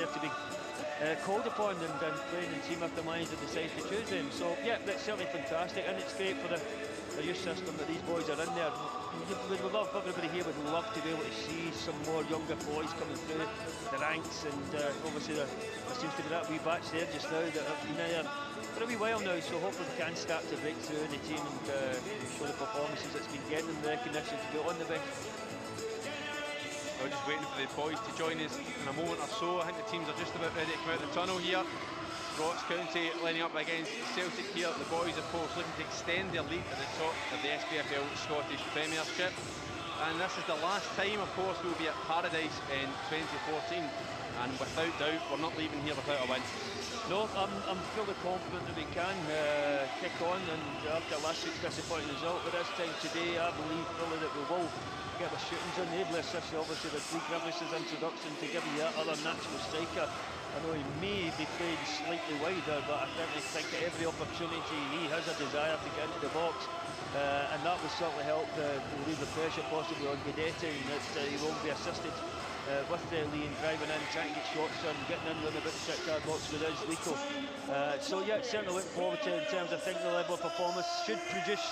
there to be called upon and playing in team after minds that decide to choose them. So yeah, that's certainly fantastic, and it's great for the youth system that these boys are in there. We'd love, everybody here would love to be able to see some more younger boys coming through the ranks, and obviously there seems to be that wee batch there just now that have been there for a wee while now, so hopefully we can start to break through in the team and show the performances that's been getting them the recognition to go on the bench. We're just waiting for the boys to join us in a moment or so. I think the teams are just about ready to come out of the tunnel here. Ross County lining up against Celtic here. The boys, of course, looking to extend their lead at the top of the SPFL Scottish Premiership. And this is the last time, of course, we'll be at Paradise in 2014. And without doubt, we're not leaving here without a win. No, I'm fully confident that we can kick on, and after last week's disappointing result, but this time today I believe fully that we will get the shootings on. Able to assist you, obviously, with Lee Grievous' introduction to give you that other natural striker. I know he may be played slightly wider, but I think at every opportunity he has a desire to get into the box, and that will certainly help relieve the pressure possibly on Guidetti, and that he will be assisted with Lee and driving in, trying to get shots on, getting in with a bit of 6-yard box with his Lico. So yeah, certainly look forward to it in terms of, I think the level of performance should produce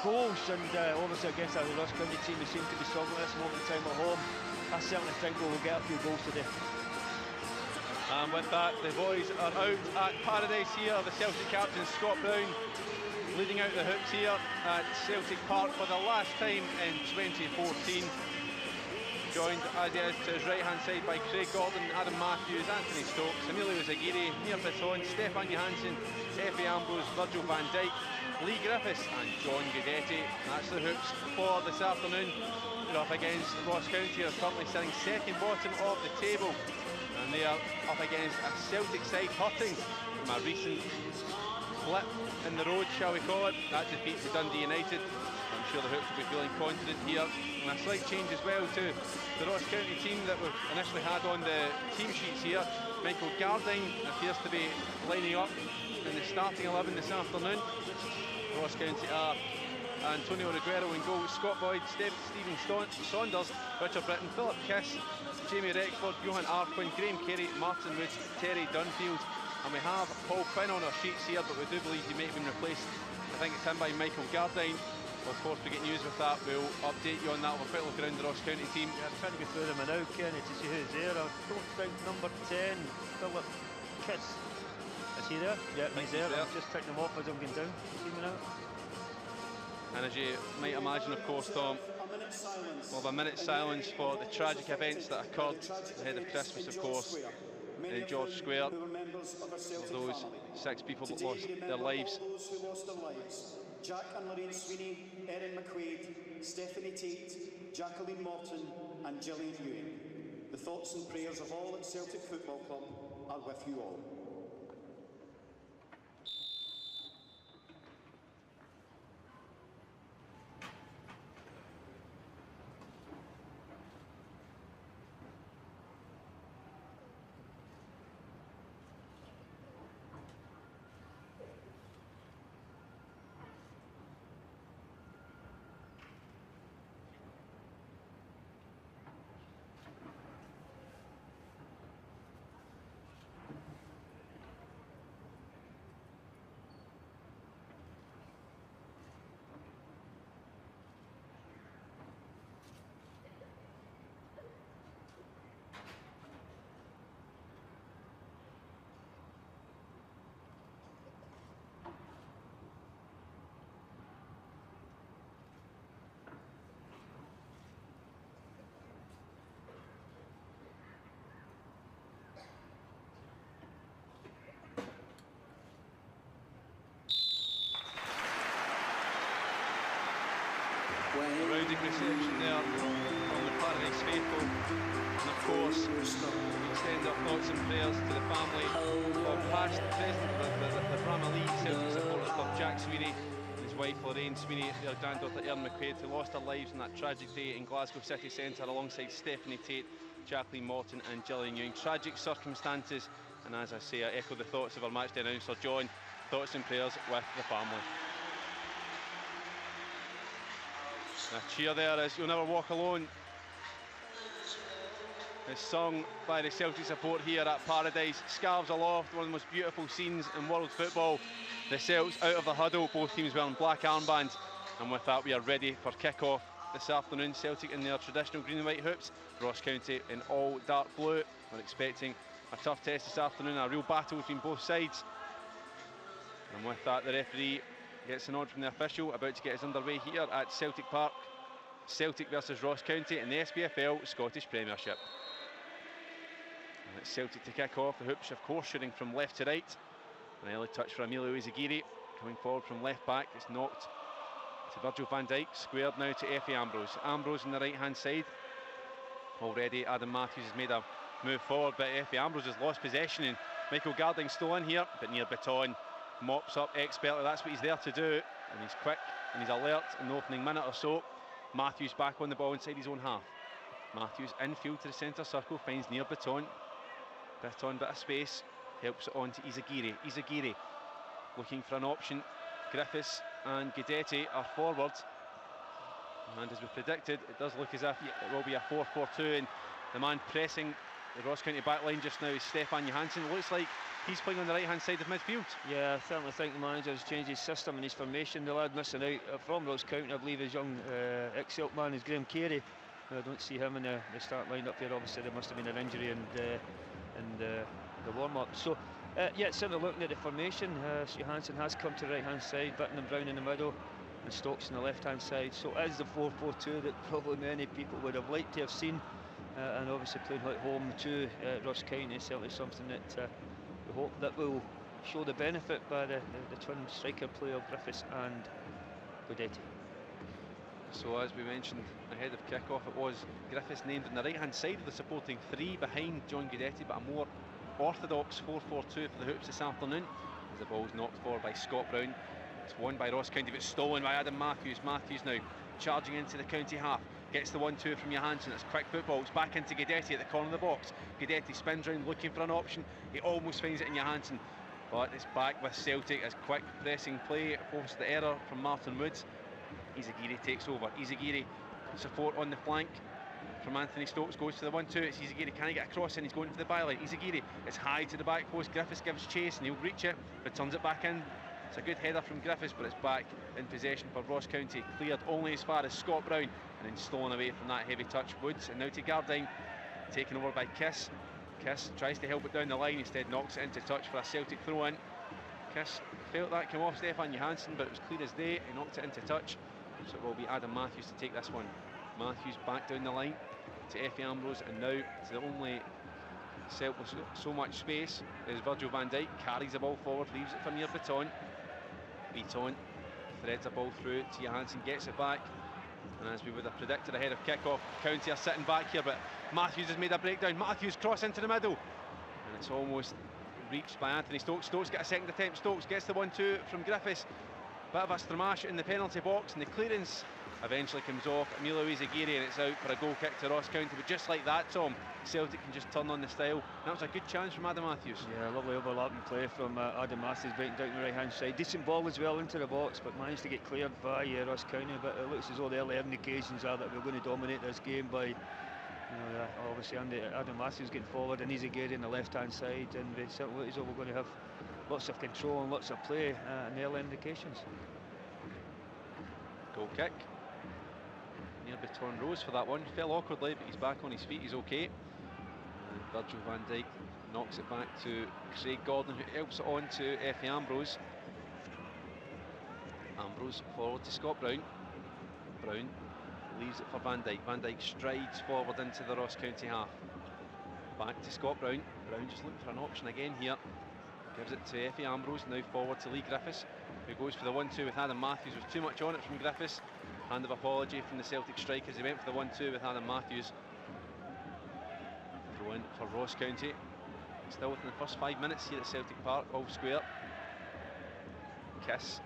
goals, and obviously against our Ross County team, we seem to be struggling at this moment in time at home. I certainly think we will get a few goals today. And with that, the boys are out at Paradise here. The Celtic captain Scott Brown leading out the hoops here at Celtic Park for the last time in 2014. Joined as he is to his right hand side by Craig Gordon, Adam Matthews, Anthony Stokes, Emilio Zagiri, Nir Bitton, Stefan Johansson, Effie Ambrose, Virgil van Dijk, Lee Griffiths and John Guidetti. That's the hoops for this afternoon. They're up against Ross County, who are currently sitting second bottom of the table, and they are up against a Celtic side hurting from a recent blip in the road, shall we call it, that defeat to Dundee United. I'm sure the hoops will be feeling confident here. And a slight change as well to the Ross County team that we've initially had on the team sheets here. Michael Gardine appears to be lining up in the starting 11 this afternoon. Ross County are Antonio Reguero in goal, Scott Boyd, Stephen Saunders, Richard Britton, Philip Kiss, Jamie Rexford, Johan Arquin, Graham Carey, Martin Woods, Terry Dunfield. And we have Paul Quinn on our sheets here, but we do believe he may have been replaced. I think it's him by Michael Gardine. Well, of course, we get news with that, we'll update you on that. We'll quick look around the Ross County team. Yeah, I'm trying to go through them now, Kenny, to see who's there. I don't think number 10, Philip Kiss. Is he there? Yeah, he's there. I'm just ticking them off as I'm going down. You see me now? And as you might imagine, of course, Tom, we'll have a minute's silence for the tragic events that occurred ahead of Christmas, of course, in George Square. Those 6 people that lost their lives. Jack and Lorraine Sweeney, Erin McQuaid, Stephanie Tate, Jacqueline Morton and Gillian Ewing. The thoughts and prayers of all at Celtic Football Club are with you all. A rousing reception there from the Paradise faithful, and of course we extend our thoughts and prayers to the family of past president of the Brahma League Celtic Supporters Club, Jack Sweeney, and his wife Lorraine Sweeney, their granddaughter Erin McQuaid, who lost their lives on that tragic day in Glasgow city centre alongside Stephanie Tate, Jacqueline Morton and Gillian Ewing. Tragic circumstances, and as I say, I echo the thoughts of our matchday announcer John. Thoughts and prayers with the family. A cheer there as You'll Never Walk Alone is sung by the Celtic support here at Paradise. Scarves aloft, one of the most beautiful scenes in world football. The Celts out of the huddle, both teams wearing black armbands. And with that, we are ready for kick-off this afternoon. Celtic in their traditional green and white hoops, Ross County in all dark blue. We're expecting a tough test this afternoon, a real battle between both sides. And with that, the referee gets a nod from the official, about to get us underway here at Celtic Park. Celtic versus Ross County in the SPFL Scottish Premiership. And it's Celtic to kick off. The hoops, of course, shooting from left to right. An early touch for Emilio Izagiri, coming forward from left back. It's knocked to Virgil van Dijk, squared now to Effie Ambrose. Ambrose on the right-hand side. Already Adam Matthews has made a move forward, but Effie Ambrose has lost possession, and Michael Garding still in here, but near Baton mops up expertly. That's what he's there to do, and he's quick and he's alert in the opening minute or so. Matthews back on the ball inside his own half. Matthews infield to the centre circle, finds near Baton. Baton, bit of space, helps it on to Izagiri. Izagiri looking for an option. Griffiths and Guidetti are forward, and as we predicted, it does look as if it will be a 4-4-2, and the man pressing the Ross County back line just now is Stefan Johansson. It looks like he's playing on the right-hand side of midfield. Yeah, I certainly think the manager's changed his system and his formation. The lad missing out from Ross County, I believe, his young ex-Celtic man is Graham Carey. I don't see him in the start lineup here. Obviously, there must have been an injury in the warm-up. So, yeah, certainly looking at the formation, Johansson has come to the right-hand side, Bitton and Brown in the middle, and Stokes on the left-hand side. So it is the 4-4-2 that probably many people would have liked to have seen. And obviously playing at home to Ross County is certainly something that we hope that will show the benefit by the twin striker play of Griffiths and Guidetti. So as we mentioned ahead of kick-off, it was Griffiths named on the right-hand side of the supporting three behind John Guidetti, but a more orthodox 4-4-2 for the hoops this afternoon, as the ball's knocked forward by Scott Brown. It's won by Ross County, but stolen by Adam Matthews. Matthews now charging into the county half. Gets the 1-2 from Johansson. It's quick football. It's back into Guidetti at the corner of the box. Guidetti spins round looking for an option. He almost finds it in Johansson, but it's back with Celtic as quick pressing play post the error from Martin Woods. Izagiri takes over. Izagiri support on the flank from Anthony Stokes, goes to the 1-2. It's Izagiri, can he get across in? He's going for the byline. Izagiri, it's high to the back post. Griffiths gives chase and he'll reach it, but turns it back in. It's a good header from Griffiths, but it's back in possession for Ross County. Cleared only as far as Scott Brown, and then stolen away from that heavy touch. Woods, and now to Gardine, taken over by Kiss. Kiss tries to help it down the line, instead knocks it into touch for a Celtic throw-in. Kiss felt that come off Stefan Johansson, but it was clear as day. He knocked it into touch, so it will be Adam Matthews to take this one. Matthews back down the line to Effie Ambrose, and now to the only Celtic with so much space is Virgil van Dijk. Carries the ball forward, leaves it for near Baton. Baton threads a ball through to Johansson, gets it back, and as we would have predicted ahead of kick-off, County are sitting back here, but Matthews has made a breakdown. Matthews cross into the middle, and it's almost reached by Anthony Stokes. Stokes get a second attempt. Stokes gets the 1-2 from Griffiths. Bit of a stramash in the penalty box, and the clearance eventually comes off Emilio Izagiri, and it's out for a goal kick to Ross County. But just like that, Tom, Celtic can just turn on the style. That was a good chance from Adam Matthews. Yeah, lovely overlapping play from Adam Matthews, breaking down the right-hand side. Decent ball as well into the box, but managed to get cleared by Ross County. But it looks as though the early indications are that we're going to dominate this game by, obviously Adam Matthews getting forward and Izagiri on the left-hand side, and it certainly looks as though we're going to have lots of control and lots of play, and the early indications. Goal kick. Near Baton rose for that one, fell awkwardly, but he's back on his feet, he's okay. And Virgil van Dijk knocks it back to Craig Gordon, who helps it on to Effie Ambrose. Ambrose forward to Scott Brown. Brown leaves it for Van Dijk. Van Dijk strides forward into the Ross County half. Back to Scott Brown. Brown just looking for an option again here. Gives it to Effie Ambrose, now forward to Lee Griffiths, who goes for the 1-2 with Adam Matthews. There was too much on it from Griffiths. Hand of apology from the Celtic strikers. He went for the 1-2 with Adam Matthews. Throw in for Ross County. Still within the first 5 minutes here at Celtic Park, all square. Kiss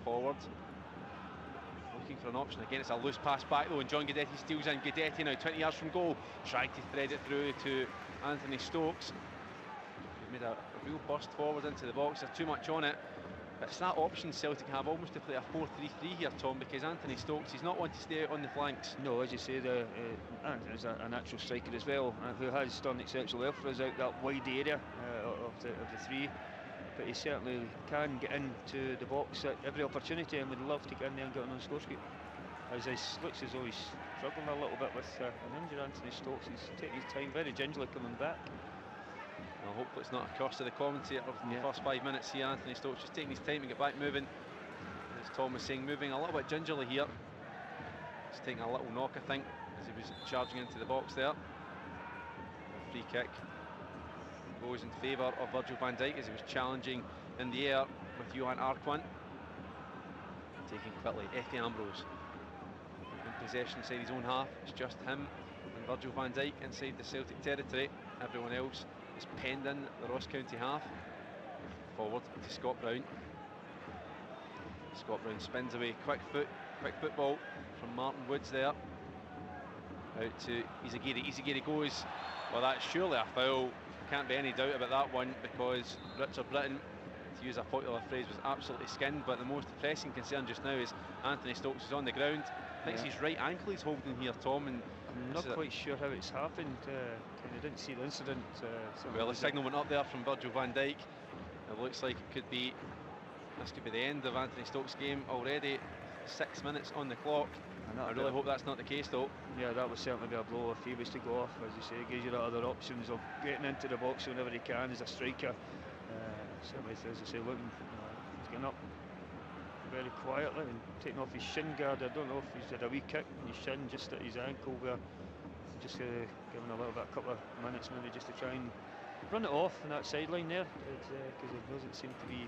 forward, looking for an option again. It's a loose pass back though, and John Guidetti steals in. Guidetti now 20 yards from goal, trying to thread it through to Anthony Stokes. He made a real burst forward into the box. There's too much on it. It's that option Celtic have almost to play a 4-3-3 here, Tom, because Anthony Stokes, he's not one to stay out on the flanks. No, as you say, there's a natural striker as well, who has done exceptionally well for us out that wide area of the three. But he certainly can get into the box at every opportunity, and would love to get in there and get on the score sheet. As he looks as though he's struggling a little bit with an injury, Anthony Stokes. He's taking his time, very gingerly coming back. Well, hopefully it's not a cost to the commentator from the first 5 minutes here. Anthony Stokes just taking his time to get back moving. As Tom was saying, moving a little bit gingerly here. He's taking a little knock, I think, as he was charging into the box there. A free kick goes in favour of Virgil van Dijk as he was challenging in the air with Johan Arquin. Taking quickly, Efe Ambrose in possession inside his own half. It's just him and Virgil van Dijk inside the Celtic territory. Everyone else is penned in the Ross County half. Forward to Scott Brown. Scott Brown spins away, quick football from Martin Woods there. Out to Izagiri. Izagiri goes. Well, that's surely a foul. Can't be any doubt about that one, because Richard Britton, to use a popular phrase, was absolutely skinned. But the most pressing concern just now is Anthony Stokes is on the ground. I think it's his right ankle he's holding here, Tom. And I'm not quite sure how it's happened. I didn't see the incident. Well, the signal went up there from Virgil van Dijk. It looks like it could be. This could be the end of Anthony Stokes' game already. 6 minutes on the clock. I really hope that's not the case, though. Yeah, that would certainly be a blow if he was to go off. As you say, it gives you the other options of getting into the box whenever he can as a striker. Certainly, as I say, looking, he's getting up very quietly and taking off his shin guard. I don't know if he's had a wee kick in his shin just at his ankle, where just giving a little bit, a couple of minutes maybe just to try and run it off on that sideline there, because it doesn't seem to be.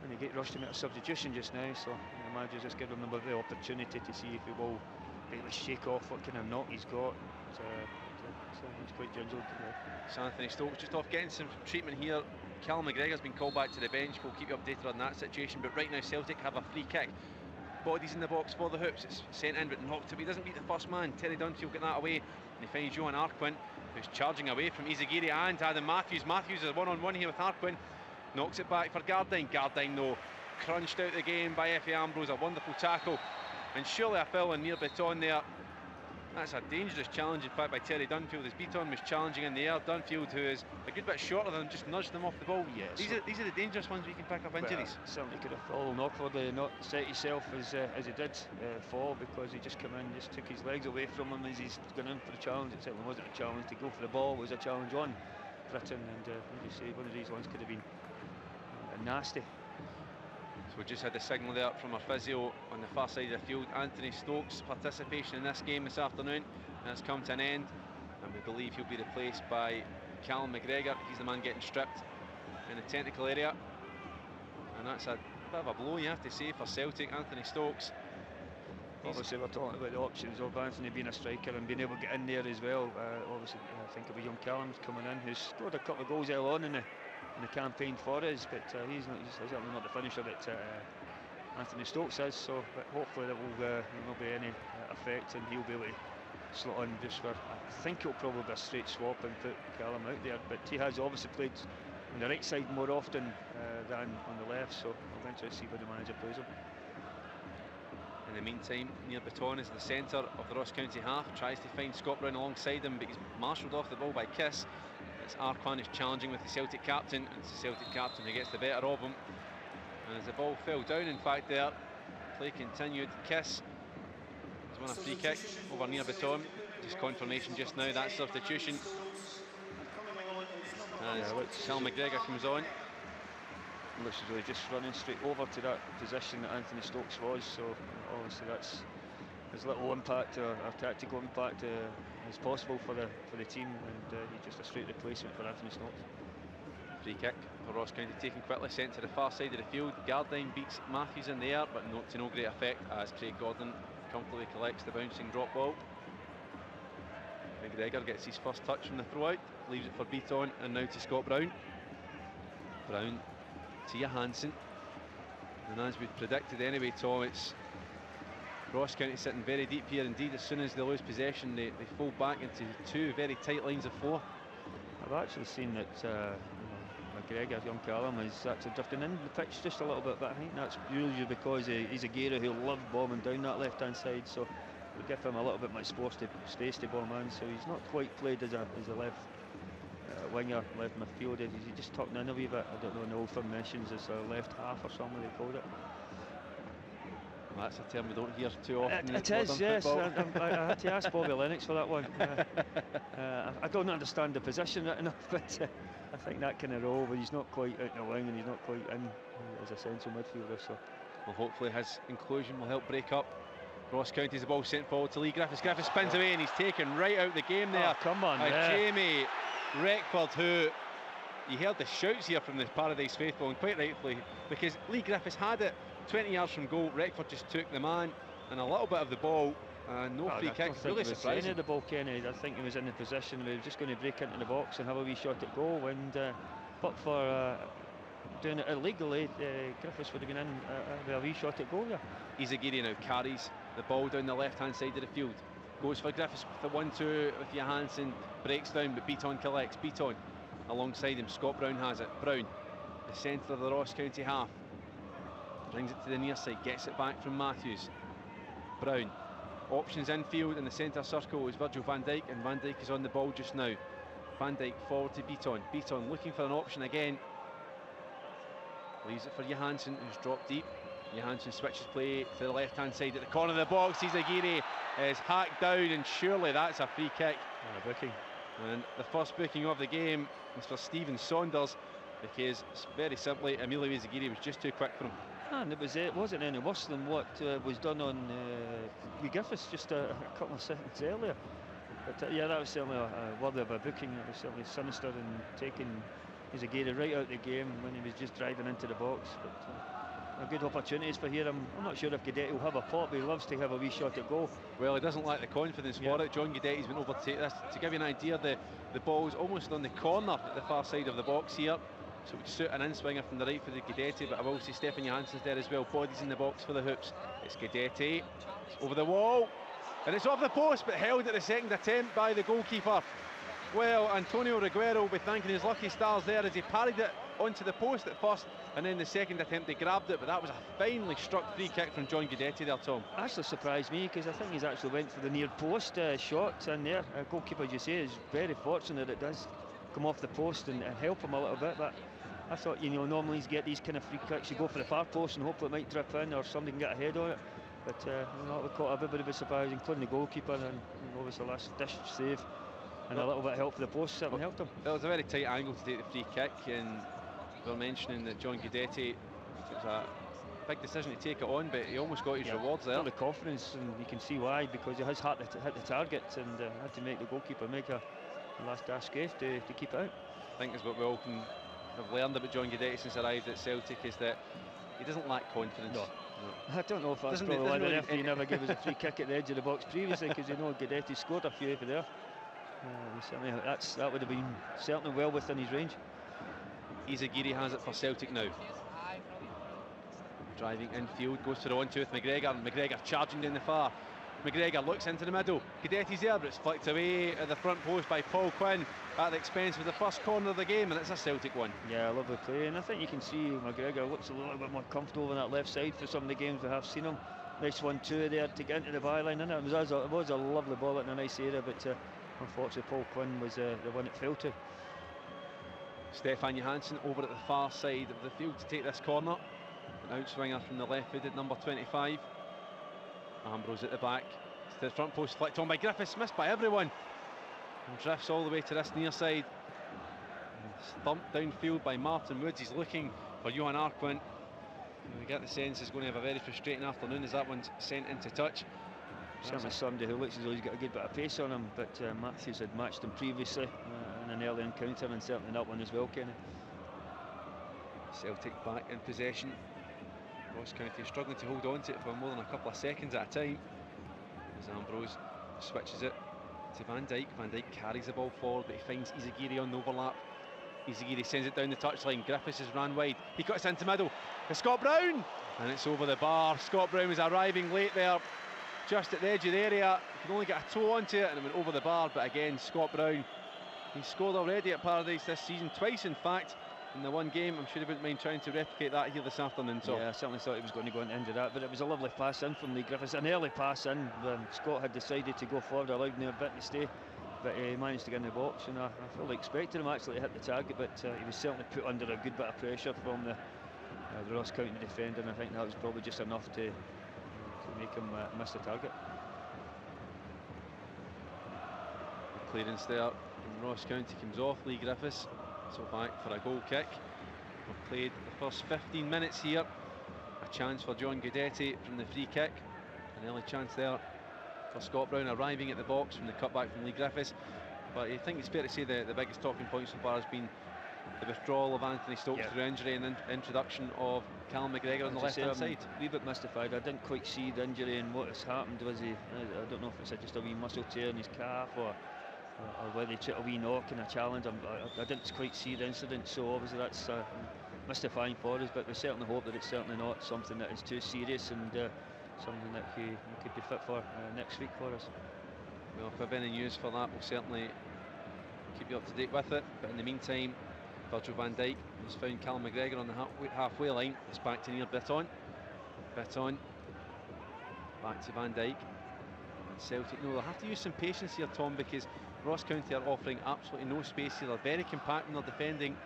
And he get rushed to make a substitution just now, so the manager's just giving him the opportunity to see if he will be able to shake off what kind of knock he's got. So he's quite gingerly. So Anthony Stokes just off getting some treatment here. Callum McGregor's been called back to the bench. We'll keep you updated on that situation. But right now Celtic have a free kick. Bodies in the box for the Hoops. It's sent in but knocked to. He doesn't beat the first man. Terry Dunfield getting that away. And he finds Johan Arquin, who's charging away from Izagiri and Adam Matthews. Matthews is one-on-one here with Arquin. Knocks it back for Gardine. Gardine, though, crunched out the game by Efe Ambrose. A wonderful tackle. And surely a foul on near Beton there. That's a dangerous challenge, in fact, by Terry Dunfield, as Beton was challenging in the air. Dunfield, who is a good bit shorter than him, just nudged them off the ball. Yes. These are the dangerous ones where you can pick up injuries. Certainly could have fallen awkwardly, not set himself as he did fall, because he just came in, just took his legs away from him as he's gone in for the challenge. It certainly wasn't a challenge to go for the ball, it was a challenge on Britton, and as you say, one of these ones could have been nasty. So we just had the signal there from our physio on the far side of the field. Anthony Stokes' participation in this game this afternoon has come to an end, and we believe he'll be replaced by Callum McGregor. He's the man getting stripped in the technical area, and that's a bit of a blow, you have to say, for Celtic. Anthony Stokes, obviously we're talking about the options of Anthony being a striker and being able to get in there as well. Obviously I think of young Callum's coming in, who's scored a couple of goals early on in the campaign for us, but he's certainly not the finisher that Anthony Stokes is. So but hopefully there will not be any effect, and he'll be able to slot on just for, I think it'll probably be a straight swap and put Callum out there, but he has obviously played on the right side more often than on the left, so we'll eventually see where the manager plays him. In the meantime, Neil Baton is in the centre of the Ross County half, tries to find Scott Brown alongside him, but he's marshalled off the ball by Kiss. It's Arquin who's challenging with the Celtic captain, and it's the Celtic captain who gets the better of him. And as the ball fell down, in fact, there, play continued. Kiss has won a free kick over near Baton. Just confirmation just now, that substitution. As Callum McGregor comes on. Looks as though he's just running straight over to that position that Anthony Stokes was, so obviously that's as little impact or tactical impact as possible for the team, and he's just a straight replacement for Anthony Stokes. Free kick for Ross County taken quickly, sent to the far side of the field. Gardine beats Matthews in the air, but to no great effect, as Craig Gordon comfortably collects the bouncing drop ball. McGregor gets his first touch from the throw out, leaves it for Beaton, and now to Scott Brown. Brown to Johansson, and as we predicted anyway, Tom, it's Ross County sitting very deep here indeed. As soon as they lose possession, they fall back into two very tight lines of four. I've actually seen that McGregor, young Callum, is actually drifting in the pitch just a little bit, but I think that's usually because he's a Reguero who loved bombing down that left-hand side, so we give him a little bit much space to bomb in, so he's not quite played as a left winger, left midfielder. He's just tucked in a wee bit. I don't know in the old formations, it's a left half or something they called it. Well, that's a term we don't hear too often. It is, yes. I had to ask Bobby Lennox for that one. I don't understand the position right enough, but I think that kind of role where he's not quite out in the wing and he's not quite in as a central midfielder. So, well, hopefully his inclusion will help break up Ross County's the ball sent forward to Lee Griffiths. Griffiths spins away and he's taken right out the game there. Oh, come on, Jamie Reckford, who you heard the shouts here from the Paradise faithful, and quite rightfully, because Lee Griffiths had it 20 yards from goal. Reckford just took the man and a little bit of the ball. No free kick. Really surprising. The ball, Kenny. I think he was in the position where he was just going to break into the box and have a wee shot at goal. And but for doing it illegally, Griffiths would have been in with a wee shot at goal there. Izagiri now carries the ball down the left-hand side of the field. Goes for Griffiths with the 1-2 with Johansson. Breaks down, but Beaton collects. Beaton alongside him. Scott Brown has it. Brown, the centre of the Ross County half. Brings it to the near side. Gets it back from Matthews. Brown. Options infield in the centre circle is Virgil van Dijk, and Van Dijk is on the ball just now. Van Dijk forward to Beaton. Beaton looking for an option again. Leaves it for Johansson, who's dropped deep. Johansson switches play to the left-hand side at the corner of the box. Izagiri is hacked down, and surely that's a free kick. And a booking. And the first booking of the game is for Stephen Saunders, because very simply Emilio Izagiri was just too quick for him. And it wasn't any worse than what was done on Griffiths just a couple of seconds earlier. But yeah, that was certainly worthy of a booking. It was certainly sinister and taking Izagiri right out of the game when he was just driving into the box. But good opportunities for here. I'm not sure if Guidetti will have a pop, but he loves to have a wee shot at goal. Well, he doesn't lack the confidence for it. John Guidetti's been over to take this. To give you an idea, the ball's almost on the corner at the far side of the box here. So it would suit an in-swinger from the right for the Guidetti, but I will say Stefan Johansson's there as well. Bodies in the box for the hoops. It's Guidetti. It's over the wall. And it's off the post, but held at the second attempt by the goalkeeper. Well, Antonio Reguero will be thanking his lucky stars there as he parried it onto the post at first, and then the second attempt he grabbed it, but that was a finely struck free kick from John Guidetti there, Tom. Actually surprised me, because I think he's actually went for the near post shot in there. Goalkeeper, as you say, is very fortunate it does come off the post and help him a little bit, but I thought, normally you get these kind of free kicks, you go for the far post and hope it might drip in or somebody can get a head on it. But we caught everybody by surprise, including the goalkeeper, and obviously the last dish save and a little bit of help for the post certainly helped him. It was a very tight angle to take the free kick, and we were mentioning that John Guidetti, it was a big decision to take it on, but he almost got his rewards there. The confidence, and you can see why, because he has had to hit the target and had to make the goalkeeper make a last gasp to keep it out. I think is what we all can have learned about John Guidetti since he arrived at Celtic, is that he doesn't lack confidence. No. I don't know if that's probably why the referee never gave us a free kick at the edge of the box previously, because Guidetti scored a few over there. Certainly that would have been certainly well within his range. Izagiri has it for Celtic now. Driving infield, goes for the 1-2 with McGregor, and McGregor charging down the far. McGregor looks into the middle. Guidetti's there, but it's flicked away at the front post by Paul Quinn at the expense of the first corner of the game, and it's a Celtic one. Yeah, lovely play, and I think you can see McGregor looks a little bit more comfortable on that left side for some of the games we have seen him. Nice 1-2 there to get into the byline, and it was a lovely ball in a nice area, but unfortunately Paul Quinn was the one it fell to. Stefan Johansson over at the far side of the field to take this corner. An outswinger from the left-footed number 25. Ambrose at the back, to the front post, flicked on by Griffiths, missed by everyone, and drifts all the way to this near side. Thumped downfield by Martin Woods. He's looking for Johan Arquin. We get the sense he's going to have a very frustrating afternoon as that one's sent into touch. Certainly somebody who looks as though he's got a good bit of pace on him, but Matthews had matched him previously in an early encounter, and certainly that one as well, Kenny. Celtic back in possession. Ross County struggling to hold on to it for more than a couple of seconds at a time, as Ambrose switches it to Van Dijk. Van Dijk carries the ball forward, but he finds Izagiri on the overlap. Izagiri sends it down the touchline. Griffiths has ran wide. He cuts into middle. It's Scott Brown, and it's over the bar. Scott Brown was arriving late there, just at the edge of the area. He could only get a toe onto it, and it went over the bar. But again, Scott Brown, he's scored already at Paradise this season, twice in fact. in the one game. I'm sure he wouldn't mind trying to replicate that here this afternoon. So yeah, I certainly thought he was going to go into that, but it was a lovely pass in from Lee Griffiths, an early pass in when Scott had decided to go forward, allowed him a bit to stay, but he managed to get in the box, and I fully expected him actually to hit the target, but he was certainly put under a good bit of pressure from the Ross County defender, and I think that was probably just enough to make him miss the target. The clearance there from Ross County comes off Lee Griffiths, so back for a goal kick. We've played the first 15 minutes here. A chance for John Guidetti from the free kick, an early chance there for Scott Brown, arriving at the box from the cutback from Lee Griffiths. But I think it's fair to say the biggest talking point so far has been the withdrawal of Anthony Stokes through injury and introduction of Callum McGregor on the left-hand side. A wee bit mystified. I didn't quite see the injury and what has happened. Was he? I don't know if it's just a wee muscle tear in his calf or whether he took a wee knock in a challenge. I didn't quite see the incident, so obviously that's mystifying for us. But we certainly hope that it's certainly not something that is too serious and something that he could be fit for next week for us. Well, if we have any news for that, we'll certainly keep you up to date with it. But in the meantime, Virgil van Dijk has found Callum McGregor on the halfway line. It's back to near Bitton. Bitton back to Van Dijk. And Celtic, no, they'll have to use some patience here, Tom, because Ross County are offering absolutely no space here. They're very compact when they're defending,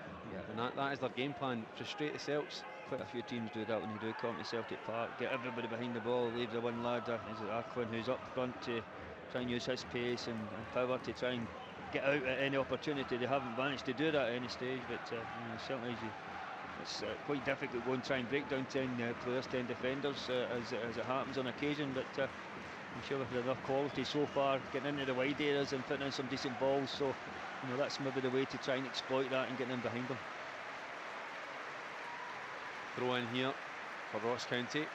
and that is their game plan. Frustrate the Celts. Quite a few teams do that when you do come to Celtic Park. Get everybody behind the ball, leave the one lad, is it Aquin, who's up front, to try and use his pace and power to try and get out at any opportunity. They haven't managed to do that at any stage, but certainly it's quite difficult going and try and break down 10 players, 10 defenders as it happens on occasion, but I'm sure we've had enough quality so far getting into the wide areas and putting in some decent balls, so that's maybe the way to try and exploit that and get in behind them. Throw in here for Ross County.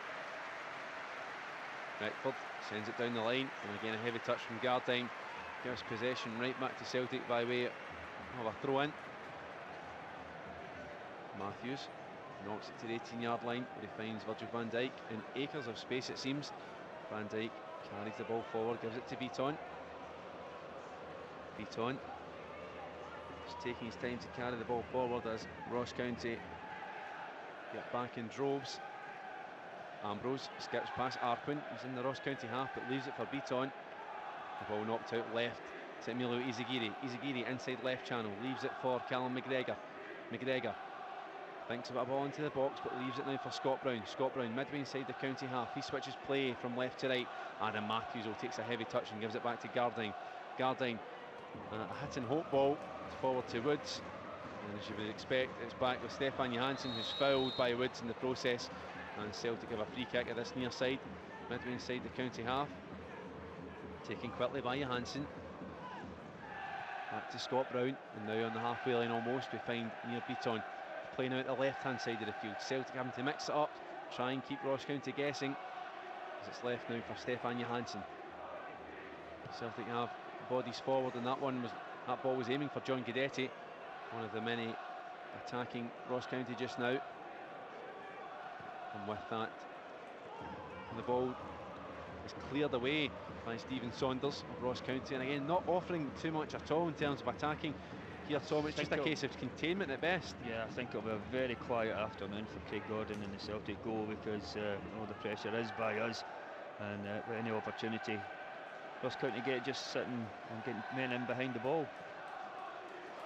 Beckford sends it down the line, and again a heavy touch from Gardine. Gives possession right back to Celtic by way of a throw in. Matthews knocks it to the 18-yard line, where he finds Virgil van Dijk in acres of space, it seems. Van Dijk carries the ball forward, gives it to Bitton. Bitton is taking his time to carry the ball forward as Ross County get back in droves. Ambrose skips past Arquin. He's in the Ross County half, but leaves it for Bitton. The ball knocked out left to Emilio Izagiri. Izagiri inside left channel, leaves it for Callum McGregor. McGregor thinks about a ball into the box, but leaves it now for Scott Brown. Scott Brown midway inside the County half. He switches play from left to right. Adam Matthews takes a heavy touch and gives it back to Gardine. Gardine, a hit and hope ball forward to Woods. And as you would expect, it's back with Stefan Johansson, who's fouled by Woods in the process. And Celtic have a free kick at this near side, midway inside the County half. Taken quickly by Johansson. Back to Scott Brown, and now on the halfway line almost, we find near Bitton. Playing out the left-hand side of the field. Celtic having to mix it up, try and keep Ross County guessing, as it's left now for Stefan Johansson. Celtic have bodies forward, and that ball was aiming for John Guidetti, one of the many attacking Ross County just now. And with that, the ball is cleared away by Stephen Saunders of Ross County, and again not offering too much at all in terms of attacking here, Tom. It's just a case of containment at best. Yeah, I think it'll be a very quiet afternoon for Craig Gordon and the Celtic goal, because all the pressure is by us, and with any opportunity Ross County get just sitting and getting men in behind the ball.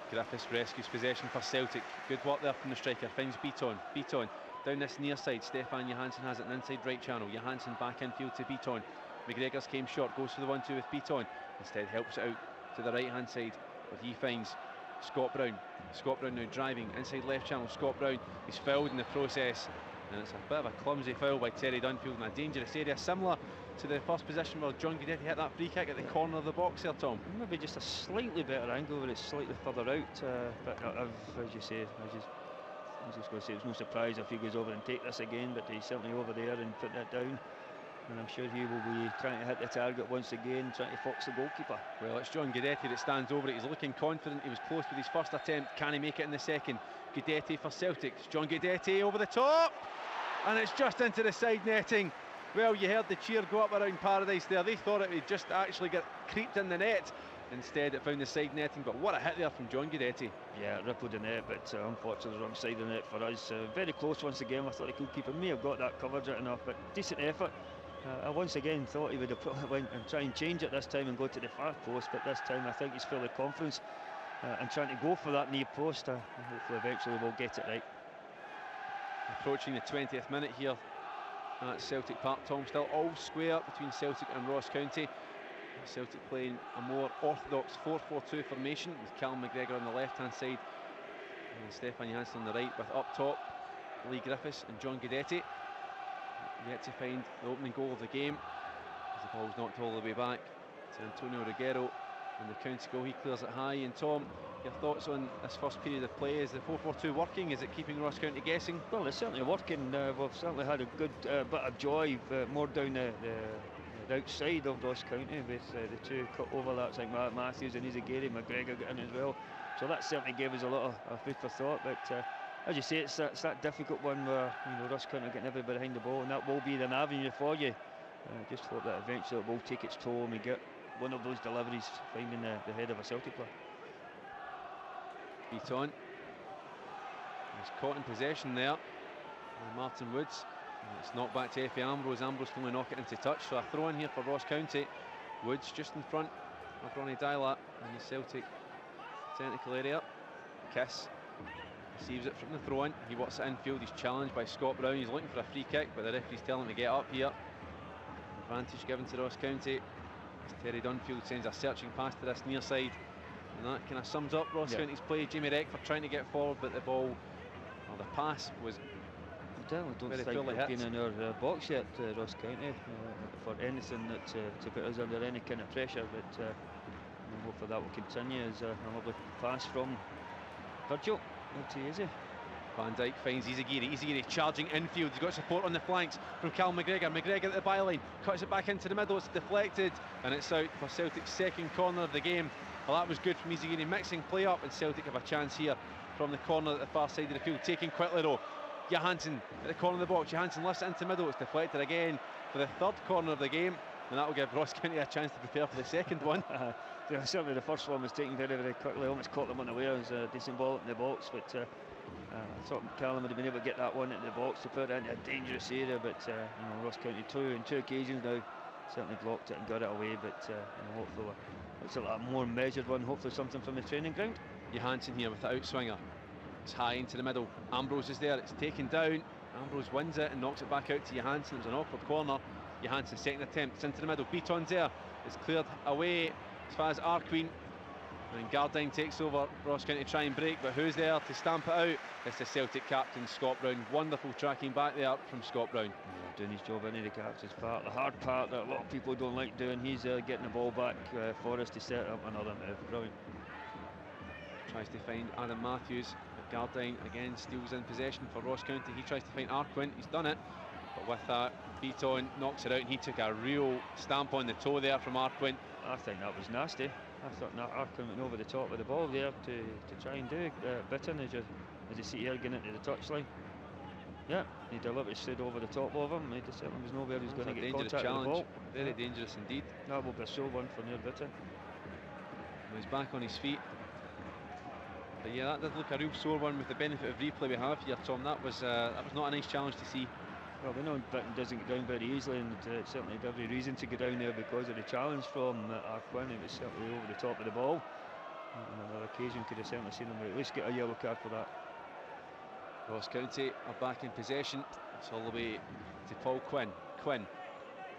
Griffiths rescues possession for Celtic. Good work there from the striker. Finds Bitton. Bitton down this near side. Stefan Johansson has it in inside right channel. Johansson back infield to Bitton. McGregor's came short, goes for the 1-2 with Bitton. Instead helps it out to the right hand side, where he finds Scott Brown. Scott Brown now driving inside left channel. Scott Brown is fouled in the process, and it's a bit of a clumsy foul by Terry Dunfield in a dangerous area, similar to the first position where John Guidetti hit that free kick at the corner of the box there, Tom. Maybe just a slightly better angle where it's slightly further out, but as you say, I was just going to say it's no surprise if he goes over and take this again, but he's certainly over there and put that down, and I'm sure he will be trying to hit the target once again, trying to fox the goalkeeper. Well, it's John Guidetti that stands over it. He's looking confident. He was close with his first attempt. Can he make it in the second? Guidetti for Celtic. It's John Guidetti over the top, and it's just into the side netting. Well, you heard the cheer go up around Paradise there. They thought it would just actually get creeped in the net, instead it found the side netting, but what a hit there from John Guidetti. Yeah, it rippled the net, but unfortunately the wrong side of the net for us. Very close once again. I thought the goalkeeper may have got that covered right enough, but decent effort. I once again thought he would have probably went and try and change it this time and go to the far post, but this time I think he's full of confidence and trying to go for that near post. Hopefully eventually we'll get it right. Approaching the 20th minute here at Celtic Park, Tom. Still all square between Celtic and Ross County. Celtic playing a more orthodox 4-4-2 formation with Callum McGregor on the left hand side and Stefan Johansson on the right, with up top Lee Griffiths and John Guidetti. Yet to find the opening goal of the game as the ball's knocked all the way back to Antonio Reguero, and the county goal, he clears it high. And Tom, your thoughts on this first period of play? Is the 4-4-2 working? Is it keeping Ross County guessing? Well, it's certainly working. We've certainly had a good bit of joy, more down the outside of Ross County with the two cut overlaps like Matthews and Izagiri. McGregor got in as well, so that certainly gave us a lot of food for thought. But as you say, it's that difficult one where Ross County are getting everybody behind the ball, and that will be an avenue for you. Just hope that eventually it will take its toll and we get one of those deliveries finding the head of a Celtic player. Beat on. He's caught in possession there by Martin Woods. And it's knocked back to Effie Ambrose. Ambrose can only knock it into touch, so a throw in here for Ross County. Woods just in front of Ronnie Dylat in the Celtic technical area. Kiss receives it from the throw in. He wants it infield. He's challenged by Scott Brown. He's looking for a free kick, but the referee's telling him to get up here. Advantage given to Ross County as Terry Dunfield sends a searching pass to this near side, and that kind of sums up Ross County's play. Jamie Reckford trying to get forward, but the ball, or the pass, was don't very think fully they've hit. been in our box yet, Ross County, for anything that to put us under any kind of pressure, but hopefully that will continue. As a lovely pass from Virgil to Izzy. Van Dijk finds Izagiri. Izagiri charging infield. He's got support on the flanks from Callum McGregor. McGregor at the byline, cuts it back into the middle. It's deflected, and it's out for Celtic's second corner of the game. Well, that was good from Izagiri, mixing play up, and Celtic have a chance here from the corner at the far side of the field. Taken quickly though, Johansson at the corner of the box. Johansson lifts it into middle. It's deflected again for the third corner of the game, and that will give Ross County a chance to prepare for the second one. Certainly the first one was taken very, very quickly. Almost caught them unaware. It was a decent ball in the box, but I thought Callum would have been able to get that one in the box to put it into a dangerous area. But Ross County on two occasions now certainly blocked it and got it away. But hopefully it's a more measured one. Hopefully something from the training ground. Johansson here with the outswinger. It's high into the middle. Ambrose is there. It's taken down. Ambrose wins it and knocks it back out to Johansson. It was an awkward corner. Johansson second attempt. It's into the middle. Beaton's there. It's cleared away as far as Arquin. And Gardine takes over. Ross County try and break, but who's there to stamp it out? It's the Celtic captain, Scott Brown. Wonderful tracking back there from Scott Brown. Yeah, doing his job into the captain's part. The hard part that a lot of people don't like doing. He's getting the ball back for us to set up another move. Brilliant. Tries to find Adam Matthews. Gardine again steals in possession for Ross County. He tries to find Arquin. He's done it, but with that, Beaton knocks it out, and he took a real stamp on the toe there from Arquin. I think that was nasty. I thought that Arquin went over the top of the ball there to try and do Bitton as you see here getting into the touchline. Yeah, he deliberately stood over the top of him. He certainly was nowhere he was going to get contact with the ball. Very dangerous indeed. That will be a sore one for near Bitton. He's back on his feet. But yeah, that did look a real sore one with the benefit of replay we have here, Tom. That was not a nice challenge to see. Well, we know Bitton doesn't get down very easily, and certainly had every reason to get down there because of the challenge from Arquin. It was certainly over the top of the ball. On another occasion, could have certainly seen him at least get a yellow card for that. Ross County are back in possession. It's all the way to Paul Quinn. Quinn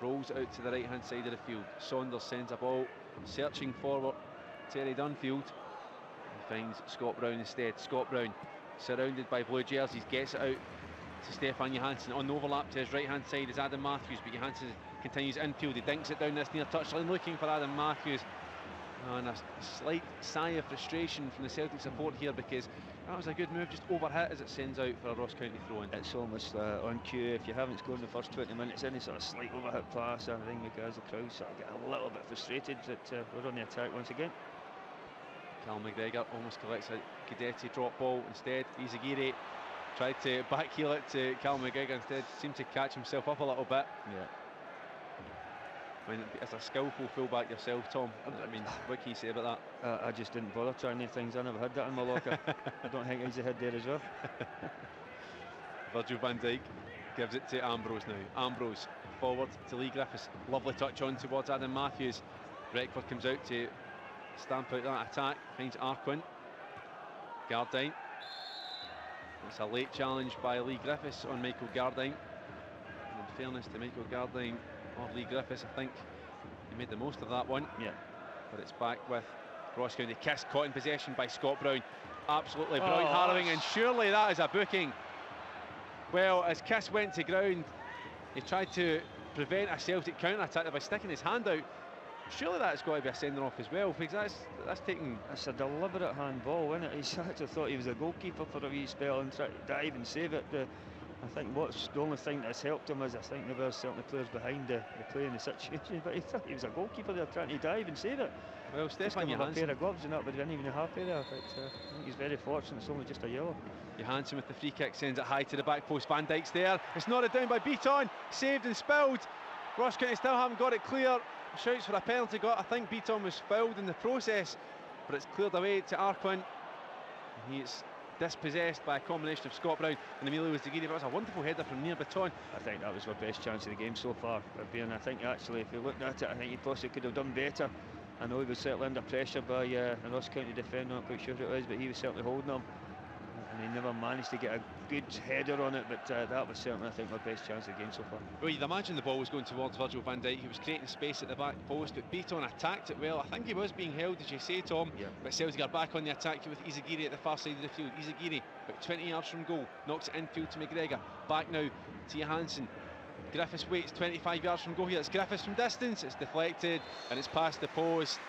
rolls out to the right hand side of the field. Saunders sends a ball searching forward. Terry Dunfield. He finds Scott Brown instead. Scott Brown surrounded by blue jerseys, gets it out to Stefan Johansson. On the overlap to his right hand side is Adam Matthews, but Johansson continues infield. He dinks it down this near touchline looking for Adam Matthews. And a slight sigh of frustration from the Celtic support here, because that was a good move, just overhit as it sends out for a Ross County throw-in. It's almost on cue. If you haven't scored in the first 20 minutes, any sort of slight overhit pass, I think because the crowd sort of get a little bit frustrated that we're on the attack once again. Cal McGregor almost collects a Guidetti drop ball instead. Izagiri tried to backheel it to Cal McGregor instead, seemed to catch himself up a little bit. Yeah. When as a skillful fullback yourself, Tom, I mean, what can you say about that? I just didn't bother trying new things. I never had that in my locker. I don't think he's a head there as well. Virgil van Dijk gives it to Ambrose now. Ambrose forward to Lee Griffiths. Lovely touch on towards Adam Matthews. Reckford comes out to stamp out that attack. Finds Arquin. Gardine. It's a late challenge by Lee Griffiths on Michael Gardine. In fairness to Michael Gardine or Lee Griffiths, I think he made the most of that one. Yeah. But it's back with Ross County. Kiss caught in possession by Scott Brown. Absolutely brilliant harrowing, and surely that is a booking. Well, as Kiss went to ground, he tried to prevent a Celtic counter-attack by sticking his hand out. Surely that's got to be a sender-off as well, because that's taking... It's a deliberate handball, isn't it? He actually thought he was a goalkeeper for a wee spell and tried to dive and save it. I think what's the only thing that's helped him is I think there were certainly players behind the play in the situation, but he thought he was a goalkeeper there trying to dive and save it. Well, Stefan Johansson, a pair of gloves and that, but he didn't even have a pair there. But I think he's very fortunate, it's only just a yellow. Johansson with the free kick sends it high to the back post. Van Dijk's there. It's nodded down by Beaton. Saved and spilled. Ross County still haven't got it clear. Shouts for a penalty got. I think Beaton was fouled in the process, but it's cleared away to Arquin. He's dispossessed by a combination of Scott Brown and Emilio Zagiri. That was a wonderful header from near Beaton. I think that was our best chance of the game so far. I think actually, if you looked at it, I think he possibly could have done better. I know he was certainly under pressure by a Ross County defender, not quite sure who it was, but he was certainly holding him. And he never managed to get a good header on it, but that was certainly, I think, our best chance of the game so far. Well, you'd imagine the ball was going towards Virgil van Dijk. He was creating space at the back post, but Beaton attacked it well. I think he was being held, as you say, Tom. Yeah. But Celtic are back on the attack with Izagiri at the far side of the field. Izagiri, about 20 yards from goal, knocks it infield to McGregor. Back now to Johansson. Griffiths waits 25 yards from goal here. It's Griffiths from distance. It's deflected and it's past the post.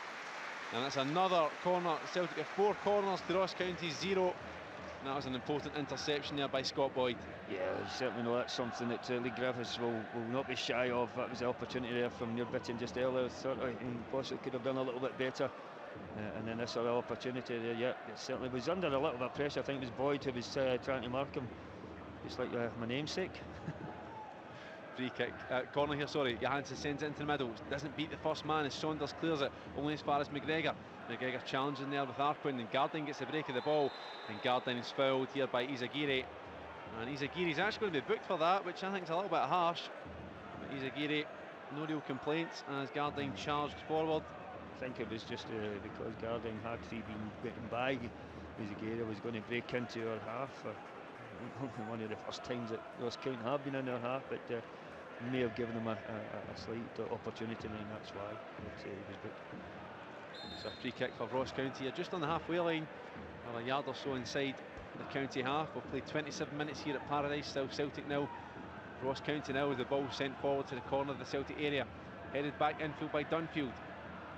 And that's another corner. Celtic have 4 corners to Ross County 0. And that was an important interception there by Scott Boyd. Yeah, certainly know that's something that Lee Griffiths will not be shy of. That was the opportunity there from near Bitton just earlier. Thought he possibly could have done a little bit better. And then this other opportunity there, yeah, it certainly was under a little bit of pressure. I think it was Boyd who was trying to mark him, just like my namesake. Free kick, corner here, sorry. Johansson sends it into the middle, doesn't beat the first man as Saunders clears it, only as far as McGregor. McGregor challenging there with Arquin, and Gardine gets the break of the ball, and Gardine is fouled here by Izagiri. And Izagiri's actually going to be booked for that, which I think is a little bit harsh. But Izagiri, no real complaints as Gardine charged forward. I think it was just because Gardine had been getting by. Izagiri was going to break into our half. One of the first times that Ross County have been in our half, but may have given them a slight opportunity, and that's why he was booked. It's a free kick for Ross County here, just on the halfway line, or a yard or so inside the county half. We'll play 27 minutes here at Paradise, still Celtic nil. Ross County now with the ball sent forward to the corner of the Celtic area. Headed back infield by Dunfield.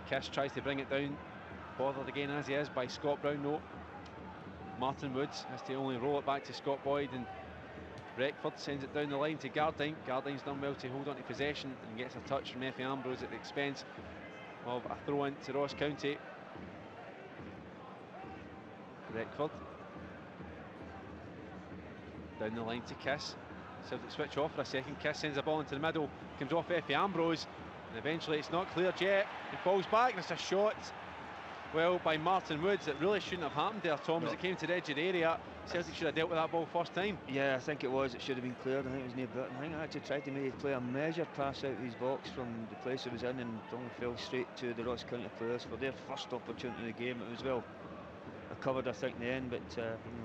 Kiss tries to bring it down, bothered again as he is by Scott Brown. No. Martin Woods has to only roll it back to Scott Boyd, and Reckford sends it down the line to Gardine. Gardine's done well to hold on to possession and gets a touch from Effie Ambrose at the expense of a throw in to Ross County. Reckford down the line to Kiss. Celtic switch off for a second. Kiss sends a ball into the middle, comes off Effie Ambrose, and eventually it's not cleared yet. It falls back, and it's a shot, well, by Martin Woods. It really shouldn't have happened there, Tom. As it came to the edge of the area, Celtic should have dealt with that ball first time. Yeah, I think it was. It should have been cleared. I think it was near Burton. I think I actually tried to maybe play a measured pass out of his box from the place it was in, and only fell straight to the Ross County players for their first opportunity in the game. It was well recovered, I think, in the end, but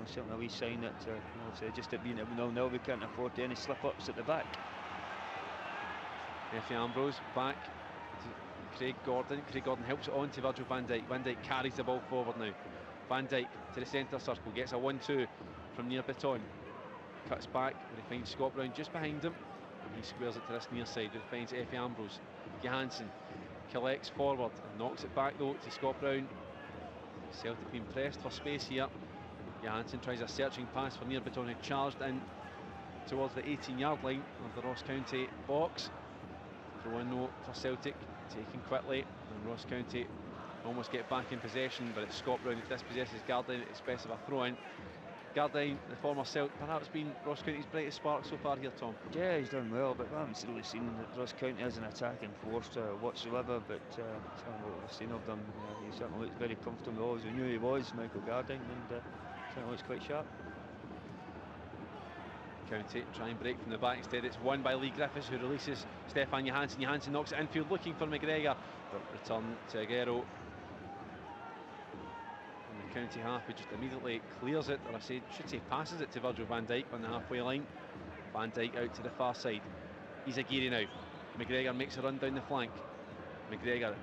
certainly a wee sign that just at being at 0-0, we can't afford any slip-ups at the back. Effie Ambrose back to Craig Gordon. Craig Gordon helps it on to Virgil van Dijk. Van Dijk carries the ball forward now. Van Dijk to the centre circle, gets a 1-2 from near Beton. Cuts back, where he finds Scott Brown just behind him, and he squares it to this near side, where he finds Effie Ambrose. Johansson collects forward and knocks it back though to Scott Brown. Celtic being pressed for space here. Johansson tries a searching pass for near Beton, who charged in towards the 18-yard line of the Ross County box. Throw in though for Celtic, taken quickly, and Ross County almost get back in possession, but it's Scott Brown who dispossesses Gardine at the expense of a throw-in. Gardine, the former Celtic, perhaps been Ross County's brightest spark so far here, Tom. Yeah, he's done well, but I haven't really seen Ross County as an attacking force whatsoever. But certainly what we've seen of them, he certainly looks very comfortable. As we knew he was, Michael Gardine, and certainly looks quite sharp. County try and break from the back. Instead it's won by Lee Griffiths, who releases Stefan Johansson. Johansson knocks it infield looking for McGregor, but return to Reguero. And the County half, who just immediately clears it, or I should say passes it to Virgil van Dijk on the halfway line. Van Dijk out to the far side. Izagiri now. McGregor makes a run down the flank. McGregor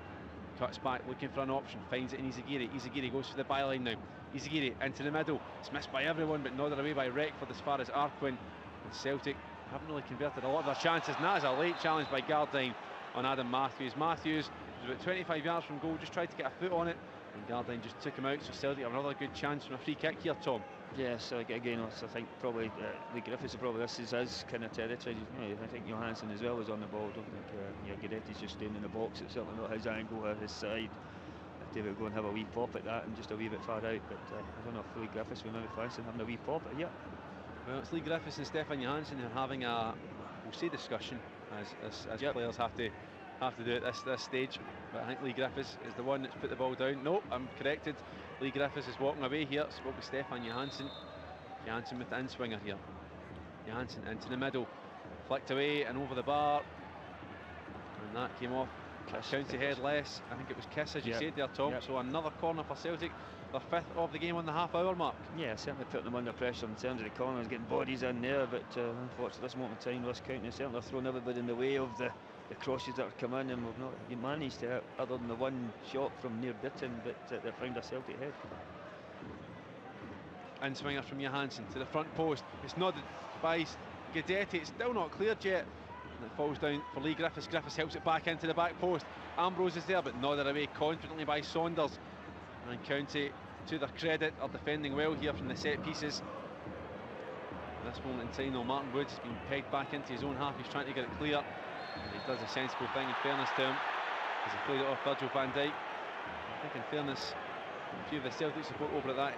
cuts back looking for an option, finds it in Izagiri. Izagiri goes for the byline now. Izagiri into the middle. It's missed by everyone, but nodded away by Reckford as far as Arquin. And Celtic haven't really converted a lot of their chances, and that is a late challenge by Gardine on Adam Matthews. Matthews was about 25 yards from goal, just tried to get a foot on it, and Gardine just took him out. So Celtic have another good chance from a free kick here, Tom. Yes, again, I think probably Lee Griffiths, this is his kind of territory. I think Johansson as well is on the ball. I don't think Guidetti's just staying in the box. It's certainly not his angle or his side. If David will go and have a wee pop at that and just a wee bit far out, but I don't know if Lee Griffiths will maybe fancy having a wee pop at it. Well, it's Lee Griffiths and Stefan Johansson who are having a, we'll say, discussion, as players have to do at this stage. But I think Lee Griffiths is the one that's put the ball down. Nope, I'm corrected. Lee Griffiths is walking away here. Spoke with Stefan Johansson. Johansson with the in-swinger here. Johansson into the middle, flicked away and over the bar, and that came off. County head less. I think it was Kiss, as you said there, Tom. So another corner for Celtic, their fifth of the game on the half-hour mark. Yeah, certainly putting them under pressure in terms of the corners, getting bodies in there, but unfortunately at this moment in time, Ross County certainly have thrown everybody in the way of the crosses that have come in, and we've not managed to, other than the one shot from near Bitton, but they've found a Celtic head. In-swinger from Johansson to the front post. It's nodded by Guidetti. It's still not cleared yet. And it falls down for Lee Griffiths. Griffiths helps it back into the back post. Ambrose is there, but nodded away confidently by Saunders. And County, to their credit, are defending well here from the set pieces. At this moment in time, though, Martin Woods has been pegged back into his own half. He's trying to get it clear. And he does a sensible thing, in fairness to him, as he played it off Virgil van Dijk. I think, in fairness, a few of the Celtic support over at that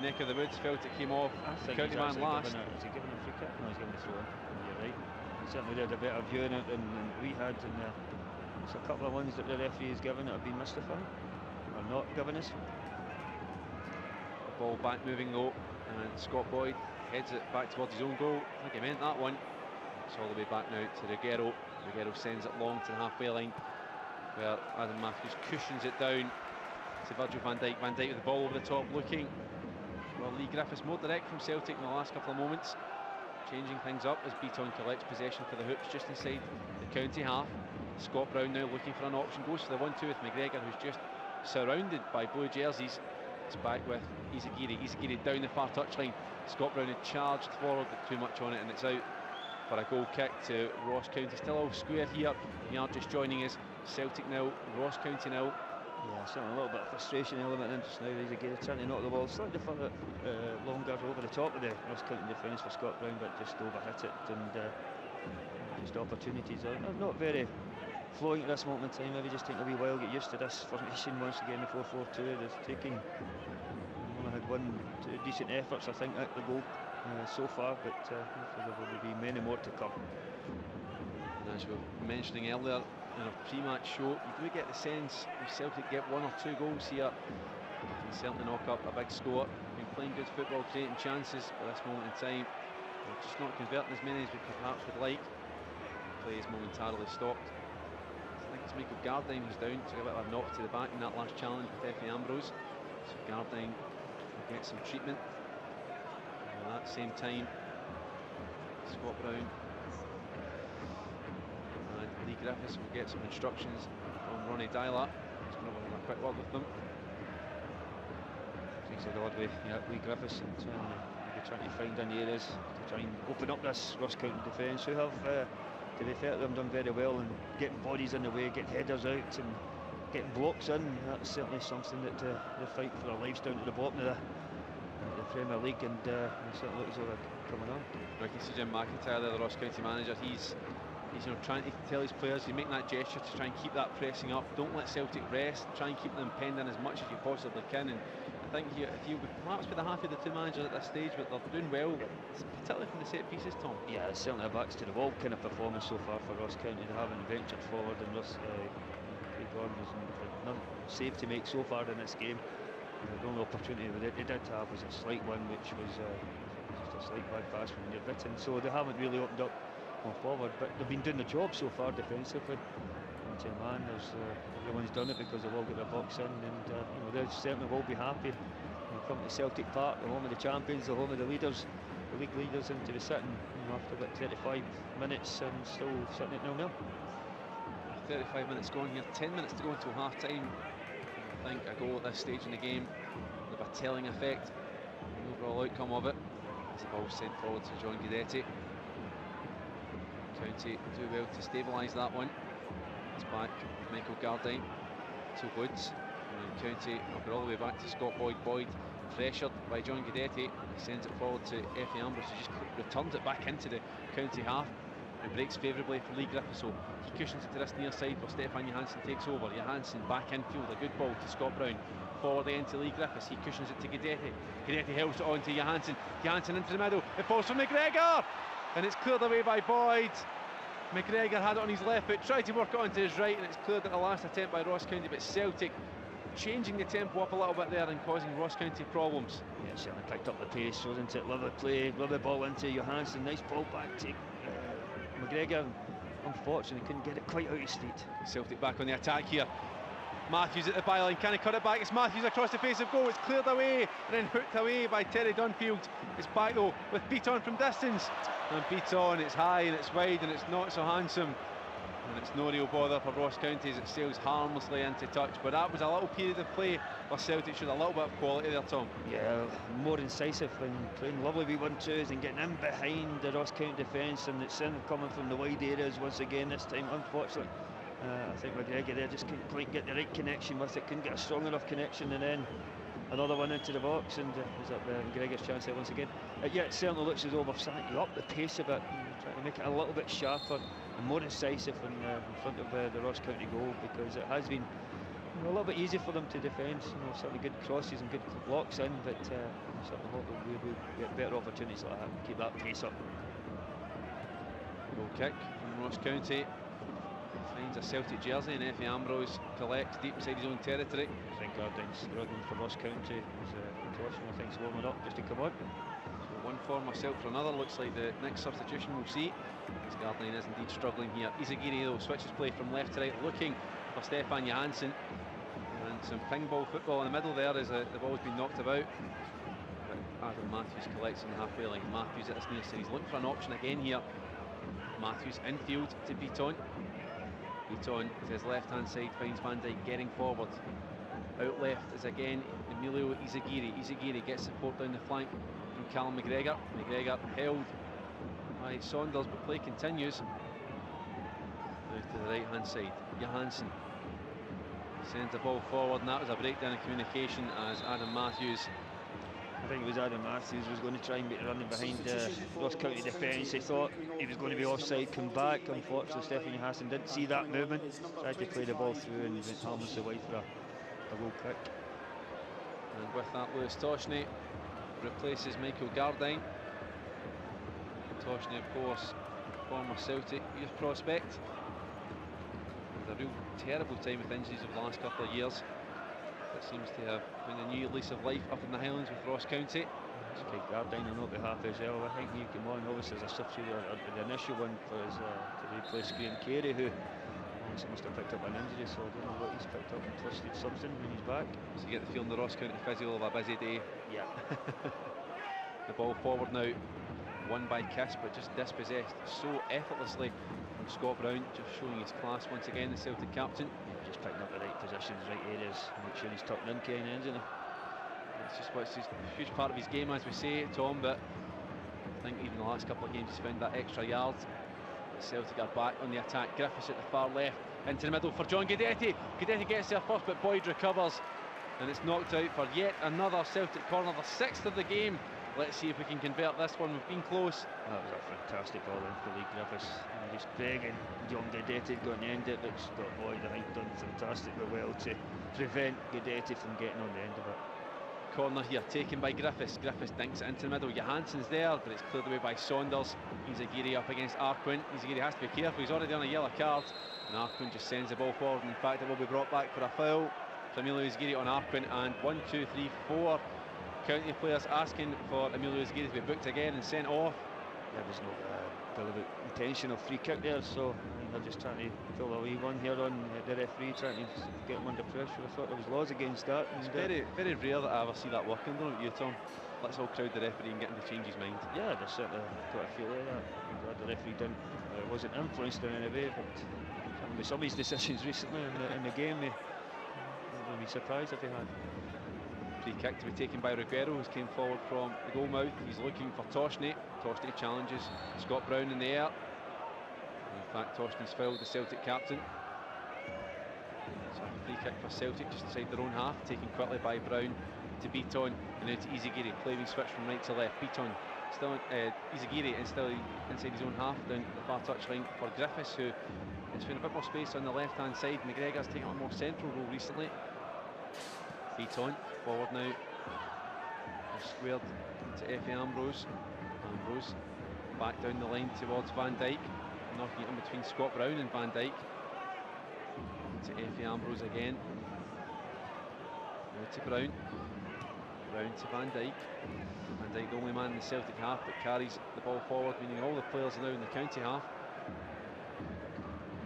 neck of the woods felt it came off. County man last. Was he giving a free kick? No, he's giving a throw in. You're right. He certainly did a better view in it than we had, and there's a couple of ones that the referee has given that have been mystified, or not given us. The ball back moving though, and Scott Boyd heads it back towards his own goal. I think he meant that one. It's all the way back now to Reguero. Reguero sends it long to the halfway line, where Adam Matthews cushions it down to Virgil van Dijk. Van Dijk with the ball over the top, looking. Well, Lee Griffiths more direct from Celtic in the last couple of moments, changing things up as Beaton collects possession for the hoops just inside the County half. Scott Brown now looking for an option, goes for the 1-2 with McGregor, who's just surrounded by blue jerseys. It's back with Izagiri. Izagiri down the far touchline. Scott Brown had charged forward, but too much on it, and it's out for a goal kick to Ross County. Still all square here. We are just joining us. Celtic nil, Ross County nil. Yeah, certainly a little bit of frustration element in just now. He's again trying to knock the ball slightly further longer over the top of the Ross County defence for Scott Brown, but just overhit it, and just opportunities are not very flowing at this moment in time. Maybe just taking a wee while to get used to this formation once again. The 4-4-2 is taking. Only had two decent efforts, I think, at the goal so far, but there will be many more to come. And as we were mentioning earlier in our pre-match show, you do get the sense if Celtic get 1 or 2 goals here, they can certainly knock up a big score. Been playing good football, creating chances, but this moment in time, they're just not converting as many as we perhaps would like. Play is momentarily stopped. I think it's Michael Gardine who's down, took a bit of a knock to the back in that last challenge with Effie Ambrose. So Gardine will get some treatment. And at that same time, Scott Brown and Lee Griffiths will get some instructions from Ronnie Dyler. He's going to have a quick word with them. Takes it odd way, Lee Griffiths, and trying to find in the areas to try and open up this Ross County defence, who have, to be fair to them, done very well in getting bodies in the way, getting headers out and getting blocks in. That's certainly something that they fight for their lives down to the bottom of the Premier League, and it certainly looks like they're coming on. I can see Jim McIntyre, the Ross County manager, he's trying to tell his players, he's making that gesture to try and keep that pressing up. Don't let Celtic rest, try and keep them penned in as much as you possibly can, and think he'll be perhaps be the happy of the two managers at this stage, but they're doing well, particularly from the set pieces, Tom. Yeah, it's certainly a backs to the wall kind of performance so far for Ross County. They haven't ventured forward, and Craig Gordon has none save to make so far in this game. The only opportunity they did have was a slight one, which was just a slight bad pass from near Bitten. So they haven't really opened up on forward, but they've been doing the job so far defensively. And to a man, everyone's done it because they've all got their box in, and they certainly will be happy. Come to Celtic Park, the home of the champions, the home of the leaders, the league leaders, and to be sitting after about 35 minutes and still sitting at 0-0. 35 minutes gone here, 10 minutes to go until half time. I think a goal at this stage in the game will have a telling effect on the overall outcome of it. As the ball sent forward to John Guidetti. County do well to stabilise that one. It's back with Michael Gardine to Woods. And County will go all the way back to Scott Boyd. Boyd pressured by John Guidetti. He sends it forward to Effie Ambrose, who just returns it back into the County half. And breaks favourably for Lee Griffiths, so he cushions it to this near side where Stefan Johansson takes over. Johansson back infield, a good ball to Scott Brown. Forward end to Lee Griffiths, he cushions it to Guidetti. Guidetti helps it on to Johansson. Johansson into the middle, it falls for McGregor! And it's cleared away by Boyd. McGregor had it on his left foot, tried to work it onto his right, and it's cleared at the last attempt by Ross County, but Celtic changing the tempo up a little bit there and causing Ross County problems. Yeah, certainly picked up the pace, wasn't it? Love the play, love the ball into Johansson, nice ball back to McGregor. Unfortunately couldn't get it quite out of his feet. Celtic back on the attack here. Matthews at the byline, can he cut it back? It's Matthews across the face of goal, it's cleared away and then hooked away by Terry Dunfield. It's back though with Beaton from distance, and Beaton, it's high and it's wide and it's not so handsome, and it's no real bother for Ross County as it sails harmlessly into touch. But that was a little period of play where Celtic showed a little bit of quality there, Tom. Yeah, more incisive and playing lovely wee 1-2s and getting in behind the Ross County defence, and it's in coming from the wide areas once again this time. Unfortunately, I think McGregor there just couldn't quite get the right connection with it, couldn't get a strong enough connection, and then another one into the box, and was that McGregor's chance there once again. Yeah, it certainly looks as though we've started to up the pace a bit, trying to make it a little bit sharper and more incisive in front of the Ross County goal, because it has been a little bit easy for them to defend. Certainly good crosses and good blocks in, but I certainly hope that we'll get better opportunities like that and keep that pace up. Goal kick from Ross County. Finds a Celtic jersey and Effie Ambrose collects deep inside his own territory. I think Gardine's struggling for Ross County. His caution, I think, is warming up just to come on. So one for myself for another. Looks like the next substitution we'll see. As Gardine is indeed struggling here. Izagiri though switches play from left to right, looking for Stefan Johansson. And some ping ball football in the middle there as the ball's been knocked about. But Adam Matthews collects on the halfway line. Matthews at this near side. He's looking for an option again here. Matthews infield to Beaton. Beaton to his left hand side finds Van Dijk getting forward. Out left is again Emilio Izagiri. Izagiri gets support down the flank from Callum McGregor. McGregor held by Saunders, but play continues. Now to the right hand side, Johansson sends the ball forward, and that was a breakdown in communication as Adam Matthews. I think it was Adam Matthews was going to try and make a running behind Ross County defence. He thought he was going to be offside, come back. Unfortunately, Stefan Johansson didn't see that movement, tried to play the ball through and went harmlessly wide for a goal kick. And with that, Lewis Toshney replaces Michael Gardine. Toshney, of course, former Celtic youth prospect. With a real terrible time with injuries over the last couple of years. It seems to have been a new lease of life up in the Highlands with Ross County. Craig Gardine will not be happy as well. I think he came on obviously as a substitute, the initial one for his, to replace Graham Carey, who must have picked up an injury, so I don't know what he's picked up and twisted something when he's back. So you get the feeling the Ross County physio will have a busy day. Yeah. The ball forward now, won by Kiss, but just dispossessed so effortlessly from Scott Brown, just showing his class once again, the Celtic captain. Just picking up the right positions, right areas, make sure he's tucked in Kane Enzina. It's just what's a huge part of his game, as we say, Tom, but I think even the last couple of games he's found that extra yard. Celtic are back on the attack. Griffiths at the far left, into the middle for John Guidetti. Guidetti gets there first, but Boyd recovers, and it's knocked out for yet another Celtic corner, the sixth of the game. Let's see if we can convert this one. We've been close. That was a fantastic ball in for Lee Griffiths. Just begging John Guidetti going to end it, but Scott Boyd, I think, done fantastically well to prevent Guidetti from getting on the end of it. Corner here, taken by Griffiths. Griffiths dinks it into the middle. Johansson's there, but it's cleared away by Saunders. Izagiri up against Arquin. Izagiri has to be careful, he's already on a yellow card. And Arquin just sends the ball forward. In fact, it will be brought back for a foul. Emilio Izagiri on Arquin, and 1, 2, 3, 4 county players asking for Emilio Izagiri to be booked again and sent off. There was no deliberate intention of free kick there, so they're just trying to pull a wee one here on the referee, trying to get him under pressure. I thought there was laws against that. It's very, very rare that I ever see that working, don't it, you, Tom? Let's all crowd the referee and get him to change his mind. Yeah, there's certainly got a feel like that. I'm glad the referee didn't, wasn't influenced in any way, but with some of his decisions recently in the game, I wouldn't be surprised if he had. Free kick to be taken by Reguero, who's came forward from the goal mouth. He's looking for Toshney. Toshney challenges Scott Brown in the air. In fact, Toshney's fouled the Celtic captain. So a free kick for Celtic just inside their own half, taken quickly by Brown to Beaton, and now to Izagiri. Playing switch from right to left. Beaton still Izagiri and still inside his own half down the far touchline for Griffiths, who has found a bit more space on the left hand side. McGregor's taken a more central role recently. Beaton forward now. They're squared to Effie Ambrose. Ambrose back down the line towards Van Dijk, knocking it in between Scott Brown and Van Dijk. To Effie Ambrose again. Now to Brown. Brown to Van Dijk. Van Dijk, the only man in the Celtic half that carries the ball forward, meaning all the players are now in the county half.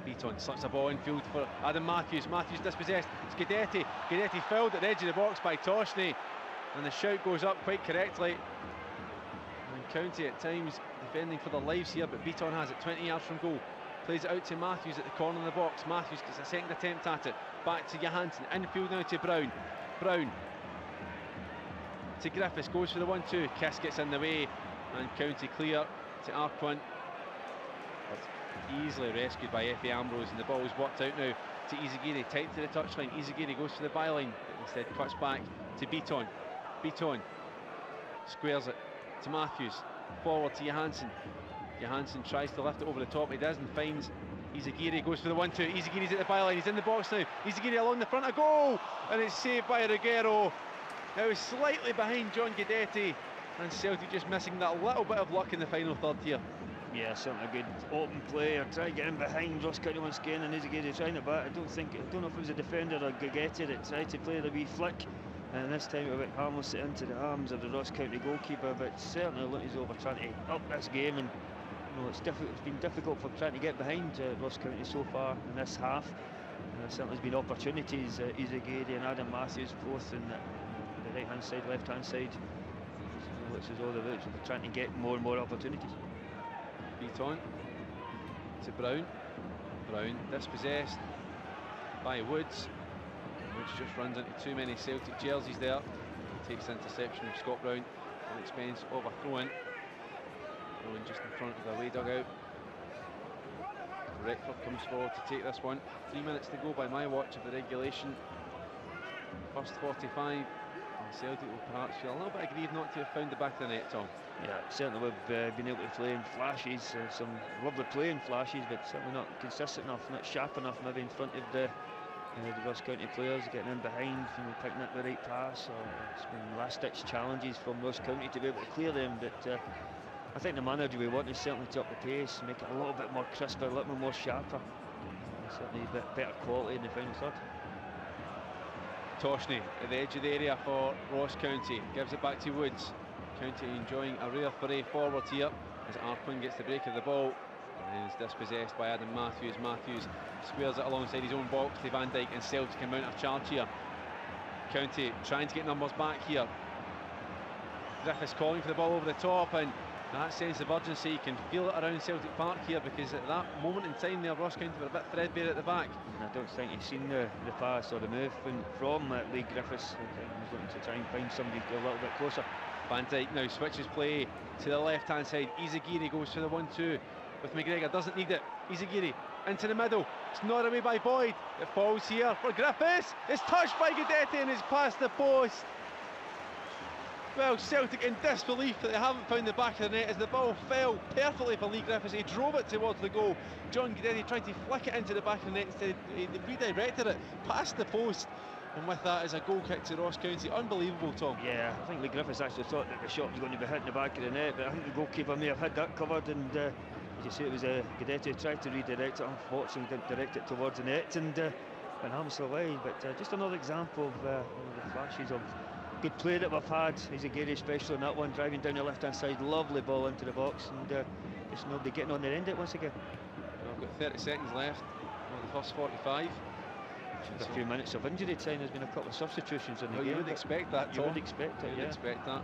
Beaton slips a ball infield for Adam Matthews. Matthews dispossessed. It's Guidetti. Guidetti fouled at the edge of the box by Toshney, and the shout goes up quite correctly. And County at times defending for their lives here, but Beaton has it 20 yards from goal. Plays it out to Matthews at the corner of the box. Matthews gets a second attempt at it. Back to Johansson. Infield now to Brown. Brown to Griffiths. Goes for the 1-2. Kiss gets in the way, and County clear to Arquin. Easily rescued by Effie Ambrose, and the ball is worked out now to Izagiri, tight to the touchline. Izagiri goes for the byline, but instead cuts back to Beaton. Beaton squares it to Matthews, forward to Johansson. Johansson tries to lift it over the top, he does, and finds Izagiri. Goes for the 1-2. Izagiri's at the byline, he's in the box now. Izagiri along the front, a goal, and it's saved by Reguero. Now slightly behind John Guidetti, and Celtic just missing that little bit of luck in the final third here. Yeah, certainly a good open play. Try to get in behind Ross County once again, and Izagiri trying it back. I don't know if it was a defender or Guidetti that tried to play the wee flick, and this time it went harmlessly into the arms of the Ross County goalkeeper. But certainly look, he's over trying to up this game, and it's been difficult for trying to get behind Ross County so far in this half. And there certainly has been opportunities. Izagiri and Adam Matthews both in the right hand side, left hand side, which is all they're trying to get more and more opportunities. Beaton to Brown. Brown dispossessed by Woods. Woods just runs into too many Celtic jerseys there. Takes the interception of Scott Brown at the expense of a throw-in. Throw-in just in front of the away dugout. Reckford comes forward to take this one. 3 minutes to go by my watch of the regulation. First 45. And Celtic will perhaps feel a little bit aggrieved not to have found the back of the net, Tom. Yeah, certainly we've been able to play in flashes, some lovely play in flashes, but certainly not consistent enough, not sharp enough, maybe in front of the Ross County players, getting in behind, picking up the right pass. Or it's been last-ditch challenges from Ross County to be able to clear them, but I think the manager we want is certainly to up the pace, make it a little bit more crisper, a little bit more sharper, certainly a bit better quality in the final third. Toshney at the edge of the area for Ross County, gives it back to Woods. County enjoying a rare foray forward here as Arquin gets the break of the ball and is dispossessed by Adam Matthews. Matthews squares it alongside his own box to Van Dijk, and Celtic can mount a charge here. County trying to get numbers back here. Griffiths calling for the ball over the top, and that sense of urgency, you can feel it around Celtic Park here, because at that moment in time there, Ross County were a bit threadbare at the back. I don't think he's seen the pass or the move from Lee Griffiths. I think he's looking to try and find somebody a little bit closer. Van Dijk now switches play to the left hand side. Izagiri goes for the 1-2 with McGregor, doesn't need it. Izagiri into the middle, it's not away by Boyd, it falls here for Griffiths, it's touched by Guidetti and it's past the post. Well, Celtic in disbelief that they haven't found the back of the net as the ball fell perfectly for Lee Griffiths. He drove it towards the goal. John Guidetti tried to flick it into the back of the net instead. He redirected it past the post. And with that is a goal kick to Ross County. Unbelievable, Tom. Yeah, I think the Griffiths actually thought that the shot was going to be hitting the back of the net, but I think the goalkeeper may have had that covered, and as you say, it was Guidetti tried to redirect it, unfortunately didn't direct it towards the net, and went arms to the line. But just another example of the flashes of good play that we've had. Izagiri especially on that one, driving down the left-hand side, lovely ball into the box, and just nobody getting on their end it once again. Well, I've got 30 seconds left of the first 45. A few minutes of injury time. There's been a couple of substitutions in the game. You would expect that, Tom. You would expect it, you would expect that.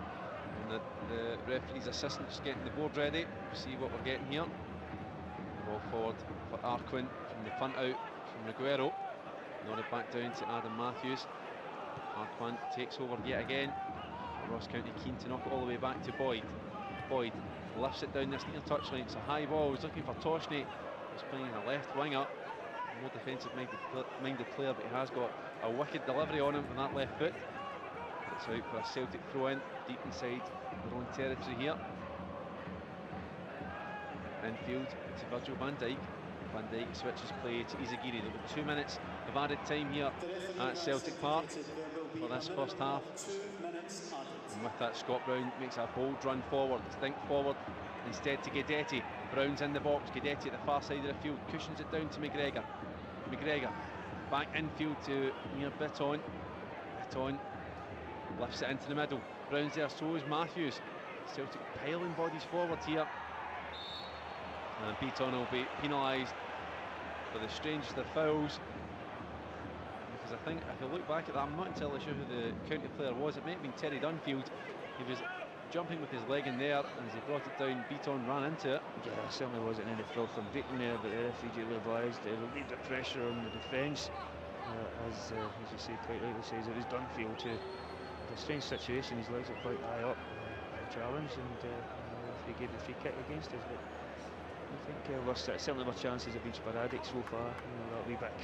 And the referee's assistant just getting the board ready. See what we're getting here. Ball forward for Arquin from the front out from Reguero. Nodded back down to Adam Matthews. Arquin takes over yet again. Ross County keen to knock it all the way back to Boyd. Boyd lifts it down this near touchline. It's a high ball. He's looking for Toshney. He's playing a left winger. More defensive minded player, but he has got a wicked delivery on him from that left foot. It's out for a Celtic throw in deep inside their own territory here. Infield to Virgil van Dijk. Van Dijk switches play to Izagiri. There were 2 minutes of added time here at Celtic Park for this first half. And with that, Scott Brown makes a bold run forward, distinct forward, instead to Guidetti. Brown's in the box, Guidetti at the far side of the field, cushions it down to McGregor. McGregor back infield to near Bitton. Bitton lifts it into the middle. Brown's there, so is Matthews. Celtic piling bodies forward here. And Bitton will be penalised for the strangest of fouls. Because I think if you look back at that, I'm not entirely sure who the county player was. It might have been Terry Dunfield. He was jumping with his leg in there, and as he brought it down, Bitton ran into it. Yeah, there certainly wasn't any filth from Beaton there, but the referee advised to relieve the pressure on the defence. As you say, quite rightly says, it was Dunfield who, a strange situation, his legs are quite high up, challenge, and the referee gave the free kick against us. But I think certainly our chances have been sporadic so far. That wee bit of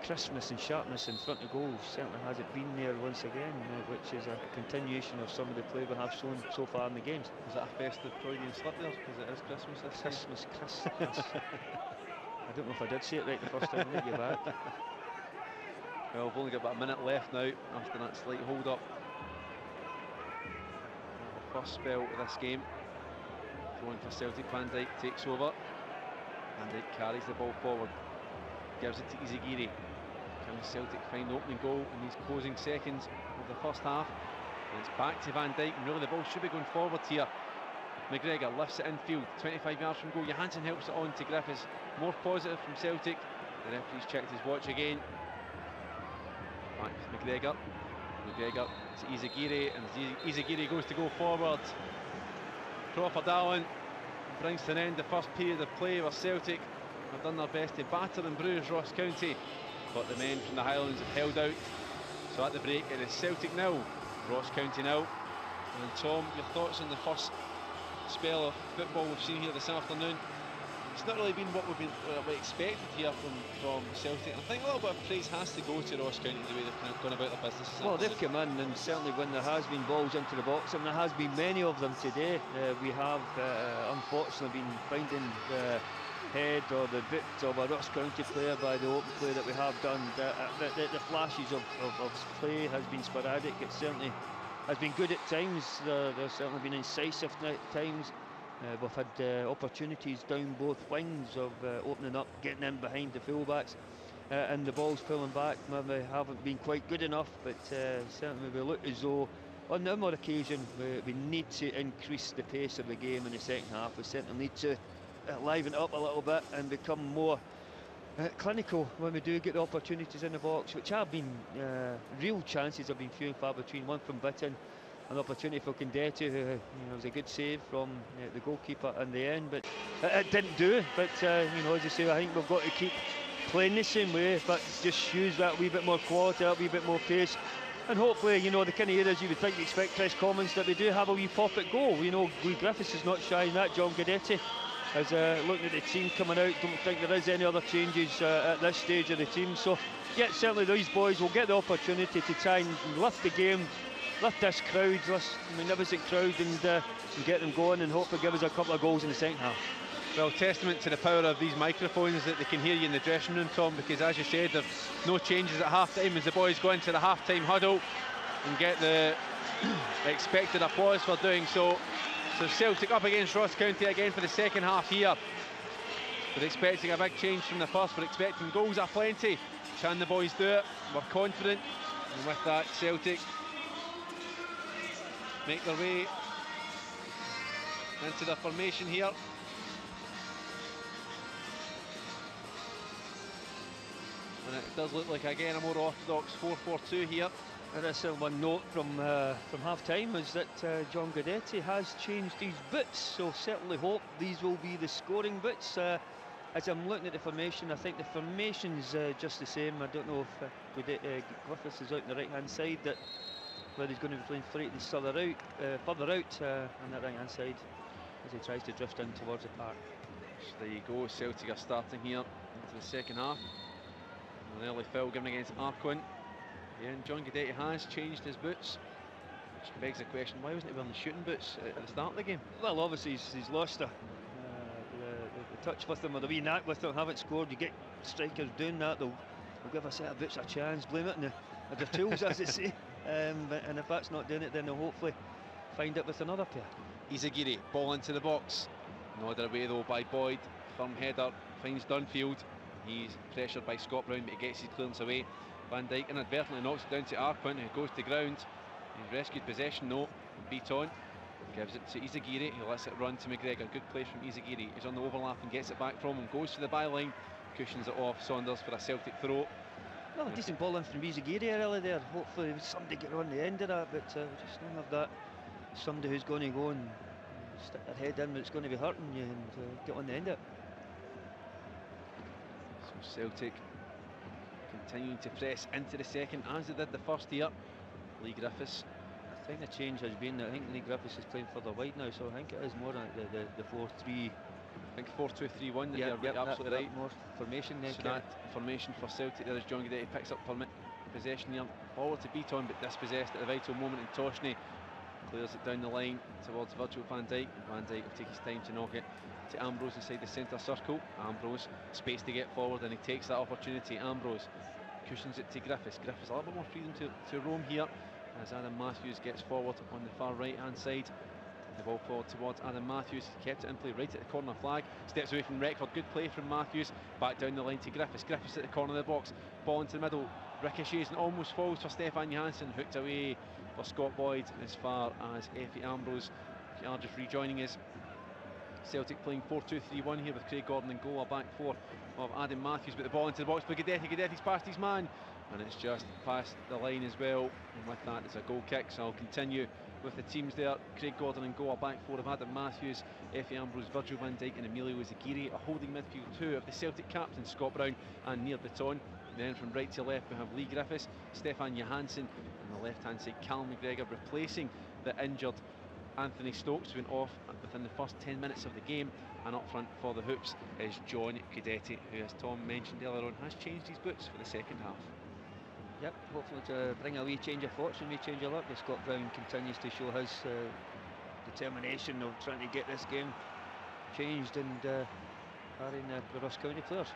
crispness and sharpness in front of goal certainly hasn't been there once again, which is a continuation of some of the play we have shown so far in the games. Is that a festive Freudian slip there? Because it is Christmas this Christmas. I don't know if I did say it right the first time. Let you back. Well, we've only got about a minute left now after that slight hold up. First spell of this game. Going for Celtic, Van Dijk takes over. Van Dijk carries the ball forward. Gives it to Izagiri. Can Celtic find the opening goal in these closing seconds of the first half? And it's back to Van Dijk, and really the ball should be going forward here. McGregor lifts it infield, 25 yards from goal. Johansson helps it on to Griffiths. More positive from Celtic. The referee's checked his watch again. Back to McGregor. McGregor to Izagiri, and Izagiri goes to go forward. Crawford Allen brings to an end the first period of play where Celtic have done their best to batter and bruise Ross County, but the men from the Highlands have held out. So at the break it is Celtic 0, Ross County 0. And Tom, your thoughts on the first spell of football we've seen here this afternoon? It's not really been what we expected here from Celtic. And I think a little bit of praise has to go to Ross County the way they've kind of gone about their business. Well, they've come in, and certainly when there has been balls into the box, and there has been many of them today, we have unfortunately been finding the head or the bit of a Ross County player by the open play that we have done. The flashes of play has been sporadic. It certainly has been good at times. There's certainly been incisive at times. We've had opportunities down both wings of opening up, getting in behind the fullbacks, and the balls pulling back maybe haven't been quite good enough, but certainly we look as though on no more occasion we need to increase the pace of the game in the second half. We certainly need to liven it up a little bit and become more clinical when we do get the opportunities in the box, which have been real chances have been few and far between. One from Bitton, an opportunity for Guidetti, who was a good save from the goalkeeper in the end, but it didn't do. But as you say, I think we've got to keep playing the same way, but just use that wee bit more quality, that wee bit more pace, and hopefully, the kind of areas you would think you expect Chris Commons, that we do have a wee pop at goal. Guy Griffiths is not shy in that. John Guidetti is looking at the team coming out. Don't think there is any other changes at this stage of the team. So, yeah, certainly these boys will get the opportunity to try and lift the game, lift this crowd, this magnificent crowd, and get them going, and hopefully give us a couple of goals in the second half. Well, testament to the power of these microphones that they can hear you in the dressing room, Tom, because as you said, there's no changes at half-time as the boys go into the half-time huddle and get the expected applause for doing so. So Celtic up against Ross County again for the second half here. We're expecting a big change from the first. We're expecting goals aplenty. Can the boys do it? We're confident. And with that, Celtic make their way into the formation here. And it does look like, again, a more orthodox 4-4-2 here. There is one note from half-time is that John Guidetti has changed his boots, so certainly hope these will be the scoring boots. As I'm looking at the formation, I think the formation's just the same. I don't know if Griffiths is out on the right-hand side, that where he's going to be playing Freighton further out on that right-hand side as he tries to drift in towards the park. So there you go, Celtic are starting here into the second half. An early foul given against Arquin. Yeah, and John Guidetti has changed his boots, which begs the question, why wasn't he wearing the shooting boots at the start of the game? Well, obviously he's lost the touch with them, or the wee knack with them. Haven't scored, you get strikers doing that, they'll give a set of boots a chance, blame it on the tools, as they say. And if that's not doing it, then they'll hopefully find it with another pair. Izagiri, ball into the box. Nodded away though by Boyd. Firm header, finds Dunfield. He's pressured by Scott Brown, but he gets his clearance away. Van Dijk inadvertently knocks it down to Arquin, who goes to ground. He's rescued possession though. Beaton gives it to Izagiri, he lets it run to McGregor. Good play from Izagiri. He's on the overlap and gets it back from him. Goes to the byline, cushions it off Saunders for a Celtic throw. Well, a decent ball in from Izagiri early there. Hopefully somebody get on the end of that, but we just don't have that. Somebody who's going to go and stick their head in, but it's going to be hurting you, and get on the end of it. So Celtic continuing to press into the second as they did the first here. Lee Griffiths. I think the change has been that I think Lee Griffiths is playing further wide now, so I think it is more like the 4-3. I think 4-2-3-1. Yeah, you're absolutely right. More formation there. So that formation for Celtic there as John Guidetti picks up possession here. Forward to Beaton, but dispossessed at the vital moment, and Toshney clears it down the line towards Virgil van Dijk. Van Dijk will take his time to knock it to Ambrose inside the centre circle. Ambrose, space to get forward, and he takes that opportunity. Ambrose cushions it to Griffiths. Griffiths a little bit more freedom to roam here as Adam Matthews gets forward on the far right hand side. The ball forward towards Adam Matthews. He kept it in play right at the corner flag. Steps away from Reckford. Good play from Matthews. Back down the line to Griffiths. Griffiths at the corner of the box. Ball into the middle. Ricochets and almost falls for Stefan Johansson. Hooked away for Scott Boyd as far as Effie Ambrose. They are just rejoining us. Celtic playing 4-2-3-1 here with Craig Gordon and goal. A back four of Adam Matthews, but the ball into the box by Guidetti. Guidetti's past his man, and it's just past the line as well. And with that, it's a goal kick. So I'll continue with the teams there. Craig Gordon and goal. A back four of Adam Matthews, Effie Ambrose, Virgil van Dijk and Emilio Izagiri. A holding midfield two of the Celtic captains Scott Brown and Neil Beaton. Then from right to left we have Lee Griffiths, Stefan Johansson, and the left hand side Callum McGregor, replacing the injured Anthony Stokes, who went off within the first 10 minutes of the game. And up front for the Hoops is John Guidetti, who, as Tom mentioned earlier on, has changed his boots for the second half. Yep, hopefully to bring a wee change of fortune, wee change of luck, as Scott Brown continues to show his determination of trying to get this game changed and harrying the Ross County players.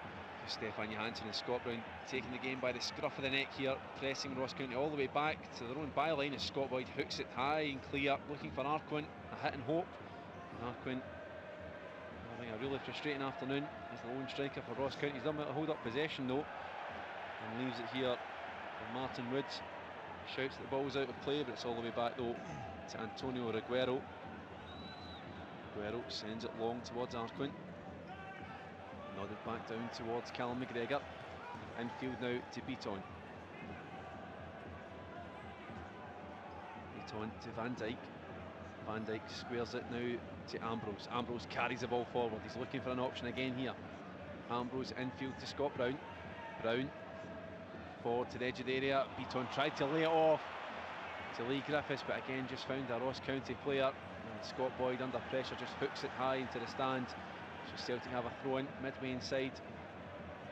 Stefan Johansson and Scott Brown taking the game by the scruff of the neck here, pressing Ross County all the way back to their own byline as Scott Boyd hooks it high and clear, looking for Arquin, a hit and hope. Arquin having a really frustrating afternoon as the lone striker for Ross County. He's done well to hold up possession though, and leaves it here for Martin Woods. Shouts that the ball's out of play, but it's all the way back though to Antonio Reguero. Reguero sends it long towards Arquin. Nodded back down towards Callum McGregor. Infield now to Beaton. Beaton to Van Dijk. Van Dijk squares it now to Ambrose. Ambrose carries the ball forward. He's looking for an option again here. Ambrose infield to Scott Brown. Brown forward to the edge of the area. Beaton tried to lay it off to Lee Griffiths, but again just found a Ross County player. And Scott Boyd under pressure just hooks it high into the stand. So Celtic have a throw in midway inside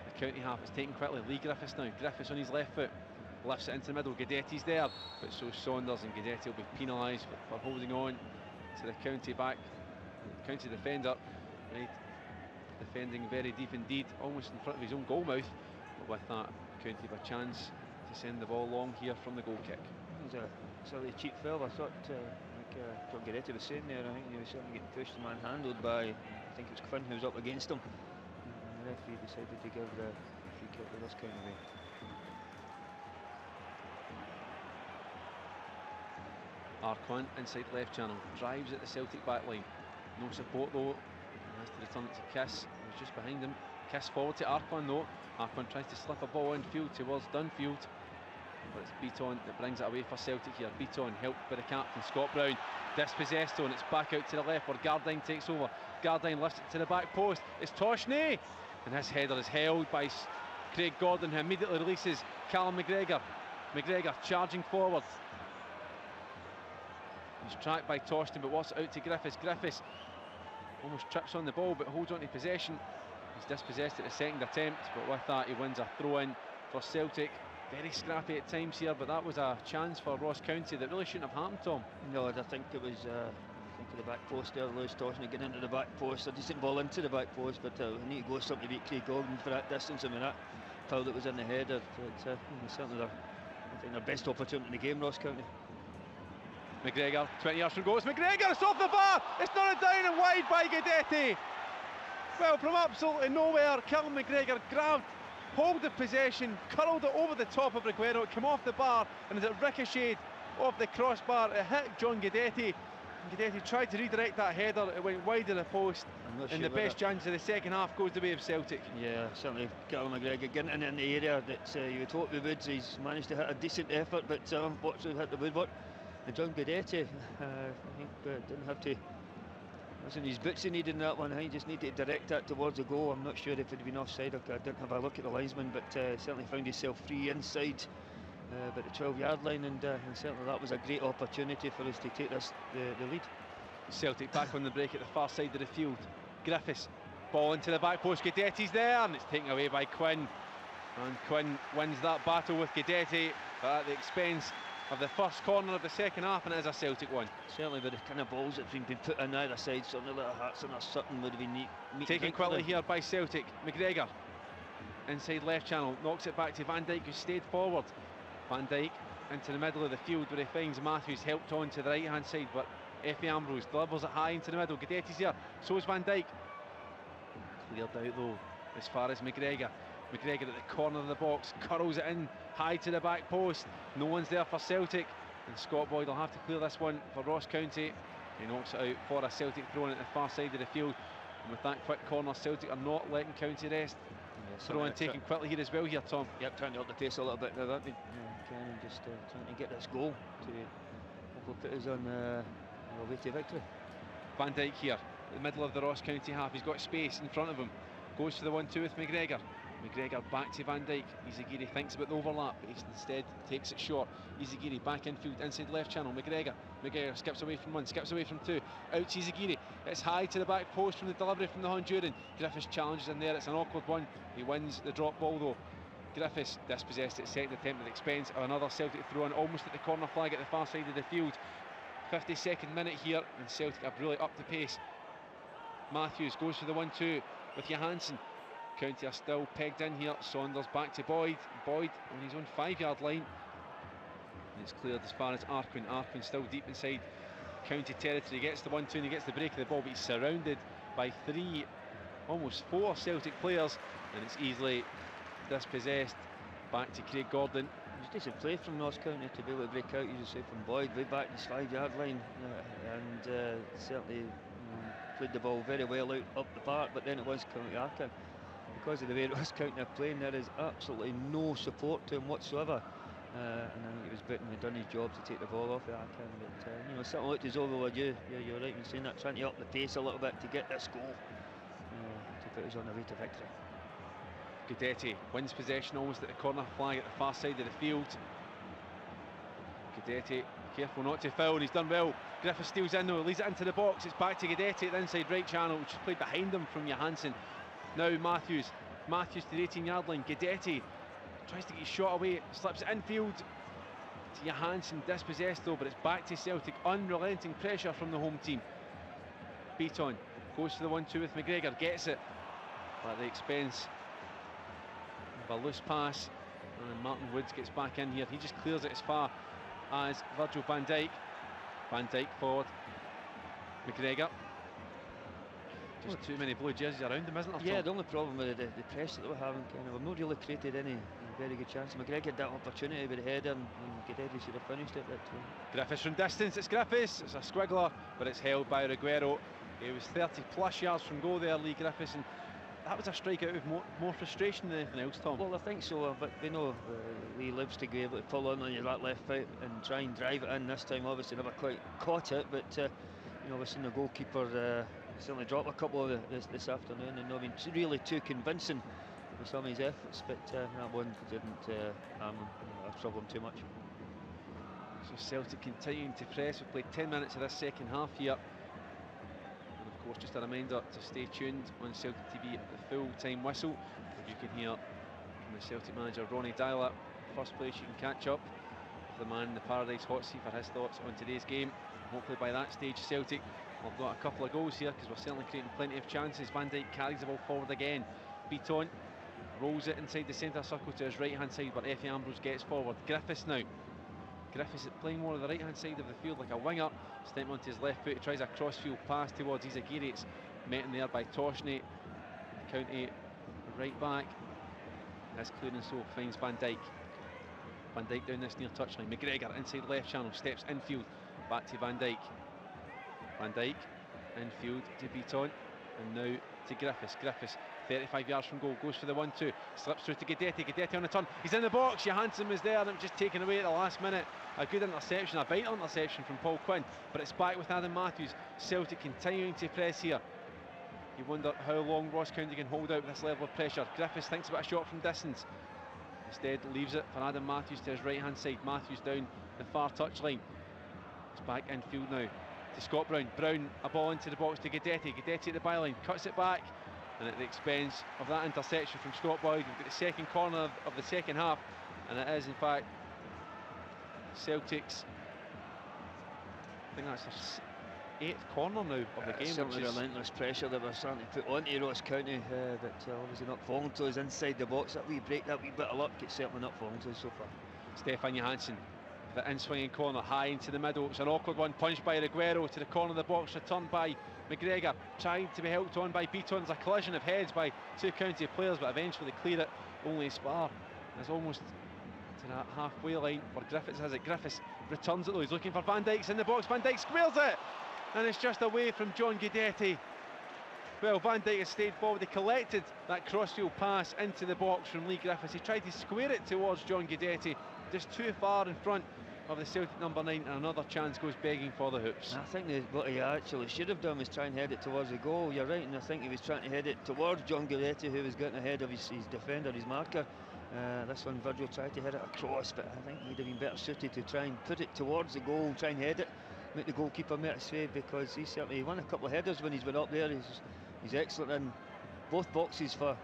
the county half. It's taken quickly. Lee Griffiths now. Griffiths on his left foot lifts it into the middle. Guidetti's there, but so Saunders, and Guidetti will be penalised for holding on to the county back, county defender. Right, defending very deep indeed, almost in front of his own goal mouth. But with that, County have a chance to send the ball long here from the goal kick. He's a silly cheap fella. I thought, like John Guidetti was saying there, I think he was certainly getting pushed and manhandled by, I think it was Quinn who was up against him. And the referee decided to give the free kick to this kind of way. Arquin inside left channel, drives at the Celtic back line. No support though, he has to return it to Kiss, who's just behind him. Kiss forward to Arquin though. Arquin tries to slip a ball infield towards Dunfield, but it's Beaton that brings it away for Celtic here. Beaton helped by the captain, Scott Brown, dispossessed and it's back out to the left where Gardine takes over. Gardine lifts it to the back post, it's Toshney, and this header is held by Craig Gordon, who immediately releases Callum McGregor. McGregor charging forward. He's tracked by Toshney, but what's out to Griffiths. Griffiths almost trips on the ball but holds on to possession. He's dispossessed at the second attempt, but with that he wins a throw-in for Celtic. Very scrappy at times here, but that was a chance for Ross County that really shouldn't have happened, Tom. No, I think it was I think to the back post there. Lewis Toshney getting into the back post, a decent ball into the back post, but we need to go something to beat Craig Gordon for that distance. I mean, that foul that was in the header, it's certainly I think their best opportunity in the game, Ross County. McGregor, 20 yards from goal, it's McGregor, it's off the bar, it's not down and wide by Guidetti. Well, from absolutely nowhere, Callum McGregor grabbed hold of possession, curled it over the top of Reguero, it came off the bar, and as it ricocheted off the crossbar, it hit John Guidetti. Guidetti tried to redirect that header, it went wide of the post, and the best chance of the second half goes the way of Celtic. Yeah, certainly Callum McGregor getting in the area that you would hope he would. He's managed to hit a decent effort, but unfortunately hit the woodwork. And John Guidetti, I think, didn't have to. Wasn't his boots he needed in that one. I think he just needed to direct that towards the goal. I'm not sure if it had been offside. I didn't have a look at the linesman, but certainly found himself free inside about the 12-yard line, and certainly that was a great opportunity for us to take this the lead. Celtic back on the break at the far side of the field. Griffiths, ball into the back post. Guidetti's there, and it's taken away by Quinn. And Quinn wins that battle with Guidetti at the expense of the first corner of the second half, and it is a Celtic one. Certainly with the kind of balls that's been put on either side, certainly little Hartson or Sutton would have been neat. Taken quickly here by Celtic. McGregor, inside left channel, knocks it back to Van Dijk, who stayed forward. Van Dijk into the middle of the field where he finds Matthews, helped on to the right hand side, but Effie Ambrose delivers it high into the middle. Guidetti's here, so is Van Dijk. Cleared out though, as far as McGregor. McGregor at the corner of the box, curls it in high to the back post. No one's there for Celtic, and Scott Boyd will have to clear this one for Ross County. He knocks it out for a Celtic throw-in at the far side of the field, and with that quick corner, Celtic are not letting County rest. Yeah, throw-in taken quickly here as well here, Tom. Yep, trying to up the pace a little bit now, aren't they? Cannon just trying to get this goal to hopefully put us on our way to victory. Van Dijk here, the middle of the Ross County half, he's got space in front of him, goes for the 1-2 with McGregor. McGregor back to Van Dijk. Izagiri thinks about the overlap, but he instead takes it short. Izagiri back infield, inside left channel. McGregor skips away from one, skips away from two. Out to Izagiri. It's high to the back post from the delivery from the Honduran. Griffiths challenges in there. It's an awkward one. He wins the drop ball though. Griffiths dispossessed at second attempt at the expense of another Celtic throw-in, almost at the corner flag at the far side of the field. 52nd minute here, and Celtic have really upped the pace. Matthews goes for the 1-2 with Johansson. County are still pegged in here. Saunders back to Boyd. Boyd on his own 5-yard line. And it's cleared as far as Arquin. Arquin still deep inside County territory. He gets the 1-2 and he gets the break of the ball, but he's surrounded by 3, almost 4 Celtic players, and it's easily dispossessed. Back to Craig Gordon. It was decent play from Ross County to be able to break out, you just say, from Boyd way back this 5-yard line, and certainly played the ball very well out up the park, but then it was County Arquin. Because of the way Ross County are playing, there is absolutely no support to him whatsoever, and I think it was Britton who done his job to take the ball off of Arquin, but you know, something looked as over with you. You're right in saying that, trying to up the pace a little bit to get this goal to put us on the way to victory. Guidetti wins possession almost at the corner flag at the far side of the field. Guidetti careful not to foul, and he's done well. Griffiths steals in though, leads it into the box. It's back to Guidetti at the inside right channel, which is played behind him from Johansson. Now Matthews to the 18-yard line. Guidetti tries to get his shot away, slips it infield to Johansson, dispossessed though, but it's back to Celtic. Unrelenting pressure from the home team. Beaton goes to the 1-2 with McGregor, gets it. at the expense of a loose pass. And then Martin Woods gets back in here. He just clears it as far as Virgil van Dijk. Van Dijk forward. McGregor. Just too many blue jerseys around him, isn't there? Yeah, Tom? the only problem with the press that we're having, we've not really created any very good chance. McGregor had that opportunity with the header, and Guedetti should have finished it. But Griffiths from distance, it's Griffiths. It's a squiggler, but it's held by Reguero. He was 30 plus yards from goal there, Lee Griffiths, and that was a strike out of more frustration than anything else, Tom. well, I think so, but we know Lee lives to be able to pull on your that left foot and try and drive it in. This time, obviously, never quite caught it, but you know, we've seen the goalkeeper certainly drop a couple of this afternoon, and not been really too convincing with some of his efforts, but that one didn't trouble him too much. So Celtic continuing to press. We've played 10 minutes of this second half here. And of course, just a reminder to stay tuned on Celtic TV at the full-time whistle, where you can hear from the Celtic manager Ronnie Dyler. First place you can catch up with the man in the Paradise hot seat for his thoughts on today's game. Hopefully by that stage Celtic will have got a couple of goals here, because we're certainly creating plenty of chances. Van Dijk carries the ball forward again. Beaton rolls it inside the centre circle to his right hand side, but Effie Ambrose gets forward. Griffiths now. Griffiths is playing more on the right hand side of the field like a winger. Stepping onto his left foot, he tries a cross-field pass towards Izagiri. It's met in there by Toshney. County right back. As clearance so finds Van Dijk. Van Dijk down this near touchline. McGregor inside left channel, steps infield. Back to Van Dijk. Van Dijk infield to Beaton, and now to Griffiths. Griffiths 35 yards from goal, goes for the 1-2, slips through to Guedetti. Guedetti on the turn, he's in the box. Johansson was there and it was just taken away at the last minute. A good interception, a vital interception from Paul Quinn, but it's back with Adam Matthews. Celtic continuing to press here. You wonder how long Ross County can hold out with this level of pressure. Griffiths thinks about a shot from distance, instead leaves it for Adam Matthews to his right hand side. Matthews down the far touchline. It's back infield now to Scott Brown. Brown, a ball into the box to Guedetti. Guedetti at the byline, cuts it back, and at the expense of that interception from Scott Boyd, we've got the second corner of the second half, and it is in fact Celtic's, I think that's their 8th corner now of the game. Certainly relentless pressure that we're starting to put onto Ross County, but obviously not falling to us inside the box. That wee break, that wee bit of luck, it's certainly not falling to us so far. Stefan Johansson, the in-swinging corner, high into the middle. It's an awkward one, punched by Reguero to the corner of the box, returned by McGregor, tried to be helped on by Beaton. There's a collision of heads by two County players, but eventually clear it. Only Spar is almost to that halfway line where Griffiths has it. Griffiths returns it though, he's looking for Van Dijk's in the box. Van Dijk squares it, and it's just away from John Guedetti. Well, Van Dijk has stayed forward. He collected that crossfield pass into the box from Lee Griffiths. He tried to square it towards John Guedetti, just too far in front of the Celtic number 9, and another chance goes begging for the hoops. I think what he actually should have done was try and head it towards the goal. You're right, and I think he was trying to head it towards John Guedetti, who was getting ahead of his defender, his marker. This one, Virgil tried to head it across, but I think he'd have been better suited to try and put it towards the goal, try and head it, make the goalkeeper make a save, because he won a couple of headers when he's been up there. He's excellent in both boxes for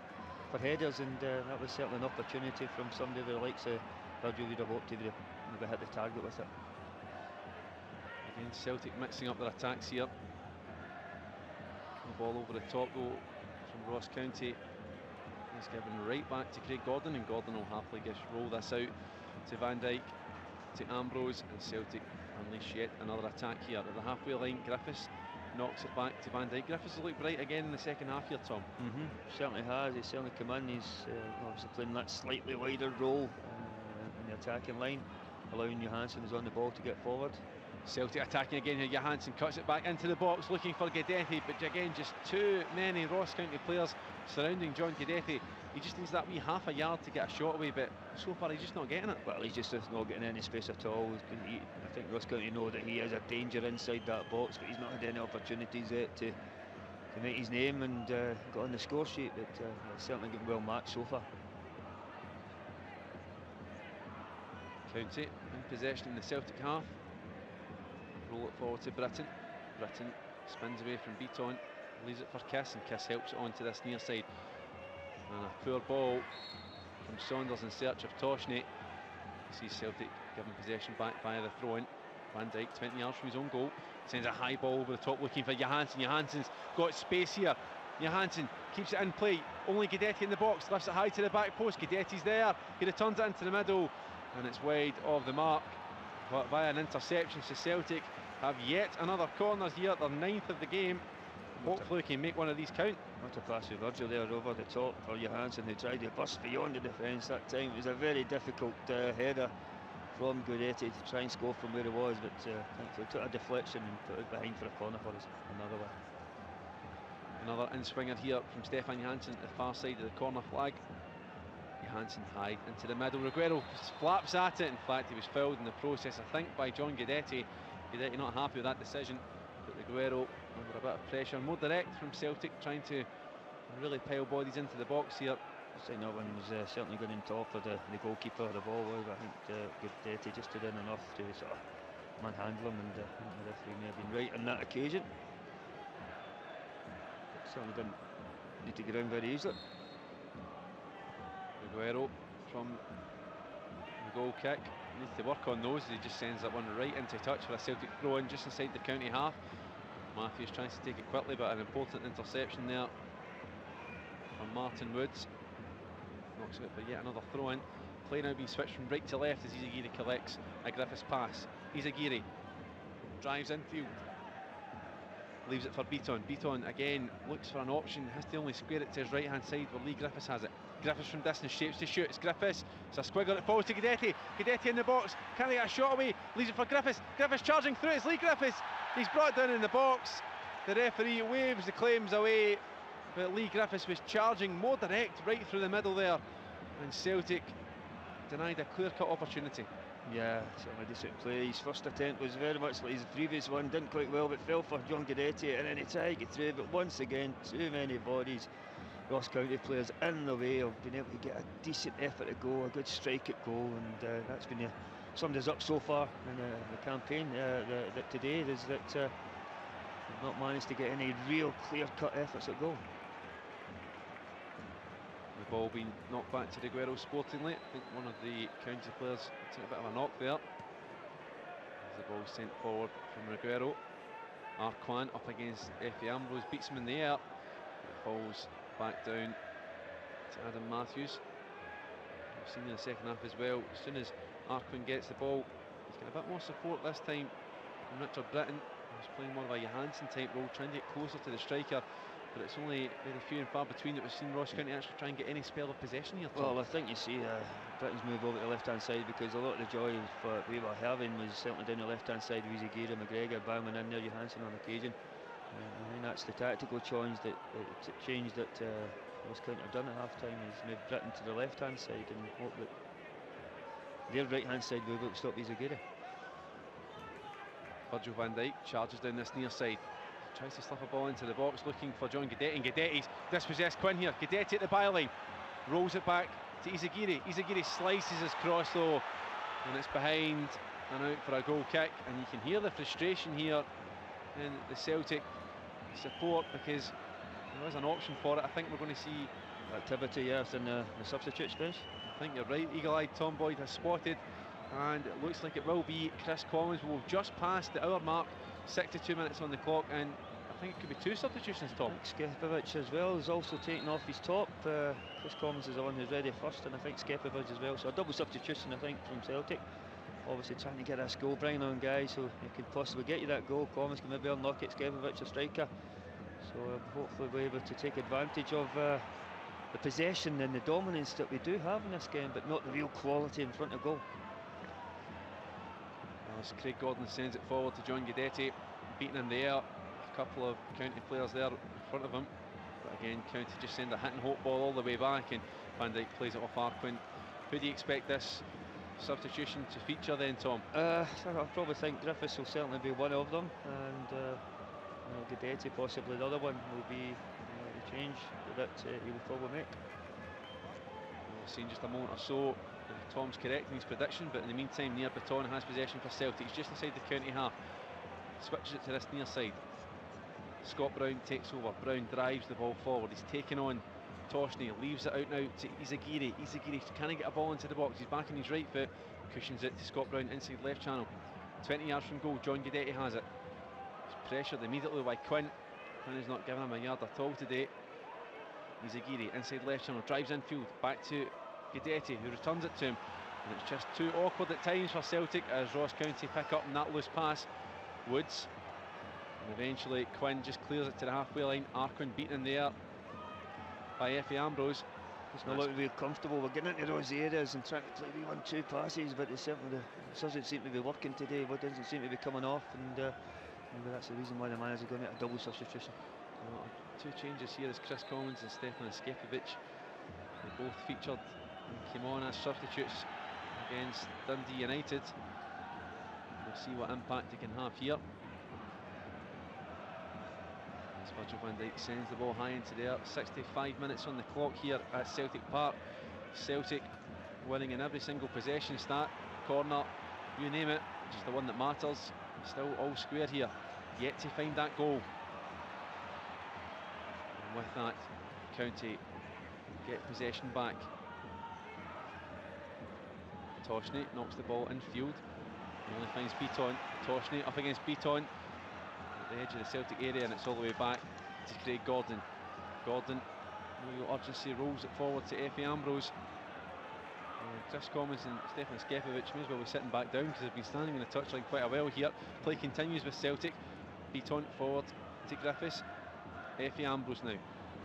headers, and that was certainly an opportunity from somebody the likes of Virgil. Would have hoped he would have hit the target with it. Again, Celtic mixing up their attacks here. The ball over the top though from Ross County. He's given right back to Craig Gordon, and Gordon will happily just roll this out to Van Dijk, to Ambrose, and Celtic unleash yet another attack here at the halfway line. Griffiths knocks it back to Van Dijk. Griffiths has looked bright again in the second half here, Tom. Certainly has. He's certainly come in. He's obviously playing that slightly wider role in the attacking line, allowing Johansson who's on the ball to get forward. Celtic attacking again here. Johansson cuts it back into the box, looking for Guedetti, but again, just too many Ross County players surrounding John Guedetti. He just needs that wee half a yard to get a shot away, but so far he's just not getting it. Well, he's just not getting any space at all. I think Ross County know that he is a danger inside that box, but he's not had any opportunities yet to make his name and got on the score sheet, but he's certainly getting well matched so far. County in possession in the Celtic half. Roll it forward to Britton. Britton spins away from Beaton, leaves it for Kiss, and Kiss helps it onto this near side. And a poor ball from Saunders in search of Toshney. Sees Celtic given possession back via the throw-in. Van Dijk 20 yards from his own goal, sends a high ball over the top looking for Johansson. Johansson's got space here. Johansson keeps it in play. Only Guidetti in the box, lifts it high to the back post. Guidetti's there. He returns it into the middle, and it's wide of the mark but via an interception. So Celtic have yet another corner here, their 9th of the game. Hopefully we can make one of these count. What a pass with Virgil there over the top for Johansson, who tried to bust beyond the defence that time. It was a very difficult header from Guidetti to try and score from where he was, but thankfully took a deflection and put it behind for a corner for us. Another one. Another in-swinger here from Stefan Johansson at the far side of the corner flag. Johansson high into the middle. Reguero flaps at it. In fact, he was fouled in the process, I think, by John Guidetti. Guidetti not happy with that decision, but Reguero under a bit of pressure. More direct from Celtic, trying to really pile bodies into the box here. I think that one was certainly going in top of the goalkeeper. The ball was, I think Guidetti just did in enough to sort of manhandle him, and I think the referee may have been right on that occasion. Certainly didn't need to get in very easily. Reguero from the goal kick needs to work on those. He just sends that one right into touch for a Celtic throw in just inside the county half. Matthews tries to take it quickly, but an important interception there from Martin Woods. Knocks it for yet another throw in. Play now being switched from right to left as Izagiri collects a Griffiths pass. Izagiri drives infield, leaves it for Beaton. Beaton again looks for an option, has to only square it to his right hand side where Lee Griffiths has it. Griffiths from distance shapes to shoot. It's Griffiths. It's a squiggle that falls to Guidetti. Guidetti in the box. Can he get a shot away? Leaves it for Griffiths. Griffiths charging through. It's Lee Griffiths. He's brought down in the box. The referee waves the claims away, but Lee Griffiths was charging more direct right through the middle there, and Celtic denied a clear-cut opportunity. Yeah, certainly decent play. His first attempt was very much like his previous one, didn't quite well, but fell for John Guidetti, and then he tried to get through, but once again, too many bodies. Ross County players in the way of being able to get a decent effort at goal, a good strike at goal, and that's been summed us up so far in the campaign today, is that we've not managed to get any real clear-cut efforts at goal. The ball being knocked back to Reguero sportingly. I think one of the county players took a bit of a knock there. As the ball sent forward from Reguero. Arquan up against Effie Ambrose, beats him in the air. It falls back down to Adam Matthews. We've seen in the second half as well, as soon as Arquan gets the ball, he's got a bit more support this time from Richard Britton, who's playing more of a Johansson type role, trying to get closer to the striker. But it's only very few and far between that we've seen Ross County actually try and get any spell of possession here. Well, I think you see Britain's move over to the left-hand side, because a lot of the joy we were having was certainly down the left-hand side with Izagiri, McGregor, Bowman in there, Johansson on occasion. I think that's the tactical change that Ross County have done at half-time, is move Britain to the left-hand side and hope that their right-hand side will be able to stop Izagiri. Virgil van Dijk charges down this near side. Tries to slip a ball into the box, looking for John Guidetti, and Guidetti's dispossessed Quinn here. Guidetti at the byline, rolls it back to Izagiri. Izagiri slices his cross though, and it's behind and out for a goal kick. And you can hear the frustration here in the Celtic support, because there is an option for it. I think we're going to see Activity, yes, in the substitutes bench. I think you're right. Eagle-eyed Tom Boyd has spotted, and it looks like it will be Chris Collins. We'll just pass the hour mark, 62 minutes on the clock, and I think it could be 2 substitutions, Tom. Skepovic as well is also taken off his top. Chris Collins is the one who's ready first, and I think Skepovic as well. So a double substitution, I think, from Celtic. Obviously trying to get this goal, bringing on guys who can possibly get you that goal. Collins can maybe unlock it, Skepovic a striker. So hopefully we're able to take advantage of the possession and the dominance that we do have in this game, but not the real quality in front of goal. As Craig Gordon sends it forward to John Guidetti, beating in the air. A couple of County players there in front of him, but again County just send a hit and hope ball all the way back, and Van Dijk plays it off Arquin. Who do you expect this substitution to feature then, Tom? I probably think Griffiths will certainly be one of them, and Guidetti possibly the other one will be the change that he will probably make. We'll see in just a moment or so. Tom's correct in his prediction, but in the meantime, near Baton has possession for Celtic. He's just inside the county half. Switches it to this near side. Scott Brown takes over. Brown drives the ball forward. He's taken on Toshney, leaves it out now to Izagiri. Izagiri can't get a ball into the box. He's back on his right foot, cushions it to Scott Brown inside left channel. 20 yards from goal, John Guidetti has it. He's pressured immediately by Quinn. Quinn is not giving him a yard at all today. Izagiri inside left channel, drives infield, back to Guidetti, who returns it to him. And it's just too awkward at times for Celtic as Ross County pick up on that loose pass. Woods, and eventually Quinn just clears it to the halfway line. Arquin beaten in there by Effie Ambrose. It's not looking very comfortable. We're getting into those areas and trying to play wee 1-2 passes, but certainly doesn't seem to be working today. What doesn't seem to be coming off, and maybe that's the reason why the manager's going to make a double substitution. Two changes here as Chris Commons and Stefan Skepovic. They both featured and came on as substitutes against Dundee United. We'll see what impact they can have here. As Virgil van Dijk sends the ball high into the air. 65 minutes on the clock here at Celtic Park. Celtic winning in every single possession stat, corner, you name it, just the one that matters. Still all square here, yet to find that goal. And with that, County get possession back. Toshney knocks the ball infield. He only finds Beaton. Toshney up against Beaton at the edge of the Celtic area, and it's all the way back to Craig Gordon. Gordon, no real urgency, rolls it forward to Effie Ambrose. Chris Commons and Stefan Skepovic may as well be sitting back down because they've been standing in the touchline quite a while here. Play continues with Celtic. Beaton forward to Griffiths. Effie Ambrose now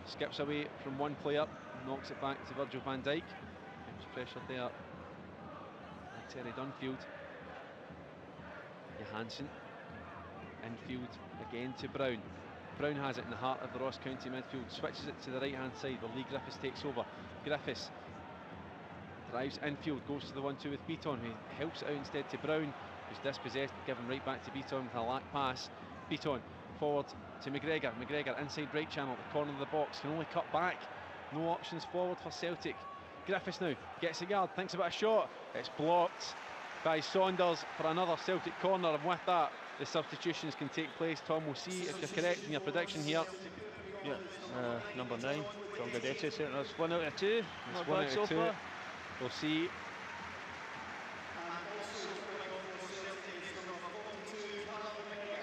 skips away from one player, knocks it back to Virgil van Dijk. There's pressure there. Terry Dunfield. Johansson. Infield again to Brown. Brown has it in the heart of the Ross County midfield, switches it to the right hand side where Lee Griffiths takes over. Griffiths drives infield, goes to the 1-2 with Beaton, who helps it out instead to Brown, who's dispossessed, given right back to Beaton with a lack pass. Beaton forward to McGregor. McGregor inside right channel, the corner of the box, can only cut back. No options forward for Celtic. Griffiths now gets a yard, thinks about a shot. It's blocked by Saunders for another Celtic corner, and with that, the substitutions can take place. Tom, we'll see if you're correct in your prediction here. Yeah, number 9, John Guidetti, saying that's 1 out of 2. It's 1 out of 2. We'll see.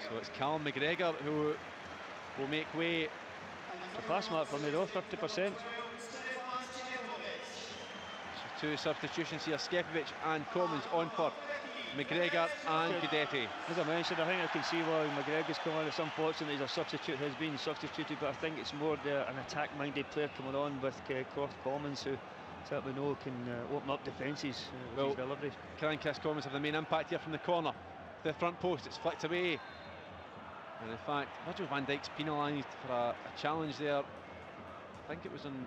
So it's Callum McGregor who will make way. The pass mark for me though, 50%. So two substitutions here, Skepovic and Commons on for McGregor and Guidetti. As I mentioned, I think I can see why McGregor's come on. It's unfortunate he's a substitute, has been substituted, but I think it's more an attack-minded player coming on with Croft Commons, who certainly know can open up defences with his deliveries. Can Chris Commons have the main impact here from the corner? The front post, it's flicked away. And in fact, Virgil van Dijk's penalised for a challenge there. I think it was on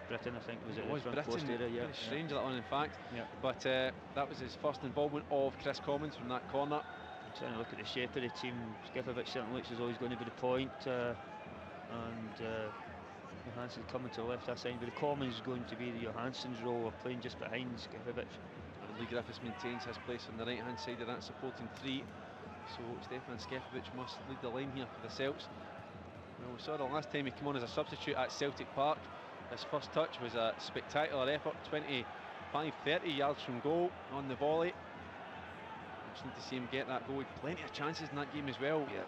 Britain, I think it was it at was the front post area. Very strange that one, in fact. Yeah. But that was his first involvement of Chris Commons from that corner. I'm trying to look at the shape of the team. Skepovic certainly looks as though he's going to be the point, and Johansson coming to the left hand side, but the Commons is going to be the Johansson's role of playing just behind Skepovic. Lee Griffiths maintains his place on the right hand side of that supporting three, so Stefan Skepovic must lead the line here for the Celts. Well, we saw the last time he came on as a substitute at Celtic Park. His first touch was a spectacular effort, 25-30 yards from goal on the volley. Just need to see him get that goal. He had plenty of chances in that game as well. Yeah.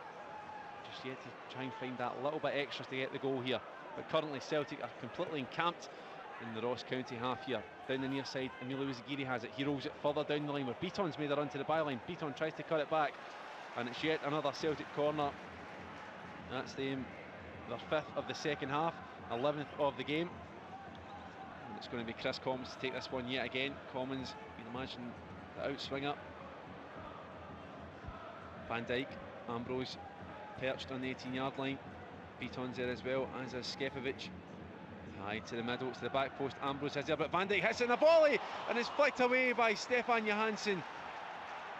Just yet to try and find that little bit extra to get the goal here. But currently Celtic are completely encamped in the Ross County half here. Down the near side, Emilio Izagiri has it. He rolls it further down the line where Beaton's made a run to the byline. Beaton tries to cut it back, and it's yet another Celtic corner. That's their 5th of the second half, 11th of the game. And it's going to be Chris Commons to take this one yet again. Commons, you can imagine the outswinger. Van Dijk, Ambrose perched on the 18-yard line. Beaton's there as well, as is Skepovic. High to the middle, to the back post. Ambrose is there, but Van Dijk hits it in a volley, and it's flicked away by Stefan Johansson.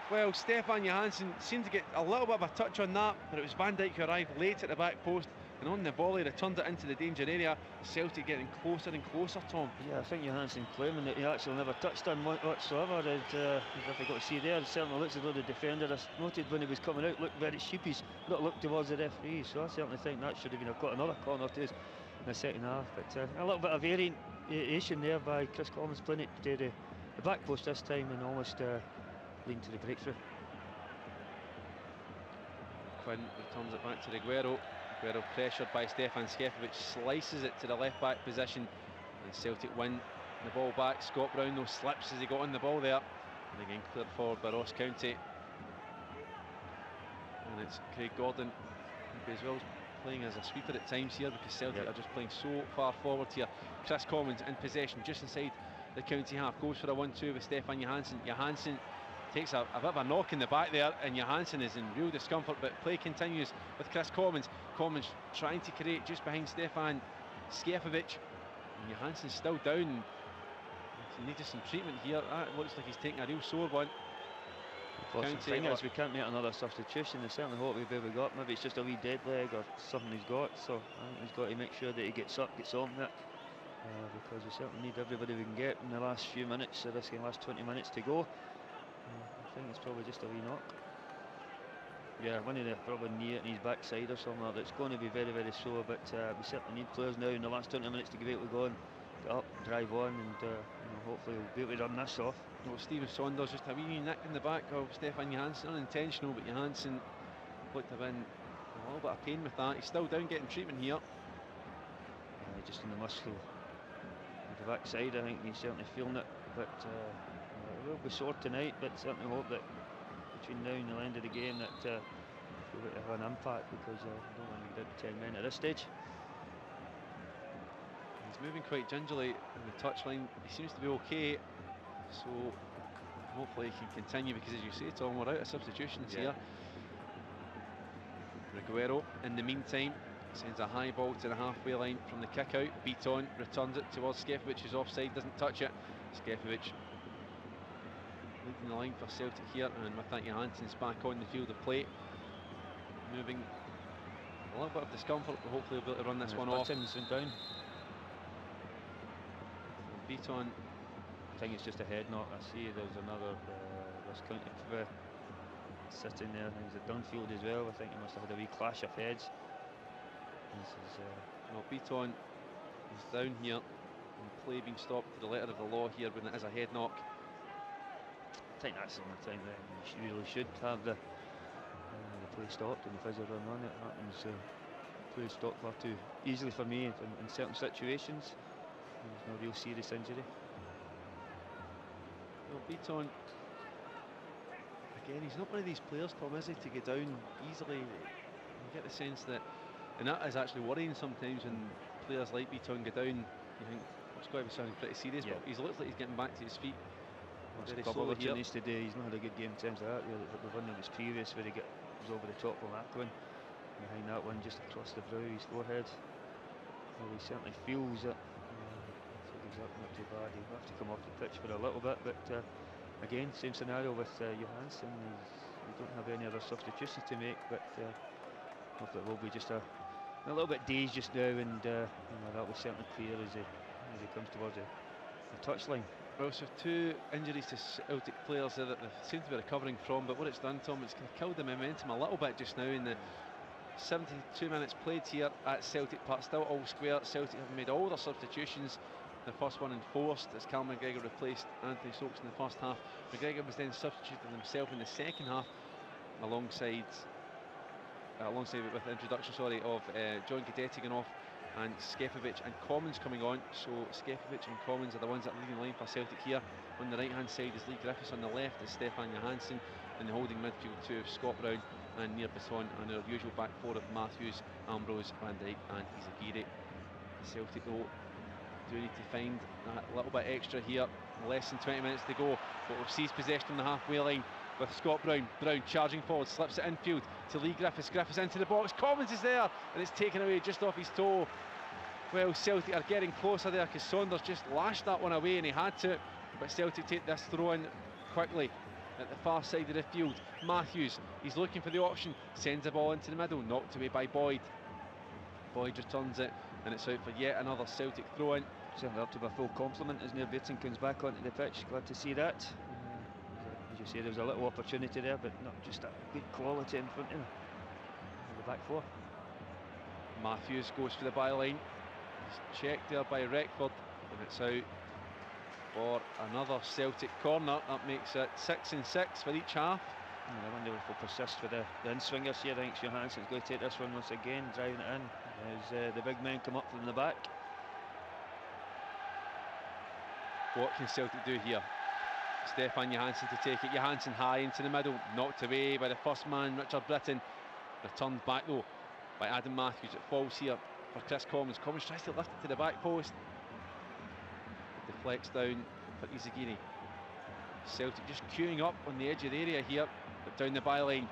Well, Stefan Johansson seemed to get a little bit of a touch on that, but it was Van Dijk who arrived late at the back post, and on the volley returned it into the danger area. Celtic getting closer and closer, Tom. Yeah, I think Johansson claiming that he actually never touched on whatsoever. If you got to see there, it certainly looks as though the defender, I noted when he was coming out, looked very sheepish, not looked towards the referee, so I certainly think that should have been got another corner too in the second half. But a little bit of variation there by Chris Commons, playing it to the back post this time and almost leading to the breakthrough. Quinn returns it back to Reguero. Reguero pressured by Stefan Skefovic, slices it to the left back position, and Celtic win the ball back. Scott Brown though slips as he got on the ball there, and again cleared forward by Ross County. And it's Craig Gordon as well playing as a sweeper at times here, because Celtic are just playing so far forward here. Chris Commons in possession just inside the county half, goes for a 1-2 with Stefan Johansson. Johansson takes a bit of a knock in the back there, and Johansson is in real discomfort, but play continues with Chris Commons. Commons trying to create just behind Stefan Skefovic, and Johansson's still down. He needed some treatment here. It looks like he's taking a real sore one. The thing is, we can't make another substitution. I certainly hope we've ever got. Maybe it's just a wee dead leg or something he's got. So I think he's got to make sure that he gets up, gets on it, because we certainly need everybody we can get in the last few minutes of this game, last 20 minutes to go. I think it's probably just a wee knock. Yeah, one of the probably knee in his backside or something like that. It's going to be very, very sore, but we certainly need players now in the last 20 minutes to give it a go and get up, drive on, and you know, hopefully we'll be able to run this off. Well, Stephen Saunders just a wee nick in the back of Stefan Johansson, unintentional, but Johansson looked to have been a little bit of pain with that. He's still down getting treatment here. Just in the muscle at the backside, I think he's certainly feeling it, but it will be sore tonight, but certainly hope that between now and the end of the game that we'll have an impact, because I don't think we did 10 men at this stage. He's moving quite gingerly in the touchline. He seems to be okay, so hopefully he can continue, because as you say, Tom, we're out of substitutions here. Reguero in the meantime sends a high ball to the halfway line from the kick out. Beaton returns it towards Skefovic, who's offside, doesn't touch it. Skefovic leading the line for Celtic here, and with that Johansson's back on the field of play, moving a little bit of discomfort, but hopefully we'll be able to run this one off. Down. Beaton, I think it's just a head knock. I see there's another Ross County player sitting there. He's at Dunfield as well. I think he must have had a wee clash of heads. This is, well, Beaton is down here, and play being stopped to the letter of the law here when it is a head knock. I think that's the only time that you really should have the play stopped and the physio run on. It happens, play stopped far too easily for me in certain situations. There's no real serious injury. Well, Beaton, again, he's not one of these players, Tom, is he, to get down easily. You get the sense that, and that is actually worrying sometimes when players like Beaton get down. You think it's got to be something pretty serious, but he looks like he's getting back to his feet. There's a couple of opportunities today. He's not had a good game in terms of that. The one that was previous, where he was over the top of Ackland. Behind that one, just across the brow, his forehead. Well, he certainly feels it. Not too bad. He'll have to come off the pitch for a little bit, but again, same scenario with Johansson. We don't have any other substitutions to make, but hopefully it will be just a little bit dazed just now, and you know, that will certainly clear as he comes towards the touchline. Well, so two injuries to Celtic players there that they seem to be recovering from, but what it's done, Tom, it's kind of killed the momentum a little bit just now in the 72 minutes played here at Celtic Park. Still all square. Celtic have made all their substitutions. The first one enforced as Cal McGregor replaced Anthony Stokes in the first half. McGregor was then substituted himself in the second half, alongside with the introduction, of John Guidetti going off, and Skefovic and Commons coming on. So Skefovic and Commons are the ones that are leading the line for Celtic here. On the right hand side is Lee Griffiths, on the left is Stefan Johansson, and the holding midfield two of Scott Brown and Near Baton, and our usual back four of Matthews, Ambrose, Van Dijk and Izagiri. Celtic though do need to find that little bit extra here. Less than 20 minutes to go, but we've seized possession on the halfway line with Scott Brown. Brown charging forward, slips it infield to Lee Griffiths. Griffiths into the box. Commons is there, and it's taken away just off his toe. Well, Celtic are getting closer there, because Saunders just lashed that one away, and he had to. But Celtic take this throw in quickly at the far side of the field. Matthews, he's looking for the option, sends the ball into the middle, knocked away by Boyd. Boyd returns it, and it's out for yet another Celtic throw-in. Certainly up to a full complement as Neil Baton comes back onto the pitch. Glad to see that. As you say, there was a little opportunity there, but not just that good quality in front of him. The back four. Matthews goes for the byline. He's checked there by Reckford, and it's out for another Celtic corner. That makes it 6 and 6 for each half. I wonder if we'll persist with the in-swingers here. I think Johansson's going to take this one once again, driving it in as the big men come up from the back. What can Celtic do here? Stefan Johansson to take it. Johansson high into the middle, knocked away by the first man, Richard Britton. Returned back though by Adam Matthews. It falls here for Chris Commons. Commons tries to lift it to the back post. It deflects down for Izagiri. Celtic just queuing up on the edge of the area here, but down the byline.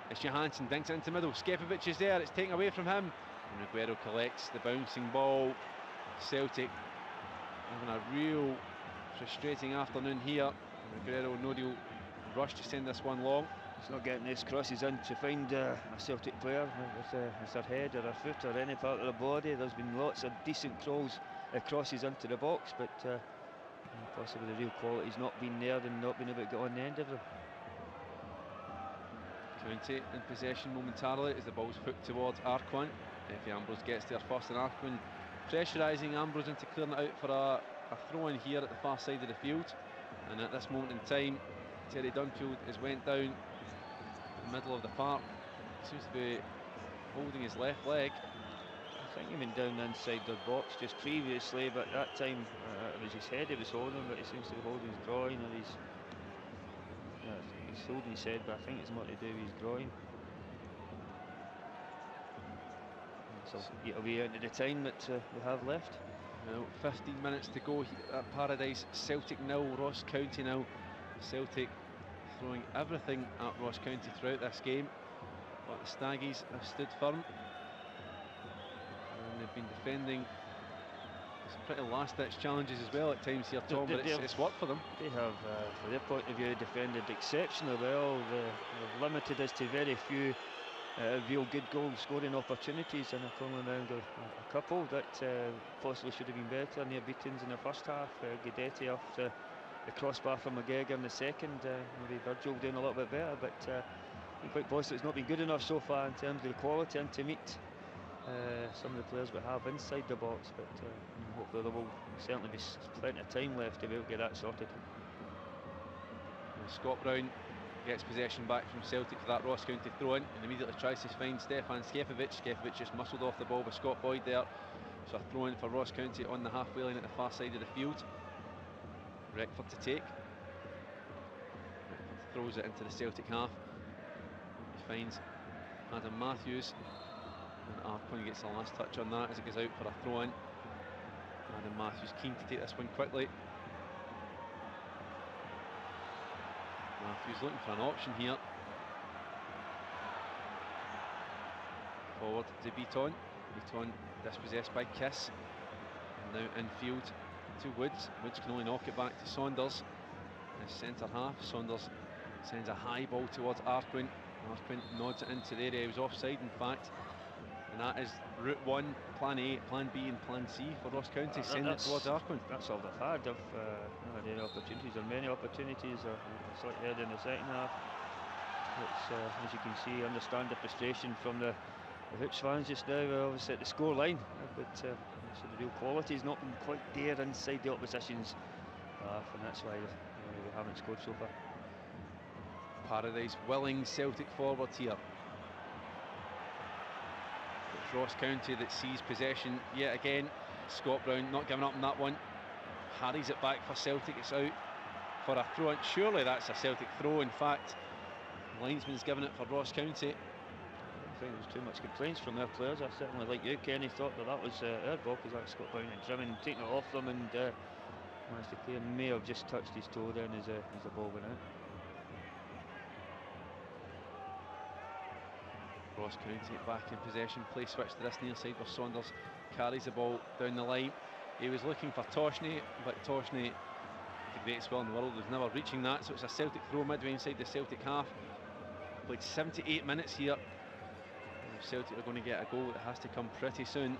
It's Johansson, dinks it into the middle. Skepovic is there, it's taken away from him. And Reguero collects the bouncing ball. Celtic having a real frustrating afternoon here. Reguero, no real rush to send this one long. He's not getting these crosses in to find a Celtic player with their head or their foot or any part of the body. There's been lots of decent crosses into the box, but possibly the real quality's not been there and not been able to get on the end of them. County in possession momentarily as the ball's hooked towards Arquin. Efe Ambrose gets there first, and Arquin pressurising Ambrose into clearing it out for a throw-in here at the far side of the field. And at this moment in time, Terry Dunfield has went down the middle of the park. Seems to be holding his left leg. I think he went down inside the box just previously, but that time it was his head he was holding, but he seems to be holding his groin, or he's holding his head, but I think it's more to do with his groin. So eat away into the time that we have left. Now 15 minutes to go at Paradise. Celtic 0, Ross County 0. Celtic throwing everything at Ross County throughout this game, but the Staggies have stood firm, and they've been defending some pretty last-ditch challenges as well at times here, Tom, but it's worked for them. They have, from their point of view, defended exceptionally well. They've limited us to very few real good goal scoring opportunities, and they're coming around a couple that possibly should have been better. Near beatings in the first half. Guidetti off the crossbar from McGregor in the second. Maybe Virgil doing a little bit better, but I'm quite positive it's not been good enough so far in terms of the quality and to meet some of the players we have inside the box. But hopefully there will certainly be plenty of time left to be able to get that sorted. And Scott Brown gets possession back from Celtic for that Ross County throw-in, and immediately tries to find Stefan Skepovic. Skepovic just muscled off the ball by Scott Boyd there. So a throw-in for Ross County on the halfway line at the far side of the field. Reckford to take. Reckford throws it into the Celtic half. He finds Adam Matthews, and Arquin gets the last touch on that as it goes out for a throw-in. Adam Matthews keen to take this one quickly. Matthews looking for an option here. Forward to Beaton. Beaton dispossessed by Kiss. And now infield to Woods. Woods can only knock it back to Saunders. His centre half. Saunders sends a high ball towards Arquin. Arquin nods it into the area. He was offside, in fact. And that is route one, plan A, plan B and plan C for Ross County, sending it towards Arquin. That's all they've had. They've not had any opportunities, or many opportunities, or slightly ahead in the second half. It's, as you can see, understand the frustration from the Hoops fans just now, obviously at the score line, but so the real quality has not been quite there inside the opposition's half, and that's why we haven't scored so far. Paradise willing Celtic forward here. It's Ross County that sees possession yet again. Scott Brown not giving up on that one. Harries it back for Celtic. It's out for a throw-in. Surely that's a Celtic throw. In fact, the linesman's given it for Ross County. I think there was too much complaints from their players. I certainly, like you, Kenny, thought that was their ball, because that's Scott Brown and Driven taking it off them, and managed to clear. May have just touched his toe then as the ball went out. Ross County back in possession. Play switch to this near side where Saunders carries the ball down the line. He was looking for Toshney, but Toshney, the greatest will in the world, was never reaching that. So it's a Celtic throw midway inside the Celtic half. Played 78 minutes here. If Celtic are going to get a goal, it has to come pretty soon.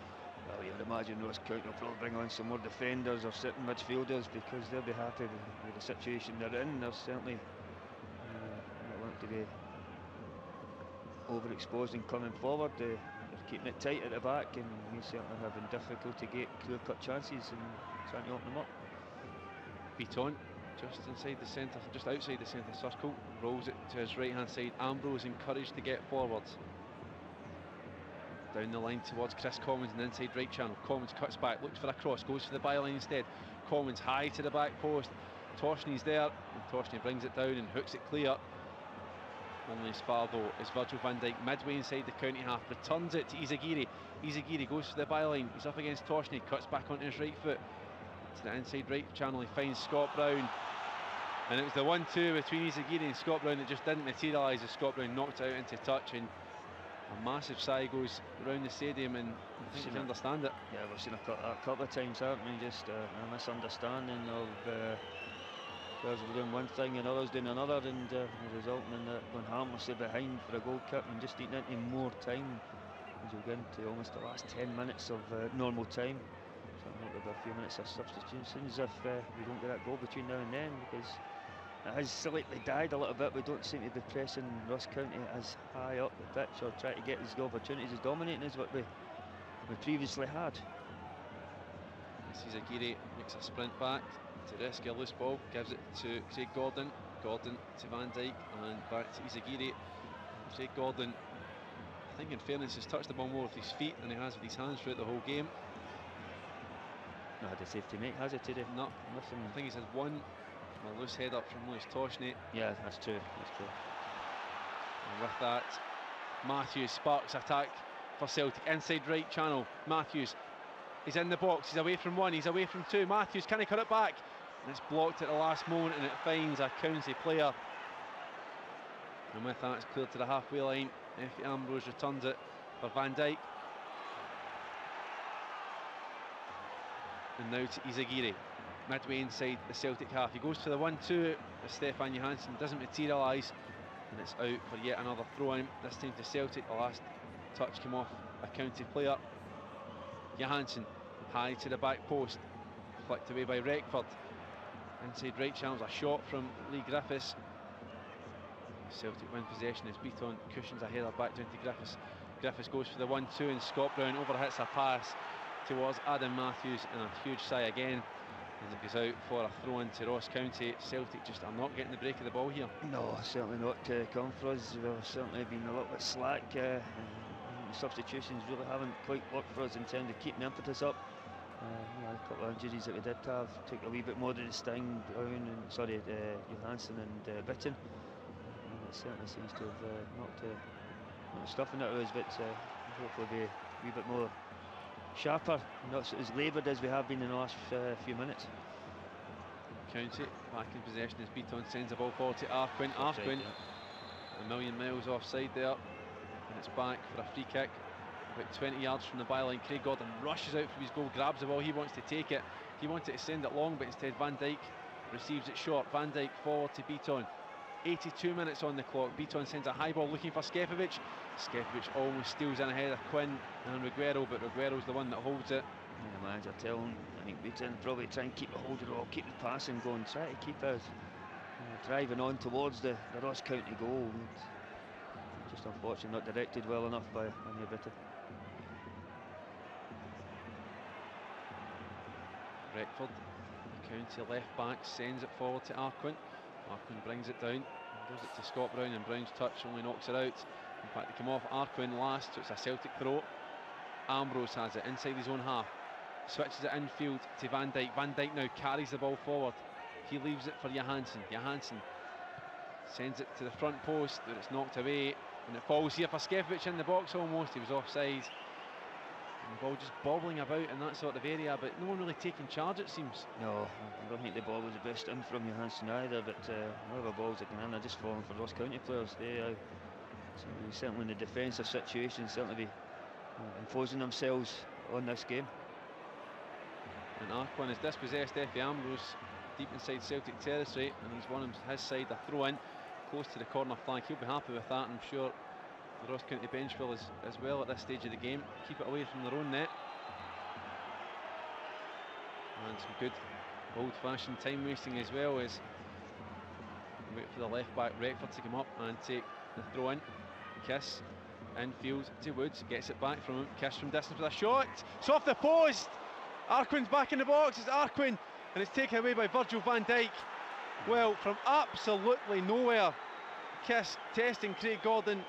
Well, you'd imagine Ross County will probably bring on some more defenders or sitting midfielders, because they'll be happy with the situation they're in. They're certainly not wanting to be overexposed and coming forward. They're keeping it tight at the back, and we certainly having difficulty to get clear-cut chances and trying to open them up. Beaton just inside the centre, just outside the centre circle, rolls it to his right hand side. Ambrose encouraged to get forwards. Down the line towards Chris Commons in the inside right channel. Commons cuts back, looks for a cross, goes for the byline instead. Commons high to the back post. Toshney's there, and Toshney brings it down and hooks it clear. Only as far though is Virgil van Dijk, midway inside the county half, returns it to Izagiri. Izagiri goes for the byline, he's up against Toshney, cuts back onto his right foot to the inside right channel. He finds Scott Brown, and it was the 1-2 between Izagiri and Scott Brown that just didn't materialise as Scott Brown knocked it out into touch, and a massive sigh goes around the stadium, and I think you can understand it. Yeah, we've seen a couple of times, haven't we? Just a misunderstanding of players were doing one thing and others doing another, and resulting in that going harmlessly behind for a goal kick and just eating into more time as we get into almost the last 10 minutes of normal time. So I hope there'll be a few minutes of substitutions if we don't get that goal between now and then, because it has slightly died a little bit. We don't seem to be pressing Ross County as high up the pitch or trying to get as the opportunities as dominating as what we previously had. Izagiri makes a sprint back to rescue a loose ball, gives it to Craig Gordon. Gordon to Van Dijk and back to Izagiri. Craig Gordon, I think in fairness, has touched the ball more with his feet than he has with his hands throughout the whole game. Not had a safety mate, has it today? No, nothing. I think he's had one from a loose head up from Lewis Toshney. Yeah, that's true. That's true. And with that, Matthews sparks attack for Celtic. Inside right channel. Matthews, he's in the box. He's away from one. He's away from two. Matthews, can he cut it back? And it's blocked at the last moment, and it finds a County player. And with that, it's cleared to the halfway line. Effie Ambrose returns it for Van Dijk. And now to Izagiri, midway inside the Celtic half. He goes for the 1-2 as Stefan Johansson doesn't materialise, and it's out for yet another throw-in, this time to Celtic. The last touch came off a County player. Johansson high to the back post, flicked away by Reckford. Inside right channels, a shot from Lee Griffiths. Celtic win possession as Beaton cushions a header back down to Griffiths. Griffiths goes for the 1-2 and Scott Brown overhits a pass towards Adam Matthews, and a huge sigh again as it goes out for a throw-in to Ross County. Celtic just are not getting the break of the ball here. No, certainly not come for us. We've certainly been a little bit slack. The substitutions really haven't quite worked for us in terms of keeping impetus up. A couple of injuries that we did have took a wee bit more than the sting. Johansson and Bitton. It certainly seems to have knocked the stuffing out of us, but hopefully be a wee bit more sharper, not as laboured as we have been in the last few minutes. County back in possession as Beaton sends the ball forward to Arquin. Arquin, a million miles offside there, and it's back for a free kick about 20 yards from the byline. Craig Gordon rushes out from his goal, grabs the ball, he wants to take it, he wanted to send it long, but instead Van Dijk receives it short. Van Dijk forward to Beaton. 82 minutes on the clock. Beaton sends a high ball looking for Skepovic. Skepovic almost steals in ahead of Quinn and Reguero, but Reguero's the one that holds it. And the manager telling, I think Beaton probably try and keep a hold of it all, keep the passing going, try to keep us driving on towards the Ross County goal. Just unfortunately not directed well enough by Anya Bitter. Reckford, County left back, sends it forward to Arquin. Arquin brings it down, gives it to Scott Brown, and Brown's touch only knocks it out. In fact, they come off Arquin last, so it's a Celtic throw. Ambrose has it inside his own half, switches it infield to Van Dijk. Van Dijk now carries the ball forward. He leaves it for Johansson. Johansson sends it to the front post, but it's knocked away, and it falls here for Skepovic in the box almost. He was offside. And the ball just bobbling about in that sort of area, but no one really taking charge, it seems. No, I don't think the ball was the best in from Johansson either, but whatever balls that can in, they're just falling for Ross County players. They certainly in the defensive situation, certainly be imposing themselves on this game. And Arquin has dispossessed Effie Ambrose deep inside Celtic territory, and he's won his side a throw in close to the corner flag. He'll be happy with that, and I'm sure the Ross County bench will as well at this stage of the game. Keep it away from their own net. And some good old-fashioned time wasting as well as wait for the left back Reckford to come up and take the throw in. Kiss infield to Woods, gets it back from him. Kiss from distance with a shot. It's off the post. Arquin's back in the box. It's Arquin, and it's taken away by Virgil van Dijk. Well, from absolutely nowhere, testing Craig Gordon.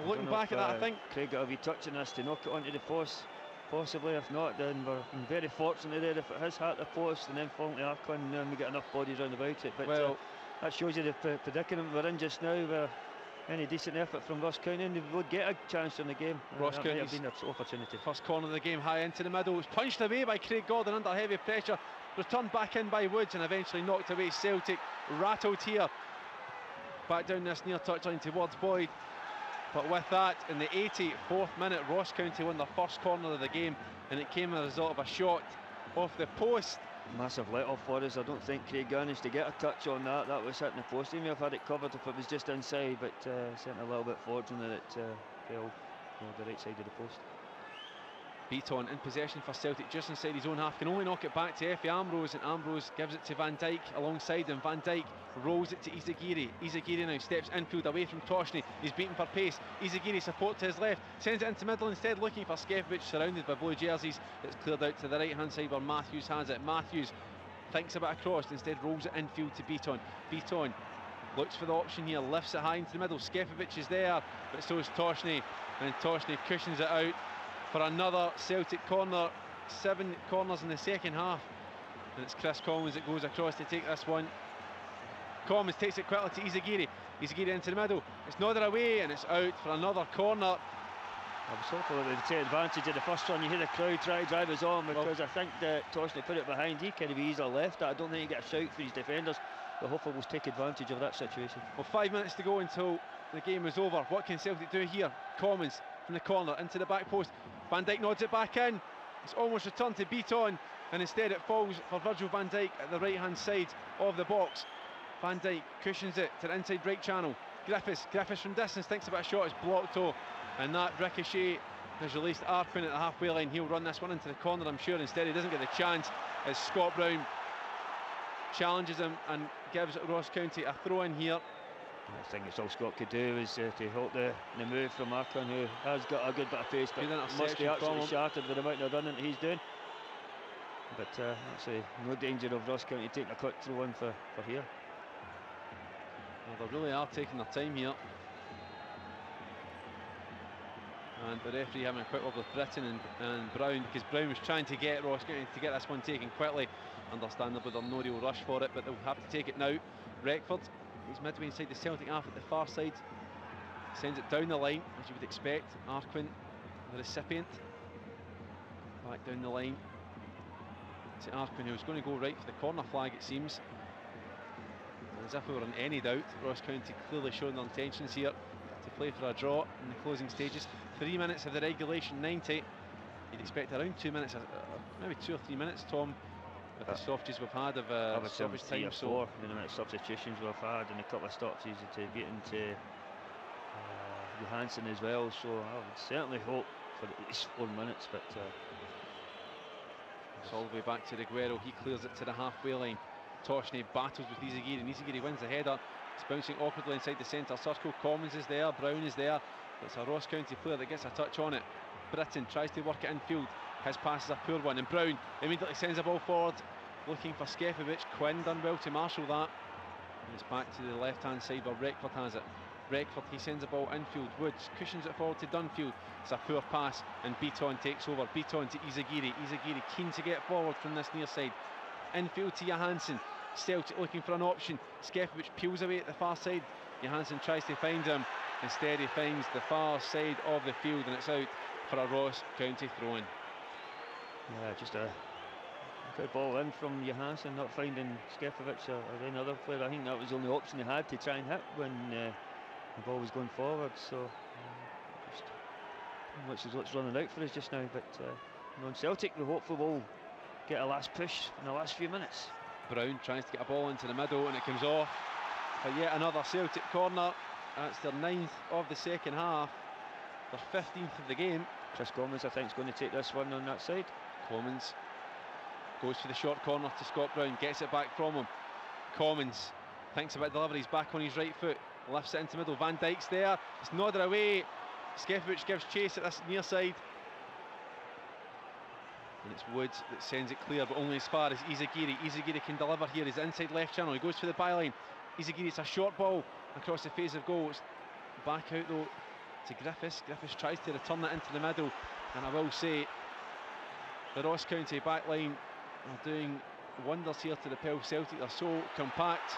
Looking back at that, I think Craig got a wee touch on this to knock it onto the post. Possibly, if not, then we're very fortunate there. If it has hit the post and then falling to Arkon, then we get enough bodies round about it. But well, that shows you the predicament we're in just now. Where any decent effort from Ross County, and they would get a chance in the game. Ross That County's might have been their opportunity. First corner of the game, high into the middle. It was punched away by Craig Gordon under heavy pressure. Returned back in by Woods and eventually knocked away. Celtic rattled here. Back down this near touchline towards Boyd. But with that, in the 84th minute, Ross County won their first corner of the game, and it came as a result of a shot off the post. Massive let-off for us. I don't think Craig managed to get a touch on that. That was hitting the post. He may have had it covered if it was just inside, but certainly a little bit fortunate that it fell the right side of the post. Beaton in possession for Celtic, just inside his own half, can only knock it back to Effie Ambrose, and Ambrose gives it to Van Dijk alongside him. Van Dijk rolls it to Izagiri. Izagiri now steps infield away from Toshney. He's beaten for pace. Izagiri support to his left, sends it into middle instead, looking for Skevovich, surrounded by blue jerseys. It's cleared out to the right hand side where Matthews has it. Matthews thinks about a cross, instead rolls it infield to Beaton. Beaton looks for the option here, lifts it high into the middle. Skevovich is there, but so is Toshney, and Toshney cushions it out for another Celtic corner. 7 corners in the second half, and it's Chris Commons that goes across to take this one. Commons takes it quickly to Izagiri. Izagiri into the middle, it's nodded away and it's out for another corner. I was hopeful that they'd take advantage of the first one. You hear the crowd try to drive us on, because I think that Toshney put it behind. He could have easily left it. I don't think he got a shout for his defenders, but hopefully we'll take advantage of that situation. Well, 5 minutes to go until the game is over. What can Celtic do here? Commons from the corner into the back post. Van Dijk nods it back in. It's almost returned to Beaton, and instead it falls for Virgil van Dijk at the right hand side of the box. Van Dijk cushions it to the inside right channel. Griffiths from distance thinks about a shot, it's blocked though, and that ricochet has released Arkon at the halfway line. He'll run this one into the corner, I'm sure. Instead he doesn't get the chance as Scott Brown challenges him and gives Ross County a throw in here. I think it's all Scott could do is to halt the move from Arkon, who has got a good bit of pace, but must be absolutely shattered with the amount of running that he's doing. But actually no danger of Ross County taking a quick throw in for here. Well, they really are taking their time here. And the referee having a quick word with Britton and Brown, because Brown was trying to get Ross County to get this one taken quickly. Understandably, there's no real rush for it, but they'll have to take it now. Reckford, he's midway inside the Celtic half at the far side. Sends it down the line, as you would expect. Arkon, the recipient. Back down the line to Arkon, who's going to go right for the corner flag, it seems. And as if we were in any doubt, Ross County clearly showing their intentions here to play for a draw in the closing stages. 3 minutes of the regulation 90. You'd expect around 2 minutes, maybe 2 or 3 minutes, Tom, with the stoppages we've had of stoppage time. So 4 minute substitutions we've had, and a couple of stoppages to get into Johansson as well. So I would certainly hope for at least 4 minutes. But it's all the way back to Reguero. He clears it to the halfway line. Toshney battles with Izagiri, and Izagiri wins the header. It's bouncing awkwardly inside the centre circle. Commons is there, Brown is there. It's a Ross County player that gets a touch on it. Britton tries to work it infield. His pass is a poor one, and Brown immediately sends the ball forward, looking for Skevovich. Quinn done well to marshal that. And it's back to the left-hand side where Reckford has it. Reckford, he sends the ball infield. Woods cushions it forward to Dunfield. It's a poor pass, and Beaton takes over. Beaton to Izagiri. Izagiri keen to get forward from this near side. Infield to Johansson. Celtic looking for an option. Skevovich peels away at the far side. Johansson tries to find him. Instead he finds the far side of the field, and it's out for a Ross County throw-in. Yeah, just a good ball in from Johansson, not finding Skevovich or any other player. I think that was the only option he had to try and hit when the ball was going forward. So which is what's running out for us just now. But on Celtic, we hopefully will get a last push in the last few minutes. Brown tries to get a ball into the middle, and it comes off for yet another Celtic corner. That's their 9th of the second half, their 15th of the game. Chris Commons, I think, is going to take this one on that side. Commons goes for the short corner to Scott Brown, gets it back from him. Commons thinks about delivery, he's back on his right foot, lifts it into middle. Van Dijk's there, it's nodded away. Skevovich gives chase at this near side. And it's Woods that sends it clear, but only as far as Izagiri. Izagiri can deliver here. He's inside left channel. He goes for the byline. Izagiri, it's a short ball across the face of goal. It's back out though to Griffiths. Griffiths tries to return it into the middle, and I will say the Ross County backline are doing wonders here to repel Celtic. They're so compact.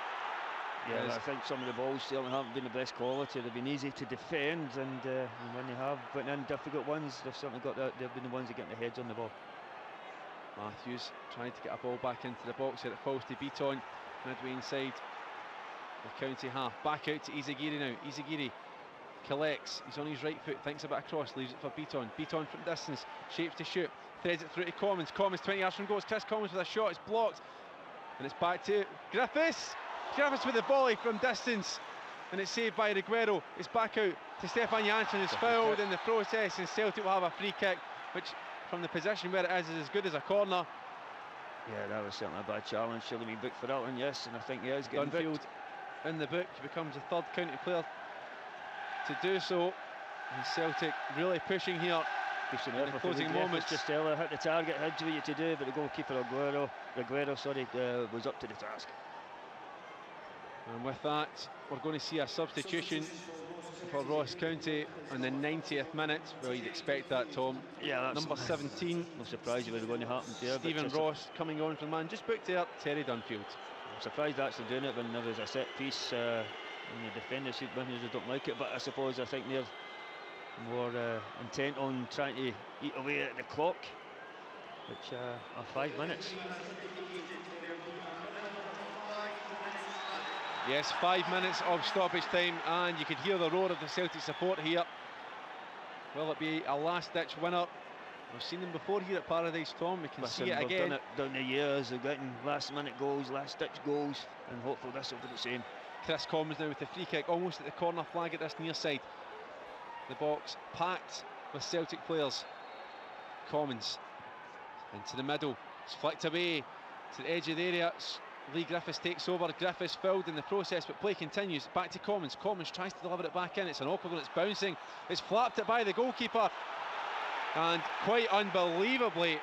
Yeah, I think some of the balls certainly haven't been the best quality. They've been easy to defend, and when they have put in difficult ones, they've certainly got that. They've been the ones that get their heads on the ball. Matthews trying to get a ball back into the box here. It falls to Beaton, midway inside the County half. Back out to Izagiri now. Izagiri collects. He's on his right foot. Thinks about a cross. Leaves it for Beaton. Beaton from distance. Shapes to shoot. Threads it through to Commons. Commons 20 yards from goal. It's Chris Commons with a shot. It's blocked, and it's back to Griffiths. Griffiths with a volley from distance, and it's saved by Reguero. It's back out to Stefan Janssen, who's fouled in the process, and Celtic will have a free kick, which from the position where it is as good as a corner. Yeah, that was certainly a bad challenge. Should have been booked for that one, yes, and I think he is getting booked. In the book, he becomes the third county player to do so, and Celtic really pushing here in the closing moments. Just hit the target, had what you to do, but the goalkeeper Reguero was up to the task. And with that, we're going to see a substitution for Ross County in the 90th minute. Well, you'd expect that, Tom. Yeah, that's number 17. No surprise it was going to happen there. Stephen Ross coming on from man just booked there. Terry Dunfield. I'm surprised actually doing it when there was a set piece. And the defenders don't like it, but I suppose I think they're more intent on trying to eat away at the clock, which are 5 minutes. Yes, 5 minutes of stoppage time, and you could hear the roar of the Celtic support here. Will it be a last-ditch winner? We've seen them before here at Paradise, Tom. We can see it again. Done it down the years. They're getting last-minute goals, last-ditch goals, and hopefully this will do the same. Chris Commons now with the free kick, almost at the corner flag at this near side. The box packed with Celtic players. Commons into the middle. It's flicked away to the edge of the area. Lee Griffiths takes over. Griffiths fouled in the process, but play continues. Back to Commons. Commons tries to deliver it back in. It's an awkward one. It's bouncing. It's flapped it by the goalkeeper, and quite unbelievably,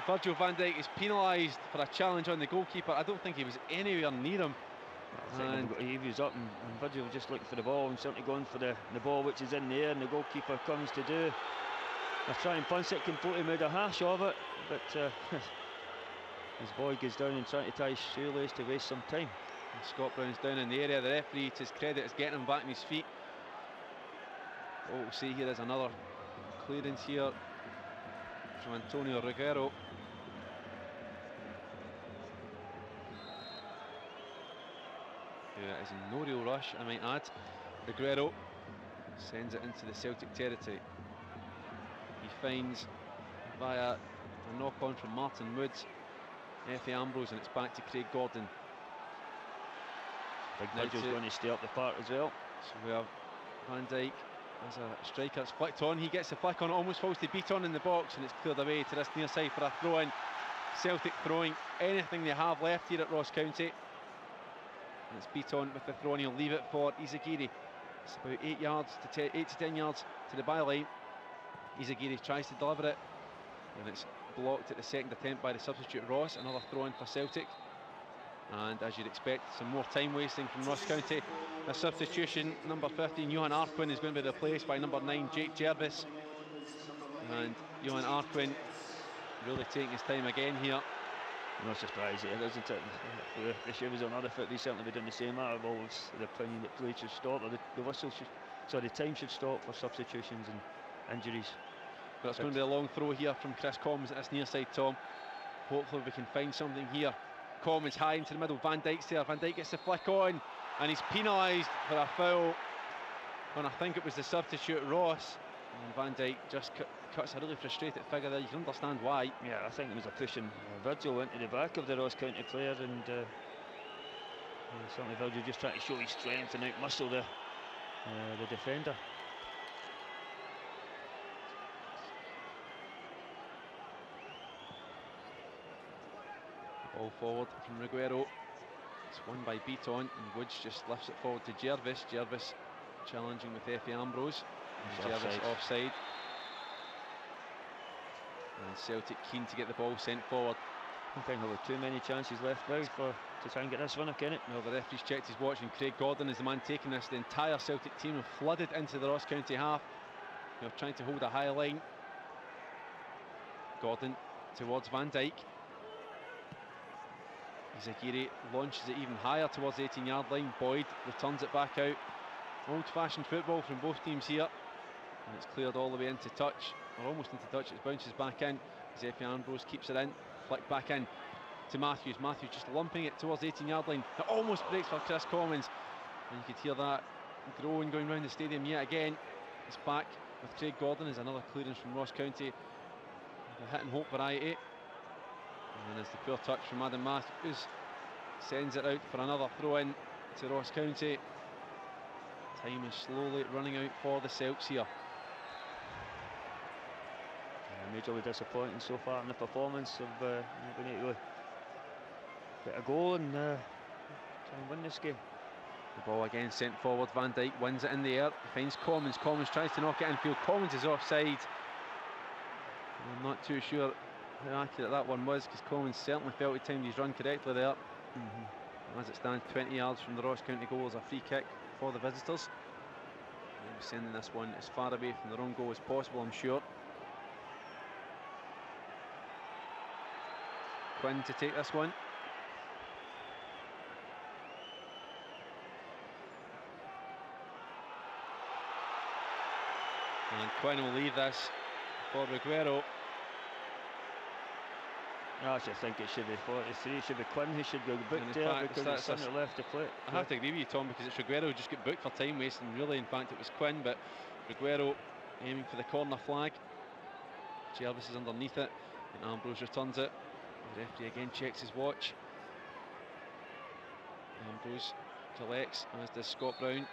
Virgil van Dijk is penalised for a challenge on the goalkeeper. I don't think he was anywhere near him. I think he was up, and Virgil was just looking for the ball and certainly going for the ball which is in the air, and the goalkeeper comes to do a try and punch it, completely made a hash of it, but his boy goes down and trying to tie his shoelace to waste some time. And Scott Brown's down in the area. The referee, to his credit, is getting him back on his feet. What we'll see here is another clearance here from Antonio Reguero. Who is in no real rush, I might add. Reguero sends it into the Celtic territory. He finds via a knock-on from Martin Woods, Effie Ambrose, and it's back to Craig Gordon. Big Virgil's going to stay up the park as well. So we have Van Dijk as a striker. It's flicked on. He gets the flick on. It almost falls to Beaton in the box, and it's cleared away to this near side for a throw-in. Celtic throwing anything they have left here at Ross County. And it's Beaton with the throw, and he'll leave it for Izagiri. It's about 8 to 10 yards to the byline. Izagiri tries to deliver it, and it's blocked at the second attempt by the substitute Ross. Another throw-in for Celtic, and as you'd expect, some more time wasting from Ross County. A substitution, number 15 Johan Arquin is going to be replaced by number 9 Jake Jervis, and Johan Arquin really taking his time again here. No surprise here, isn't it? If the shoe was on the other foot, they certainly be doing the same. I've always the opinion that play should stop, or the whistle should, sorry, the time should stop for substitutions and injuries. But it's going to be a long throw here from Chris Commons at this near side, Tom. Hopefully we can find something here. Commons high into the middle, Van Dijk's there. Van Dijk gets the flick on, and he's penalised for a foul on, I think it was the substitute Ross. And Van Dijk just cuts a really frustrated figure there. You can understand why. Yeah, I think it was a push, and Virgil went to the back of the Ross County player, and certainly Virgil just trying to show his strength and outmuscle the defender. Ball forward from Reguero. It's won by Beaton, and Woods just lifts it forward to Jervis. Jervis challenging with Effie Ambrose. Jervis offside. And Celtic keen to get the ball sent forward. I think there were too many chances left now to try and get this one, can it? Well, the referee's checked his watch, and Craig Gordon is the man taking this. The entire Celtic team have flooded into the Ross County half. They're trying to hold a high line. Gordon towards Van Dijk. Izagiri launches it even higher towards the 18-yard line. Boyd returns it back out. Old-fashioned football from both teams here. And it's cleared all the way into touch, or almost into touch. It bounces back in. Zeppi Ambrose keeps it in. Flick back in to Matthews. Matthews just lumping it towards the 18-yard line. It almost breaks for Chris Commons. And you could hear that groan going round the stadium yet again. It's back with Craig Gordon as another clearance from Ross County. The hit and hope variety. And then there's the poor touch from Adam Matthews. Sends it out for another throw in to Ross County. Time is slowly running out for the Celts here. Majorly disappointing so far in the performance of been able to get a goal and try and win this game. The ball again sent forward. Van Dijk wins it in the air. Finds Commons. Commons tries to knock it infield. Commons is offside. I'm not too sure how accurate that one was, because Commons certainly felt he timed his run correctly there. As it stands, 20 yards from the Ross County goal is a free kick for the visitors. They'll be sending this one as far away from their own goal as possible, I'm sure. Quinn to take this one. And Quinn will leave this for Reguero. I actually think it should be 43. It should be Quinn who should go booked there, fact, because it's centre left to play. I have to agree with you, Tom, because it's Reguero who just got booked for time wasting. Really, in fact, it was Quinn, but Reguero aiming for the corner flag. Jervis is underneath it, and Ambrose returns it. The referee again checks his watch. Ambrose collects, as does Scott Brown.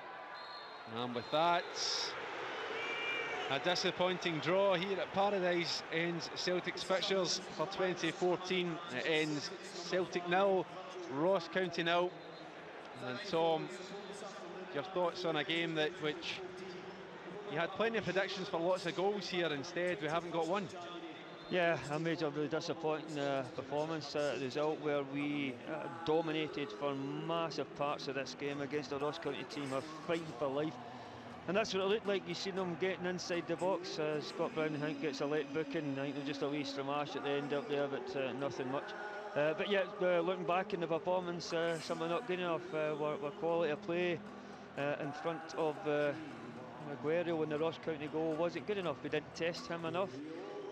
And with that, a disappointing draw here at Paradise ends Celtic's fixtures for 2014. It ends Celtic 0, Ross County 0. And Tom, your thoughts on a game which you had plenty of predictions for lots of goals here. Instead, we haven't got one. Yeah, a majorly disappointing performance result where we dominated for massive parts of this game against the Ross County team who are fighting for life. And that's what it looked like. You seen them getting inside the box. Scott Brown, I think, gets a late booking. I think just a wee stramash at the end up there, but nothing much. But yeah, looking back in the performance, something not good enough. Our quality of play in front of Reguero when the Ross County goal wasn't good enough. We didn't test him enough.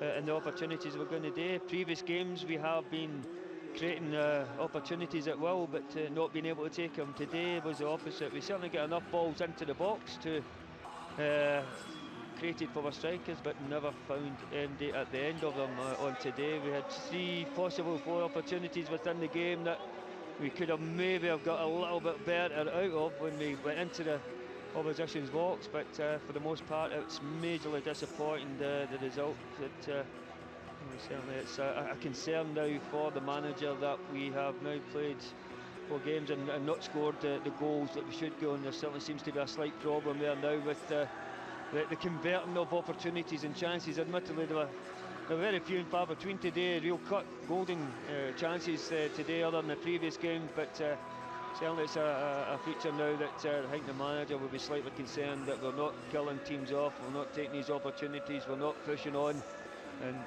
And the opportunities we're going to do. Previous games we have been creating opportunities at will, but not being able to take them. Today was the opposite. We certainly get enough balls into the box to created for our strikers, but never found MD at the end of them. On today we had 3 possible 4 opportunities within the game that we could have maybe have got a little bit better out of when we went into the opposition's box, but for the most part it's majorly disappointing, the result. Certainly it's a concern now for the manager that we have now played 4 games and not scored the goals that we should go, and there certainly seems to be a slight problem there now with the converting of opportunities and chances. Admittedly there were very few and far between today, real cut golden chances today other than the previous game, but certainly it's a feature now that I think the manager will be slightly concerned that we're not killing teams off, we're not taking these opportunities, we're not pushing on, and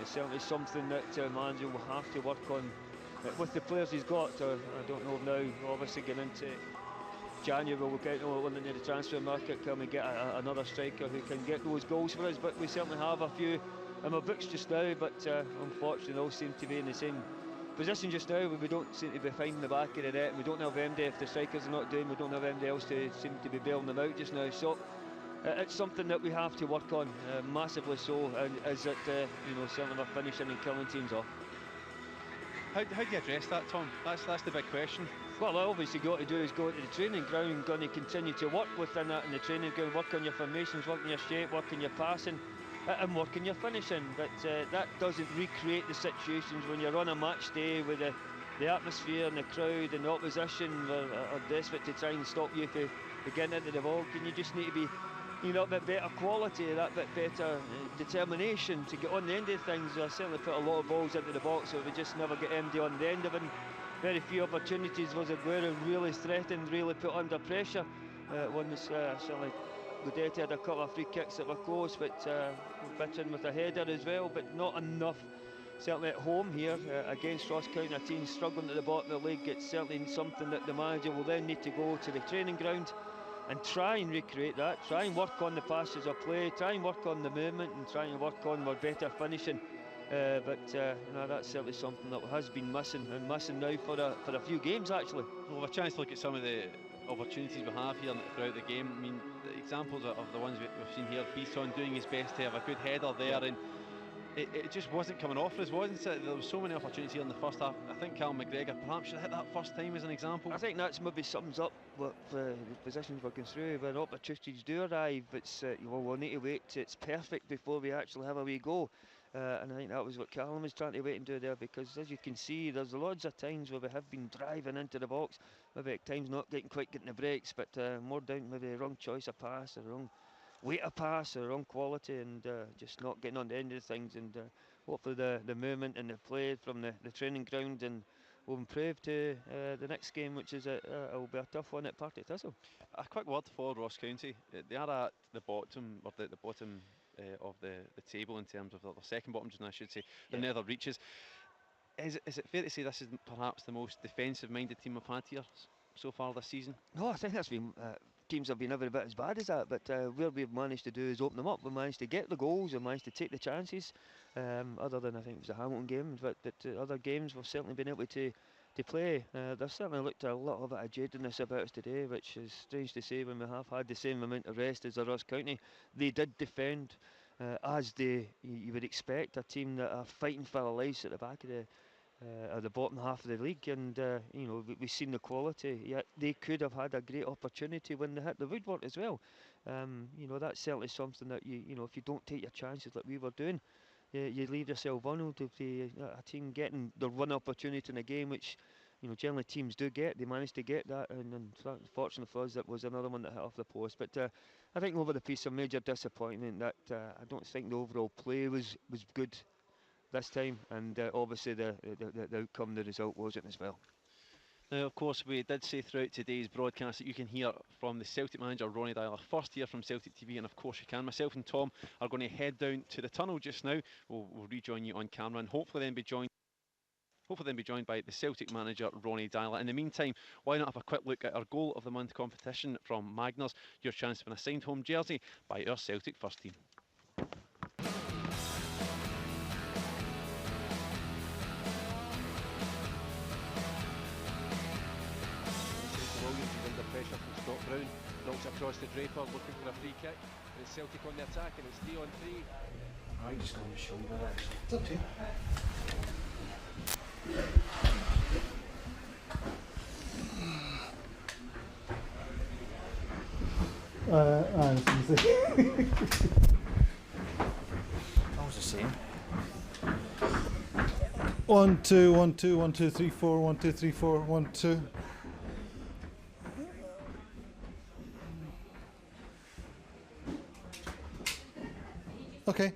it's certainly something that the manager will have to work on with the players he's got. I don't know now, obviously getting into January we'll get into the transfer market, can we get another striker who can get those goals for us, but we certainly have a few in our books just now, but unfortunately they all seem to be in the same position just now. We don't seem to be finding the back of the net, and we don't have MD. If the strikers are not doing, we don't have MD else to seem to be bailing them out just now. So it's something that we have to work on massively so, and is that certainly we're finishing and killing teams off. How do you address that, Tom? That's the big question. Well, obviously got to do is go to the training ground, going to continue to work within that in the training ground, work on your formations, work on your shape, work on your passing, and work on your finishing. But that doesn't recreate the situations when you're on a match day with the atmosphere and the crowd and the opposition are desperate to try and stop you from getting into the ball. And you just need to be you know, a bit better quality, that bit better determination to get on the end of things. I certainly put a lot of balls into the box, so we just never get MD on the end of it. Very few opportunities was Reguero really threatened, really put under pressure. One was certainly Gudetti had a couple of free kicks that were close, but Bittern with a header as well, but not enough. Certainly at home here against Ross County, a team struggling at the bottom of the league. It's certainly something that the manager will then need to go to the training ground and try and recreate that, try and work on the passes of play, try and work on the movement, and try and work on more better finishing. But you know, that's certainly something that has been missing, and missing now for a few games actually. We'll have a chance to look at some of the opportunities we have here throughout the game. I mean, the examples of the ones we've seen here, Bisson doing his best to have a good header there, and it just wasn't coming off for us, wasn't it? There was so many opportunities here in the first half. I think Cal McGregor perhaps should have hit that first time as an example. I think that's maybe sums up what the positions we're going through. When opportunities do arrive, it's well, we'll need to wait till it's perfect before we actually have a wee go. And I think that was what Callum was trying to wait and do there, because as you can see, there's lots of times where we have been driving into the box, maybe at times not quite getting the breaks, but more down maybe the wrong choice of pass, or the wrong weight of pass, or the wrong quality, and just not getting on the end of things. And hopefully the movement and the play from the training ground and will improve to the next game, which is will be a tough one at Partick Thistle. A quick word for Ross County. They are at the bottom, or the bottom of the table in terms of the second bottom, I should say, the nether reaches. Is it fair to say this is perhaps the most defensive-minded team we've had here so far this season? No, I think that's been teams have been every bit as bad as that, but where we've managed to do is open them up. We managed to get the goals, we managed to take the chances. Other than I think it was the Hamilton game, but other games we've certainly been able to play. They've certainly looked a lot of jadedness about us today, which is strange to say when we have had the same amount of rest as the Ross County. They did defend as you would expect, a team that are fighting for their lives at the back of the bottom half of the league, and you know, we've seen the quality. Yet they could have had a great opportunity when they hit the woodwork as well. You know, that's certainly something that you know, if you don't take your chances like we were doing, you leave yourself vulnerable to a team getting their one opportunity in a game, which, you know, generally teams do get. They managed to get that, and unfortunately for us, that was another one that hit off the post. But I think over the piece, a major disappointment that I don't think the overall play was good this time, and obviously the outcome, the result wasn't as well. Now, of course, we did say throughout today's broadcast that you can hear from the Celtic manager, Ronnie Dyler, first here from Celtic TV, and of course you can. Myself and Tom are going to head down to the tunnel just now. We'll rejoin you on camera, and hopefully then be joined by the Celtic manager, Ronnie Dyler. In the meantime, why not have a quick look at our Goal of the Month competition from Magners, your chance to win a signed home jersey by our Celtic first team. Pressure from Scott Brown, knocks across the Draper, looking for a free kick, and it's Celtic on the attack, and it's 3 on 3. I just got on the shoulder, actually. It's up to you. It's easy. I was the same. 1 2 1 2 1 2 3 4 1 2 3 4 1 2. Okay.